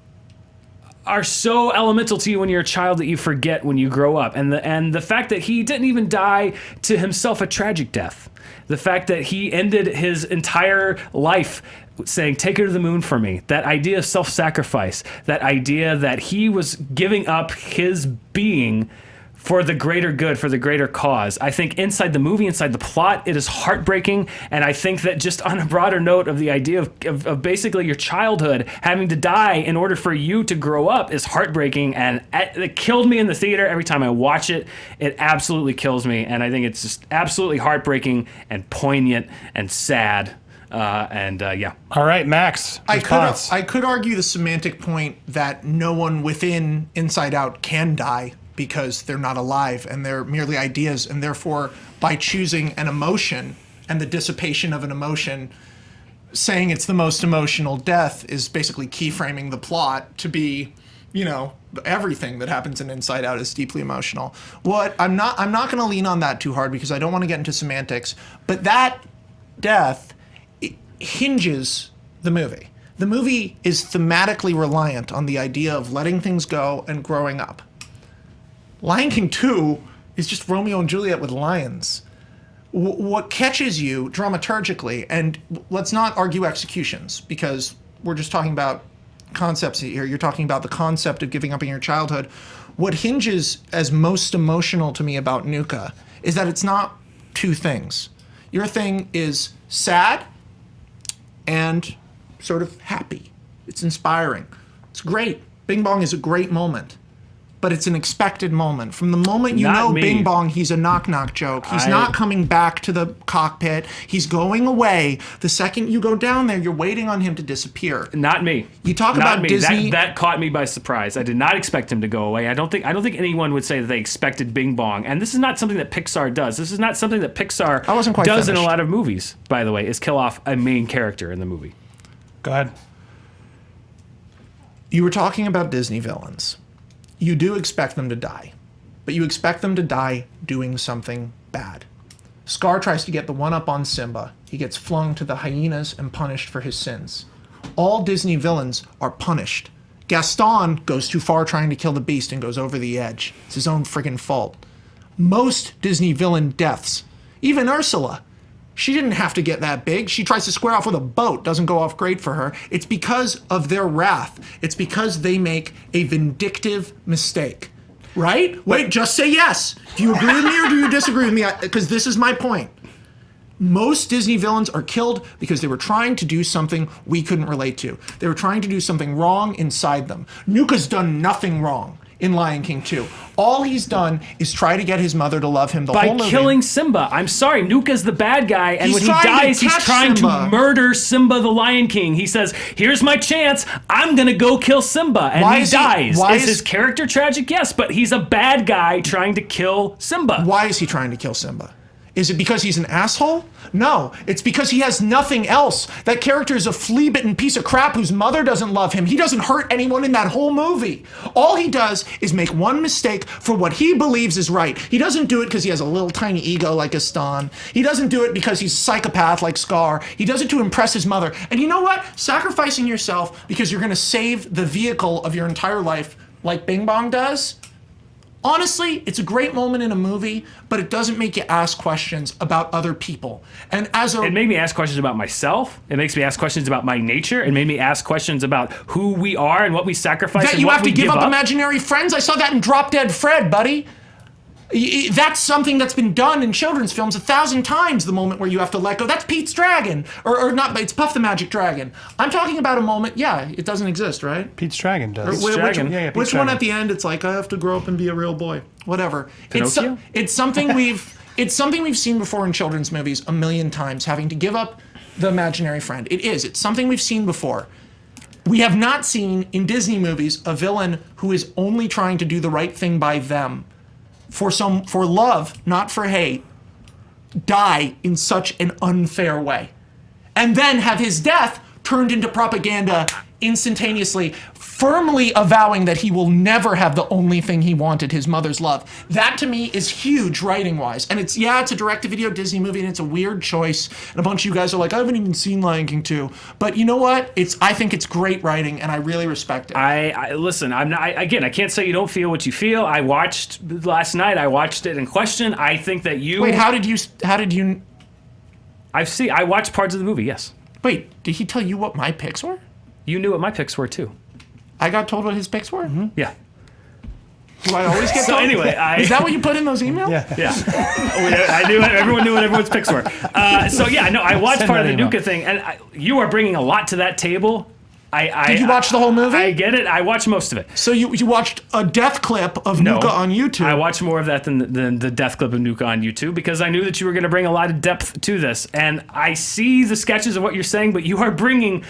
are so elemental to you when you're a child that you forget when you grow up. And the fact that he didn't even die to himself a tragic death. The fact that he ended his entire life saying, take her to the moon for me. That idea of self-sacrifice. That idea that he was giving up his being for the greater good, for the greater cause. I think inside the movie, inside the plot, it is heartbreaking. And I think that just on a broader note of the idea of basically your childhood having to die in order for you to grow up is heartbreaking. And it killed me in the theater every time I watch it. It absolutely kills me. And I think it's just absolutely heartbreaking and poignant and sad. Yeah. All right, Max. I could argue the semantic point that no one within Inside Out can die, because they're not alive and they're merely ideas, and therefore by choosing an emotion and the dissipation of an emotion, saying it's the most emotional death is basically keyframing the plot to be, everything that happens in Inside Out is deeply emotional. I'm not going to lean on that too hard because I don't want to get into semantics, but that death hinges the movie. The movie is thematically reliant on the idea of letting things go and growing up. Lion King 2 is just Romeo and Juliet with lions. What catches you dramaturgically, and let's not argue executions because we're just talking about concepts here. You're talking about the concept of giving up in your childhood. What hinges as most emotional to me about Nuka is that it's not two things. Your thing is sad and sort of happy. It's inspiring. It's great. Bing Bong is a great moment. But it's an expected moment. From the moment you know Bing Bong, he's a knock-knock joke. He's not coming back to the cockpit. He's going away. The second you go down there, you're waiting on him to disappear. Not me. You talk about Disney. That caught me by surprise. I did not expect him to go away. I don't think anyone would say that they expected Bing Bong. And this is not something that Pixar does. This is not something that Pixar does in a lot of movies, by the way, is kill off a main character in the movie. Go ahead. You were talking about Disney villains. You do expect them to die, but you expect them to die doing something bad. Scar tries to get the one-up on Simba. He gets flung to the hyenas and punished for his sins. All Disney villains are punished. Gaston goes too far trying to kill the beast and goes over the edge. It's his own friggin' fault. Most Disney villain deaths, even Ursula, she didn't have to get that big. She tries to square off with a boat. Doesn't go off great for her. It's because of their wrath. It's because they make a vindictive mistake. Right? Wait, just say yes. Do you agree with me or do you disagree with me? Because this is my point. Most Disney villains are killed because they were trying to do something we couldn't relate to. They were trying to do something wrong inside them. Nuka's done nothing wrong. in Lion King 2. All he's done is try to get his mother to love him the whole movie. By killing Simba. I'm sorry, Nuka's the bad guy, and He's when he trying to dies, he's catch trying Simba. to murder Simba the Lion King. He says, here's my chance, I'm gonna go kill Simba, and Why he is he- dies. why Is is- his character tragic? Yes, but he's a bad guy trying to kill Simba. Why is he trying to kill Simba? Is it because he's an asshole? No, it's because he has nothing else. That character is a flea-bitten piece of crap whose mother doesn't love him. He doesn't hurt anyone in that whole movie. All he does is make one mistake for what he believes is right. He doesn't do it because he has a little tiny ego like Gaston. He doesn't do it because he's a psychopath like Scar. He does it to impress his mother. And you know what? Sacrificing yourself because you're going to save the vehicle of your entire life like Bing Bong does, honestly, it's a great moment in a movie, but it doesn't make you ask questions about other people. And as a It made me ask questions about myself. It makes me ask questions about my nature. It made me ask questions about who we are and what we sacrifice that and you what have to we give give up imaginary friends. I saw that in Drop Dead Fred, buddy. That's something that's been done in children's films 1,000 times, the moment where you have to let go. That's Pete's Dragon. Or not, it's Puff the Magic Dragon. I'm talking about a moment, yeah, it doesn't exist, right? Pete's Dragon does. Which, Dragon. Pete's which one Dragon. at the end, it's like, I have to grow up and be a real boy. Whatever. Pinocchio? It's something we've seen before in children's movies a million times, having to give up the imaginary friend. It is. It's something we've seen before. We have not seen in Disney movies a villain who is only trying to do the right thing by them for love, not for hate, die in such an unfair way. And then have his death turned into propaganda instantaneously, firmly avowing that he will never have the only thing he wanted, his mother's love. That to me is huge writing-wise. And it's a direct-to-video Disney movie, and it's a weird choice. And a bunch of you guys are like, I haven't even seen Lion King 2. But you know what? I think it's great writing, and I really respect it. I listen. I'm not. I can't say you don't feel what you feel. I watched last night. I watched it in question. I think that you. Wait, how did you? I watched parts of the movie. Yes. Wait, did he tell you what my picks were? You knew what my picks were too. I got told what his picks were? Mm-hmm. Yeah. Do I always get So told? anyway, Is that what you put in those emails? Yeah. I knew it. Everyone knew what everyone's picks were. I watched Send part of that the email. Nuka thing, and you are bringing a lot to that table. Did you watch the whole movie? I get it. I watched most of it. So you watched a death clip of Nuka on YouTube. I watched more of that than the death clip of Nuka on YouTube because I knew that you were going to bring a lot of depth to this. And I see the sketches of what you're saying, but you are bringing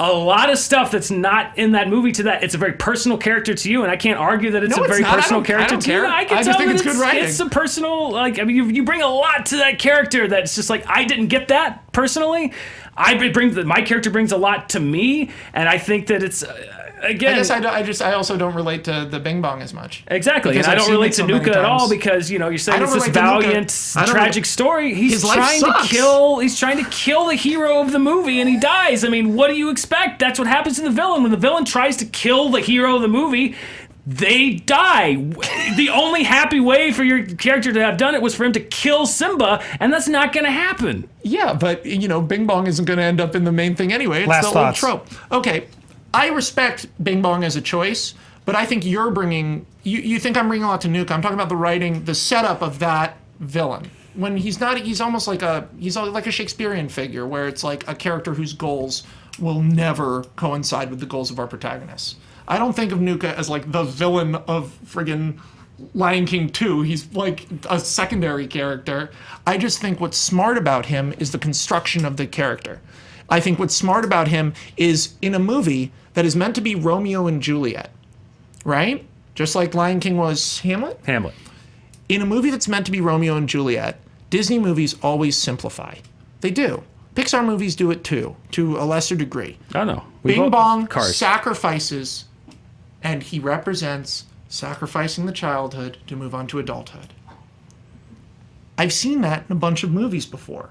a lot of stuff that's not in that movie to that. It's a very personal character to you, and I can't argue that it's No, a it's very not. personal I character don't to you. care. I can I tell just think that it's good writing. It's a personal, you bring a lot to that character that's just like, I didn't get that personally. My character brings a lot to me, and I think that it's, again. I guess I also don't relate to the Bing Bong as much. Exactly, Because and I I've don't seen relate it to so many Nuka at all times. because you're saying I it's don't this relate to Nuka. valiant, I don't- tragic story. He's His life trying sucks. to kill. He's trying to kill the hero of the movie, and he dies. I mean, what do you expect? That's what happens to the villain when the villain tries to kill the hero of the movie. They die. The only happy way for your character to have done it was for him to kill Simba, and that's not going to happen. Yeah, but Bing Bong isn't going to end up in the main thing anyway. It's Last the thoughts. old trope. Okay, I respect Bing Bong as a choice, but I think you're bringing. You think I'm bringing a lot to Nuka. I'm talking about the writing, the setup of that villain. When he's not, he's almost like a Shakespearean figure, where it's like a character whose goals will never coincide with the goals of our protagonists. I don't think of Nuka as like the villain of friggin' Lion King 2. He's like a secondary character. I just think what's smart about him is the construction of the character. I think what's smart about him is in a movie that is meant to be Romeo and Juliet, right? Just like Lion King was Hamlet. Hamlet. In a movie that's meant to be Romeo and Juliet, Disney movies always simplify. They do. Pixar movies do it too, to a lesser degree. I don't know. Bing Bong Cars. sacrifices, and he represents sacrificing the childhood to move on to adulthood. I've seen that in a bunch of movies before,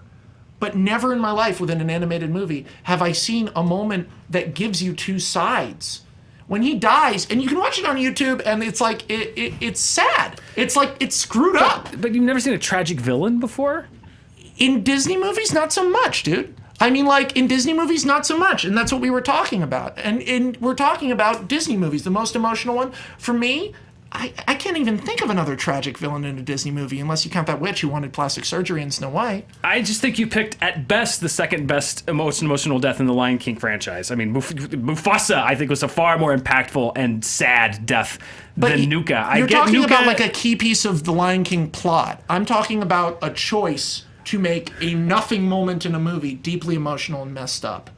but never in my life within an animated movie have I seen a moment that gives you two sides. When he dies, and you can watch it on YouTube, and it's like, it's sad. It's like, it's screwed up. But you've never seen a tragic villain before? In Disney movies, not so much, dude. I mean, like, in Disney movies, not so much. And that's what we were talking about. And we're talking about Disney movies, the most emotional one. For me, I can't even think of another tragic villain in a Disney movie unless you count that witch who wanted plastic surgery in Snow White. I just think you picked, at best, the second best emotional death in the Lion King franchise. I mean, Mufasa, I think, was a far more impactful and sad death than Nuka. You're talking about like a key piece of the Lion King plot. I'm talking about a choice to make a nothing moment in a movie deeply emotional and messed up.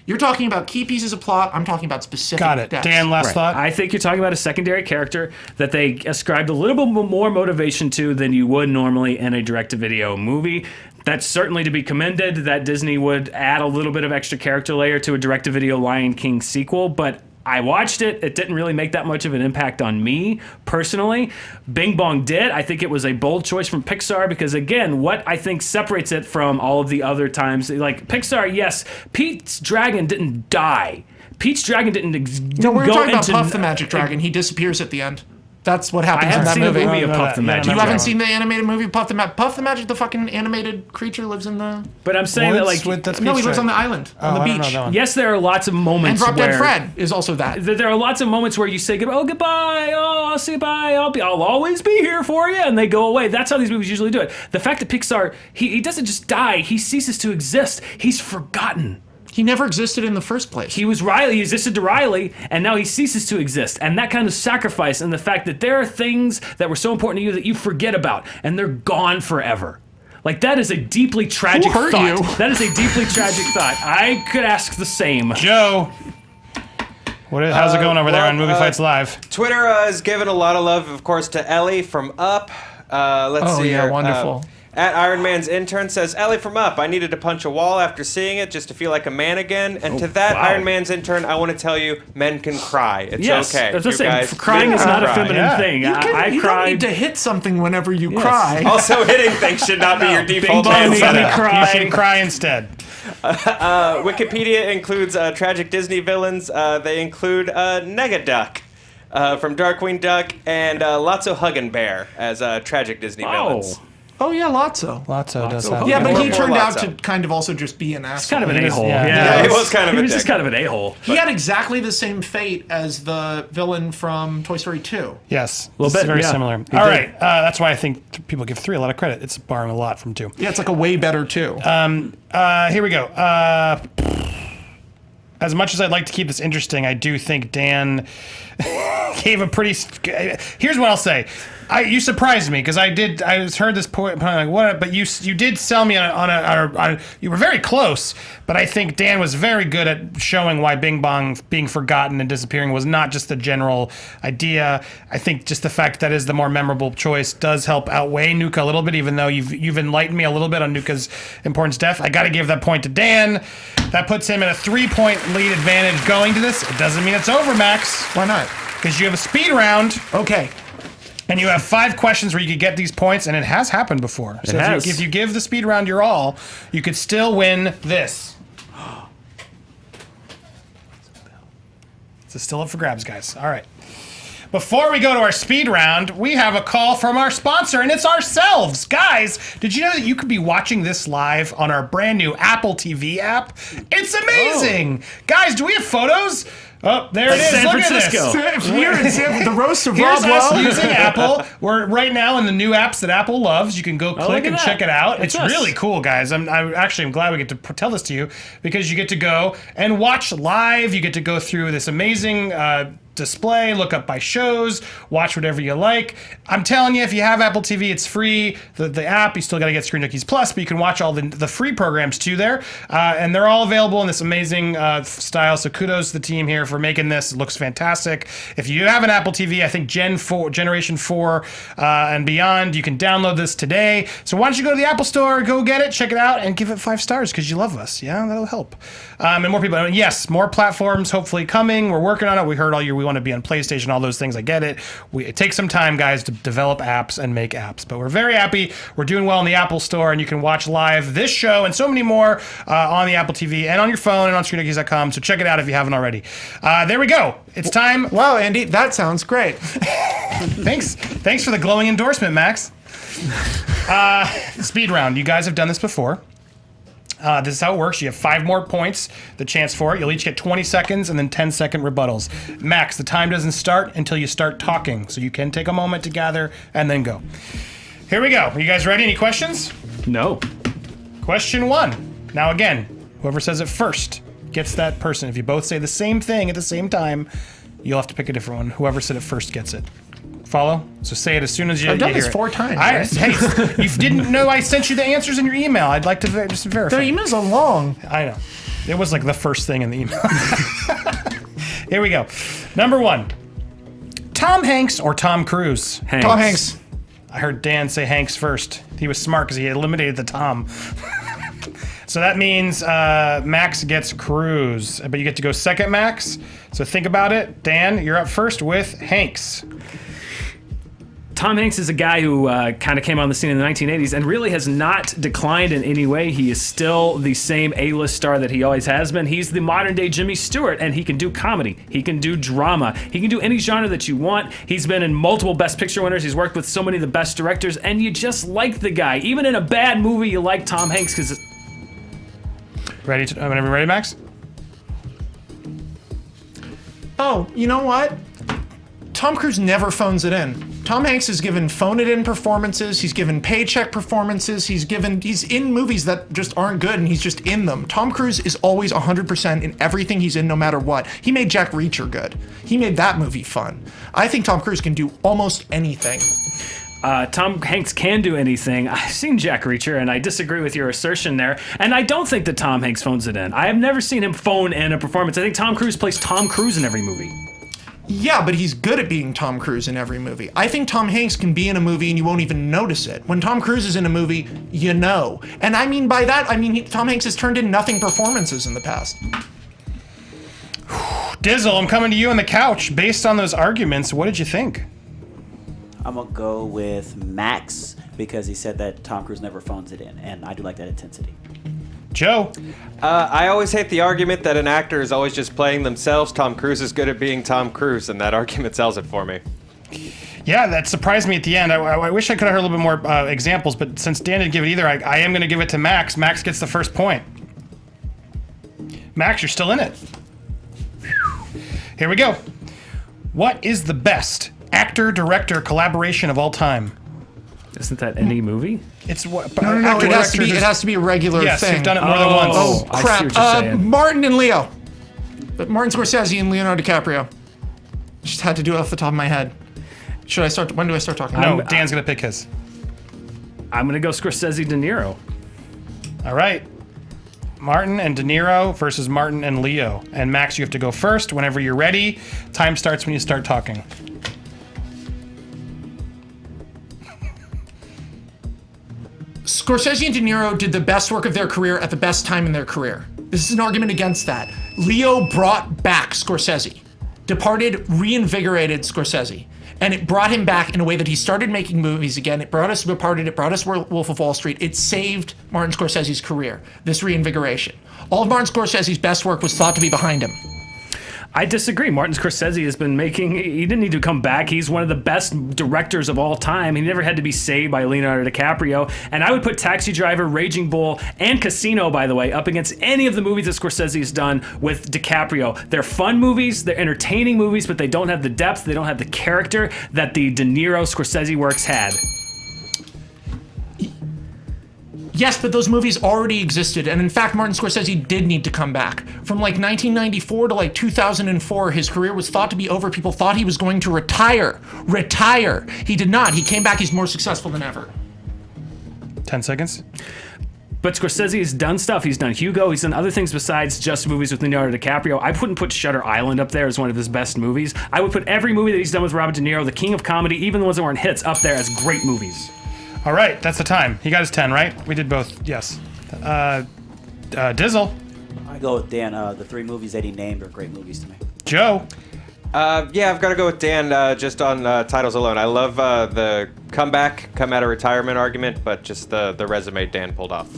You're talking about key pieces of plot. I'm talking about specific Got it. deaths. Dan, last thought? I think you're talking about a secondary character that they ascribed a little bit more motivation to than you would normally in a direct-to-video movie. That's certainly to be commended that Disney would add a little bit of extra character layer to a direct-to-video Lion King sequel, but I watched it. It didn't really make that much of an impact on me personally. Bing Bong did. I think it was a bold choice from Pixar because, again, what I think separates it from all of the other times, like Pixar, yes, Pete's dragon didn't die. Pete's dragon didn't No, we're go talking about into Puff the Magic Dragon. He disappears at the end. That's what happens I in haven't that seen movie. the movie of Puff the Magic. You haven't Dragon. seen the animated movie of Puff the Magic? Puff the Magic, the fucking animated creature, lives in the... But I'm saying that, like, No, he lives on the island, on the I don't know beach. that one. yes, there are lots of And moments Drop Dead where Fred is also that. there are lots of moments where you say goodbye, I'll say bye, I'll always be here for you, and they go away. That's how these movies usually do it. The fact that Pixar, he doesn't just die, he ceases to exist. He's forgotten. He never existed in the first place. He was Riley, he existed to Riley, and now he ceases to exist. And that kind of sacrifice and the fact that there are things that were so important to you that you forget about, and they're gone forever. Like, that is a deeply tragic hurt thought. you? That is a deeply tragic thought. I could ask the same. Joe, how's it going over there on Movie Fights Live? Twitter is giving a lot of love, of course, to Ellie from Up. Let's see yeah, here. wonderful. At Iron Man's intern says, Ellie from Up, I needed to punch a wall after seeing it just to feel like a man again. And to that wow. Iron Man's intern, I want to tell you, men can cry. It's Yes, okay. I was just You saying, guys crying can is not a cry. feminine thing. You I don't cried. need to hit something whenever you cry. Also, hitting things should not be your default Bing bong, answer. let me You cry. should cry instead. Wikipedia includes tragic Disney villains. They include Negaduck from Darkwing Duck and Lotso Huggin' Bear as tragic Disney villains. Oh, yeah, Lotso. Lotso does have. Yeah, but he More turned out Lotso. to kind of also just be an asshole. Kind of an He is- a-hole. yeah. Yeah, he was kind of he a was just dick. kind of an a-hole. He had exactly the same fate as the villain from Toy Story 2. Yes, Little this is bit, very yeah. similar. He All did. right, that's why I think people give 3 a lot of credit. It's borrowing a lot from 2. Yeah, it's like a way better 2. Here we go. As much as I'd like to keep this interesting, I do think Dan gave a pretty. Here's what I'll say. You surprised me because I heard this point. I'm like, what? But you did sell me on a. You were very close, but I think Dan was very good at showing why Bing Bong being forgotten and disappearing was not just the general idea. I think just the fact that is the more memorable choice does help outweigh Nuka a little bit, even though you've enlightened me a little bit on Nuka's importance death. I got to give that point to Dan. That puts him in a 3-point lead advantage going to this. It doesn't mean it's over, Max, Why not? because you have a speed round. Okay. And you have 5 questions where you could get these points, and it has happened before. So has. if you give the speed round your all, you could still win this. It's still up for grabs, guys. All right. Before we go to our speed round, we have a call from our sponsor, and it's ourselves. Guys, did you know that you could be watching this live on our brand new Apple TV app? It's amazing. Guys, do we have photos? Oh, there it is. San Look Francisco. at this. Here is the roast of Here's Rob us Lowe. using Apple. We're right now in the new apps that Apple loves. You can go click look at and that. check it out. That's It's us. really cool, guys. I'm glad we get to tell this to you because you get to go and watch live. You get to go through this amazing display, look up by shows, watch whatever you like. I'm telling you, if you have Apple TV, it's free. The app, you still got to get ScreenJunkies Plus, but you can watch all the free programs too there. And they're all available in this amazing style. So kudos to the team here for making this. It looks fantastic. If you have an Apple TV, I think Generation 4 and beyond, you can download this today. So why don't you go to the Apple Store, go get it, check it out, and give it 5 stars because you love us. Yeah, that'll help. And more people. Yes, more platforms hopefully coming. We're working on it. We heard all we want to be on PlayStation, all those things. I get it. It takes some time, guys, to develop apps and make apps. But we're very happy. We're doing well in the Apple Store, and you can watch live this show and so many more on the Apple TV and on your phone and on ScreenJunkies.com. So check it out if you haven't already. There we go. It's time. Wow, Andy, that sounds great. Thanks for the glowing endorsement, Max. Speed round. You guys have done this before. This is how it works. You have 5 more points, the chance for it. You'll each get 20 seconds and then 10-second rebuttals. Max, the time doesn't start until you start talking, so you can take a moment to gather and then go. Here we go. Are you guys ready? Any questions? No. Question 1. Now again, whoever says it first gets that person. If you both say the same thing at the same time, you'll have to pick a different one. Whoever said it first gets it. Follow? So say it as soon as you I've done you hear this it. 4 times. Right? Hey, you didn't know I sent you the answers in your email. I'd like to just verify. Their emails are long. I know. It was like the first thing in the email. Here we go. Number 1. Tom Hanks or Tom Cruise? Hanks. Tom Hanks. I heard Dan say Hanks first. He was smart because he eliminated the Tom. So that means Max gets Cruise, but you get to go second, Max. So think about it. Dan, you're up first with Hanks. Tom Hanks is a guy who kind of came on the scene in the 1980s and really has not declined in any way. He is still the same A-list star that he always has been. He's the modern-day Jimmy Stewart, and he can do comedy. He can do drama. He can do any genre that you want. He's been in multiple Best Picture winners. He's worked with so many of the best directors, and you just like the guy. Even in a bad movie, you like Tom Hanks because... Ready? Whenever you're ready, Max? Oh, you know what? Tom Cruise never phones it in. Tom Hanks has given phone-it-in performances. He's given paycheck performances. He's in movies that just aren't good, and he's just in them. Tom Cruise is always 100% in everything he's in, no matter what. He made Jack Reacher good. He made that movie fun. I think Tom Cruise can do almost anything. Tom Hanks can do anything. I've seen Jack Reacher, and I disagree with your assertion there. And I don't think that Tom Hanks phones it in. I have never seen him phone in a performance. I think Tom Cruise plays Tom Cruise in every movie. Yeah, but he's good at being Tom Cruise in every movie. I think Tom Hanks can be in a movie and you won't even notice it. When Tom Cruise is in a movie, you know. And I mean by that, Tom Hanks has turned in nothing performances in the past. Dizzle, I'm coming to you on the couch. Based on those arguments, what did you think? I'm going to go with Max because he said that Tom Cruise never phones it in, and I do like that intensity. Joe? I always hate the argument that an actor is always just playing themselves. Tom Cruise is good at being Tom Cruise, and that argument sells it for me. Yeah, that surprised me at the end. I wish I could have heard a little bit more examples, but since Dan didn't give it either, I am going to give it to Max. Max gets the first point. Max, you're still in it. Here we go. What is the best actor-director collaboration of all time? Isn't that any movie? It's what? No, it has to be a regular yes, thing. you've done it more than once. Oh, I see crap. what you're saying. Martin and Leo. But Martin Scorsese and Leonardo DiCaprio. Just had to do it off the top of my head. Should I start? When do I start talking? No, Dan's going to pick his. I'm going to go Scorsese De Niro. All right. Martin and De Niro versus Martin and Leo. And Max, you have to go first whenever you're ready. Time starts when you start talking. Scorsese and De Niro did the best work of their career at the best time in their career. This is an argument against that. Leo brought back Scorsese. Departed reinvigorated Scorsese. And it brought him back in a way that he started making movies again. It brought us Departed, it brought us Wolf of Wall Street. It saved Martin Scorsese's career, this reinvigoration. All of Martin Scorsese's best work was thought to be behind him. I disagree. Martin Scorsese has been he didn't need to come back. He's one of the best directors of all time. He never had to be saved by Leonardo DiCaprio. And I would put Taxi Driver, Raging Bull, and Casino, by the way, up against any of the movies that Scorsese has done with DiCaprio. They're fun movies, they're entertaining movies, but they don't have the depth, they don't have the character that the De Niro Scorsese works had. Yes, but those movies already existed, and in fact, Martin Scorsese did need to come back. From like 1994 to like 2004, his career was thought to be over. People thought he was going to retire. He did not. He came back. He's more successful than ever. 10 seconds. But Scorsese has done stuff. He's done Hugo. He's done other things besides just movies with Leonardo DiCaprio. I wouldn't put Shutter Island up there as one of his best movies. I would put every movie that he's done with Robert De Niro, the king of comedy, even the ones that weren't hits, up there as great movies. All right, that's the time. He got his 10, right? We did both, yes. Dizzle. I go with Dan. The 3 movies that he named are great movies to me. Joe. Yeah, I've got to go with Dan just on titles alone. I love the come out of retirement argument, but just the resume Dan pulled off.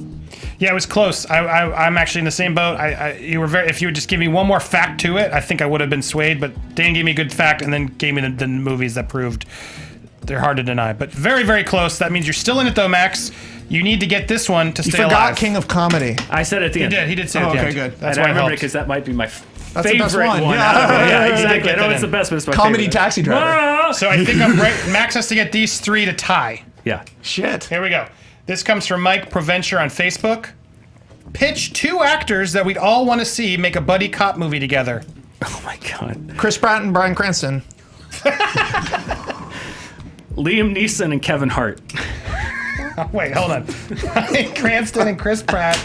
Yeah, it was close. I'm actually in the same boat. You were if you would just give me one more fact to it, I think I would have been swayed. But Dan gave me a good fact and then gave me the movies that proved they're hard to deny. But very, very close. That means you're still in it though, Max. You need to get this one to You stay forgot alive. King of Comedy. I said it at the end. He did say it at the okay, end. good. That's and why I I remember it helped. because that might be my the favorite best one. one. Yeah. out of it. Yeah, He did exactly. get I know that it's the in. best, but it's my Comedy favorite. Taxi Driver. So I think I'm right. Max has to get these 3 to tie. Yeah. Shit. Here we go. This comes from Mike Provencher on Facebook. Pitch 2 actors that we'd all want to see make a buddy cop movie together. Oh my God. Chris Pratt and Bryan Cranston. Liam Neeson and Kevin Hart. Wait, hold on. Cranston and Chris Pratt,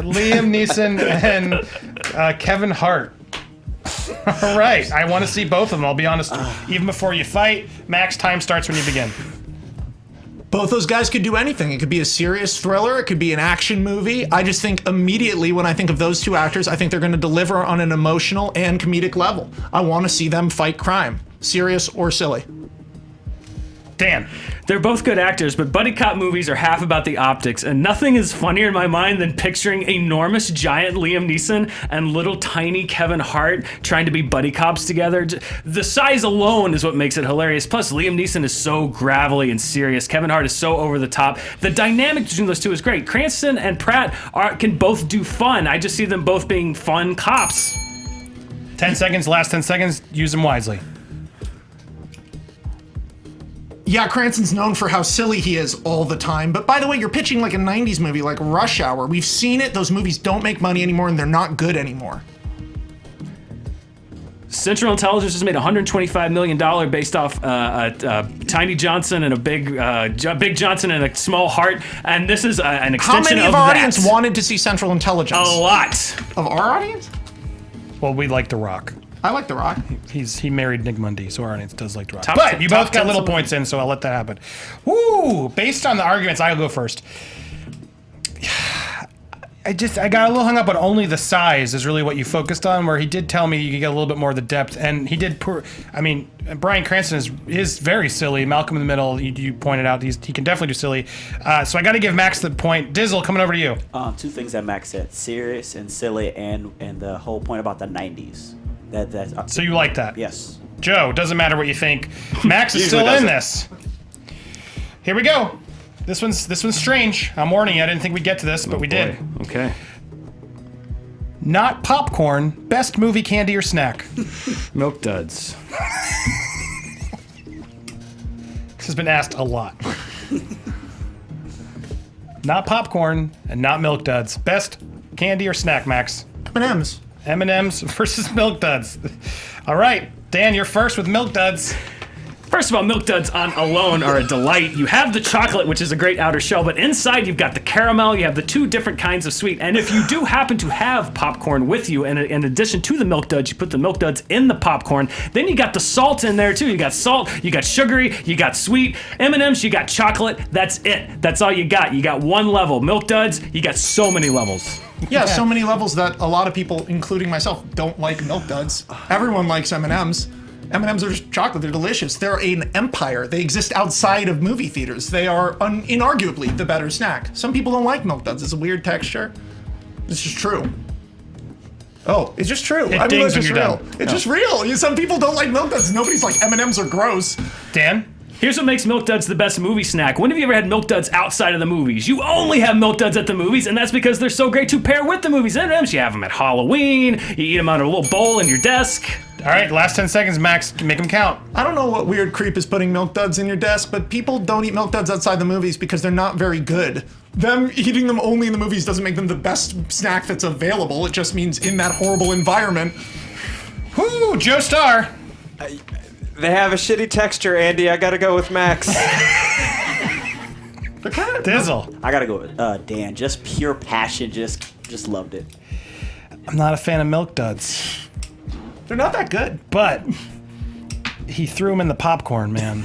Liam Neeson and Kevin Hart. All right, I want to see both of them. I'll be honest. Even before you fight, Max, time starts when you begin. Both those guys could do anything. It could be a serious thriller. It could be an action movie. I just think immediately when I think of those 2 actors, I think they're going to deliver on an emotional and comedic level. I want to see them fight crime, serious or silly. Dan. They're both good actors, but buddy cop movies are half about the optics, and nothing is funnier in my mind than picturing enormous giant Liam Neeson and little tiny Kevin Hart trying to be buddy cops together. The size alone is what makes it hilarious. Plus, Liam Neeson is so gravelly and serious. Kevin Hart is so over the top. The dynamic between those two is great. Cranston and Pratt can both do fun. I just see them both being fun cops. 10 seconds, last 10 seconds, use them wisely. Yeah, Cranston's known for how silly he is all the time. But by the way, you're pitching like a 90s movie like Rush Hour. We've seen it. Those movies don't make money anymore and they're not good anymore. Central Intelligence just made $125 million based off Tiny Johnson and a big Johnson and a small heart. And this is an How extension many of of our that. audience wanted to see Central Intelligence? A lot. Of our audience? Well, we like The Rock. I like The Rock. He married Nick Mundy, so our audience does like The Rock. Top But 10 you top both got 10 little something. points in, so I'll let that happen. Woo! Based on the arguments, I'll go first. I got a little hung up on only the size is really what you focused on, where he did tell me you could get a little bit more of the depth, and he did. Bryan Cranston is very silly. Malcolm in the Middle, you pointed out, he can definitely do silly. So I got to give Max the point. Dizzle, coming over to you. 2 things that Max said: serious and silly, and the whole point about the '90s. So you like that? Yes. Joe, doesn't matter what you think. Max is Usually still in doesn't. this. Here we go. This one's strange. I'm warning you. I didn't think we'd get to this, but we did. Okay. Not popcorn. Best movie, candy, or snack. Milk Duds. This has been asked a lot. Not popcorn and not Milk Duds. Best candy or snack, Max? M&M's. M&M's versus Milk Duds. All right, Dan, you're first with Milk Duds. First of all, Milk Duds on alone are a delight. You have the chocolate, which is a great outer shell, but inside you've got the caramel. You have the 2 different kinds of sweet. And if you do happen to have popcorn with you, and in addition to the Milk Duds, you put the Milk Duds in the popcorn. Then you got the salt in there too. You got salt, you got sugary, you got sweet. M&M's, you got chocolate. That's it. That's all you got. You got one level. Milk Duds, you got so many levels. Yeah, so many levels that a lot of people, including myself, don't like Milk Duds. Everyone likes M&M's. M&M's are just chocolate. They're delicious. They're an empire. They exist outside of movie theaters. They are inarguably the better snack. Some people don't like Milk Duds. It's a weird texture. It's just true. Oh, it's just true. It dings it's when just you're real. done. It's just real. Some people don't like Milk Duds. Nobody's like, M&M's are gross. Dan? Here's what makes Milk Duds the best movie snack. When have you ever had Milk Duds outside of the movies? You only have Milk Duds at the movies, and that's because they're so great to pair with the movies. M&M's, you have them at Halloween. You eat them out of a little bowl in your desk. All right, last 10 seconds, Max. Make them count. I don't know what weird creep is putting Milk Duds in your desk, but people don't eat Milk Duds outside the movies because they're not very good. Them eating them only in the movies doesn't make them the best snack that's available. It just means in that horrible environment. Whoo, Joe Star. They have a shitty texture, Andy. I gotta go with Max. Dizzle. I gotta go with Dan. Just pure passion. Just loved it. I'm not a fan of Milk Duds, They're not that good. but he threw them in the popcorn, man.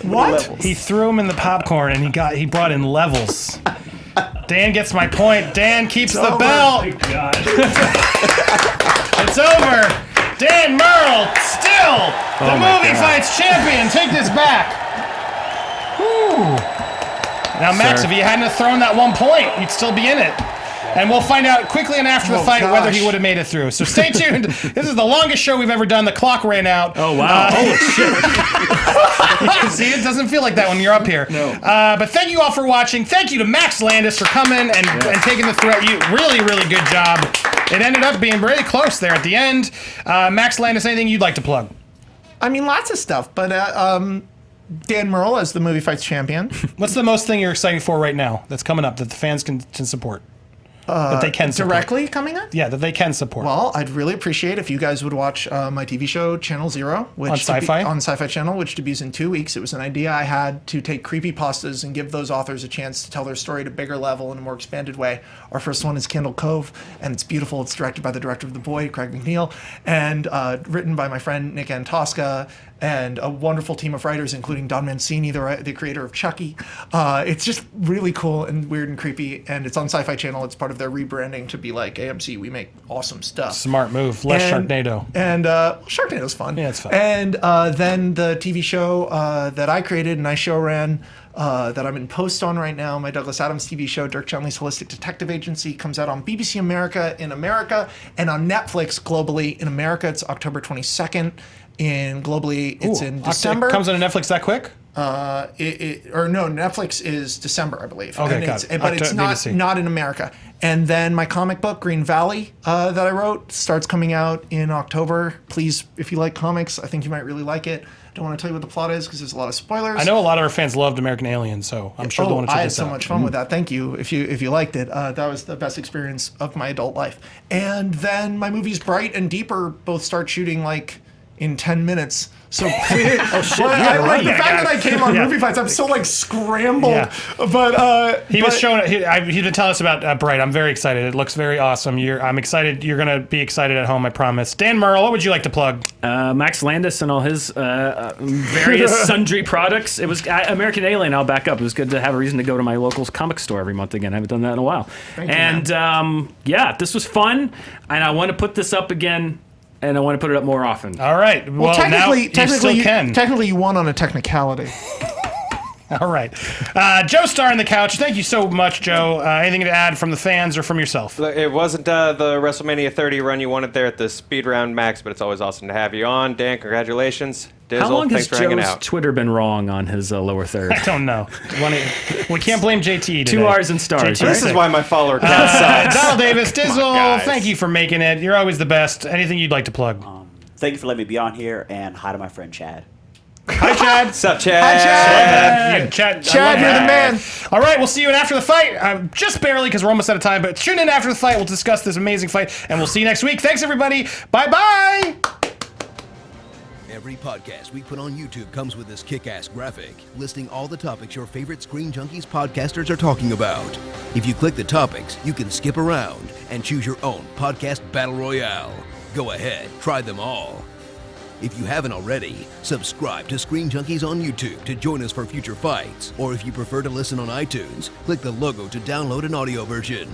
What? He threw them in the popcorn, and he brought in levels. Dan gets my point. Dan keeps the over. belt. God. It's over. Dan Murrell, still the my movie God. fights champion. Take this back. Whew. Now, Max, Sir. if you hadn't have thrown that 1 point, you'd still be in it. And we'll find out quickly and after the Oh, fight whether gosh. he would have made it through. So stay tuned. This is the longest show we've ever done. The clock ran out. Oh, wow. Holy shit. See, it doesn't feel like that when you're up here. No. But thank you all for watching. Thank you to Max Landis for coming and taking the threat. You really, really good job. It ended up being really close there at the end. Max Landis, anything you'd like to plug? I mean, lots of stuff, but Dan Murrell as the movie fights champion. What's the most thing you're excited for right now that's coming up that the fans can support? That they can support? Directly coming up? Yeah, that they can support. Well, I'd really appreciate if you guys would watch my TV show Channel Zero, which On Sci-Fi? on Sci-Fi Channel, which debuts in 2 weeks. It was an idea I had to take creepypastas and give those authors a chance to tell their story at a bigger level in a more expanded way. Our first one is Candle Cove, and it's beautiful. It's directed by the director of The Boy, Craig McNeil, and written by my friend Nick Antosca, and a wonderful team of writers, including Don Mancini, the creator of Chucky. It's just really cool and weird and creepy, and it's on Sci-Fi Channel. It's part of their rebranding to be like AMC. We make awesome stuff. Smart move. Less Sharknado. And Sharknado's fun. Yeah, it's fun. And then the TV show that I created and I show ran, that I'm in post on right now, my Douglas Adams TV show, Dirk Gently's Holistic Detective Agency, comes out on BBC America in America and on Netflix globally. In America, it's October 22nd. Globally, it's in December. It comes on Netflix that quick? Netflix is December, I believe. Okay, and got it. But it's BBC. not in America. And then my comic book, Green Valley, that I wrote, starts coming out in October. Please, if you like comics, I think you might really like it. Don't want to tell you what the plot is because there's a lot of spoilers. I know a lot of our fans loved American Alien, so I'm sure they'll want to check I had this so out. much fun with that. Thank you. If you liked it, that was the best experience of my adult life. And then my movies Bright and Deeper both start shooting like in 10 minutes. So the fact that I came on Movie Fights, I'm so like scrambled. Yeah. But He's been telling us about Bright. I'm very excited. It looks very awesome. I'm excited. You're gonna be excited at home, I promise. Dan Murrell, what would you like to plug? Max Landis and all his various sundry products. It was American Alien. I'll back up. It was good to have a reason to go to my local comic store every month again. I haven't done that in a while. This was fun, and I want to put this up again. And I want to put it up more often. All right. Well, technically, now you still can. Technically, you won on a technicality. All right. Joe Starr on the couch. Thank you so much, Joe. Anything to add from the fans or from yourself? It wasn't the WrestleMania 30 run you wanted there at the speed round, Max, but it's always awesome to have you on. Dan, congratulations. Dizzle, How long thanks has for hanging Joe's out. Twitter been wrong on his lower third? I don't know. We can't blame JT today. 2 R's and stars. JT. This is why my follower count sucks. Donald Davis, Dizzle, guys. thank you for making it. You're always the best. Anything you'd like to plug? Thank you for letting me be on here, and hi to my friend Chad. Hi, Chad. What's up, Chad? Hi, Chad. Yeah, Chad, Chad, you're the man. All right, we'll see you in after the fight. Just barely because we're almost out of time, but tune in after the fight. We'll discuss this amazing fight, and we'll see you next week. Thanks, everybody. Bye-bye. Every podcast we put on YouTube comes with this kick-ass graphic listing all the topics your favorite Screen Junkies podcasters are talking about. If you click the topics, you can skip around and choose your own podcast battle royale. Go ahead, try them all. If you haven't already, subscribe to Screen Junkies on YouTube to join us for future fights. Or if you prefer to listen on iTunes, click the logo to download an audio version.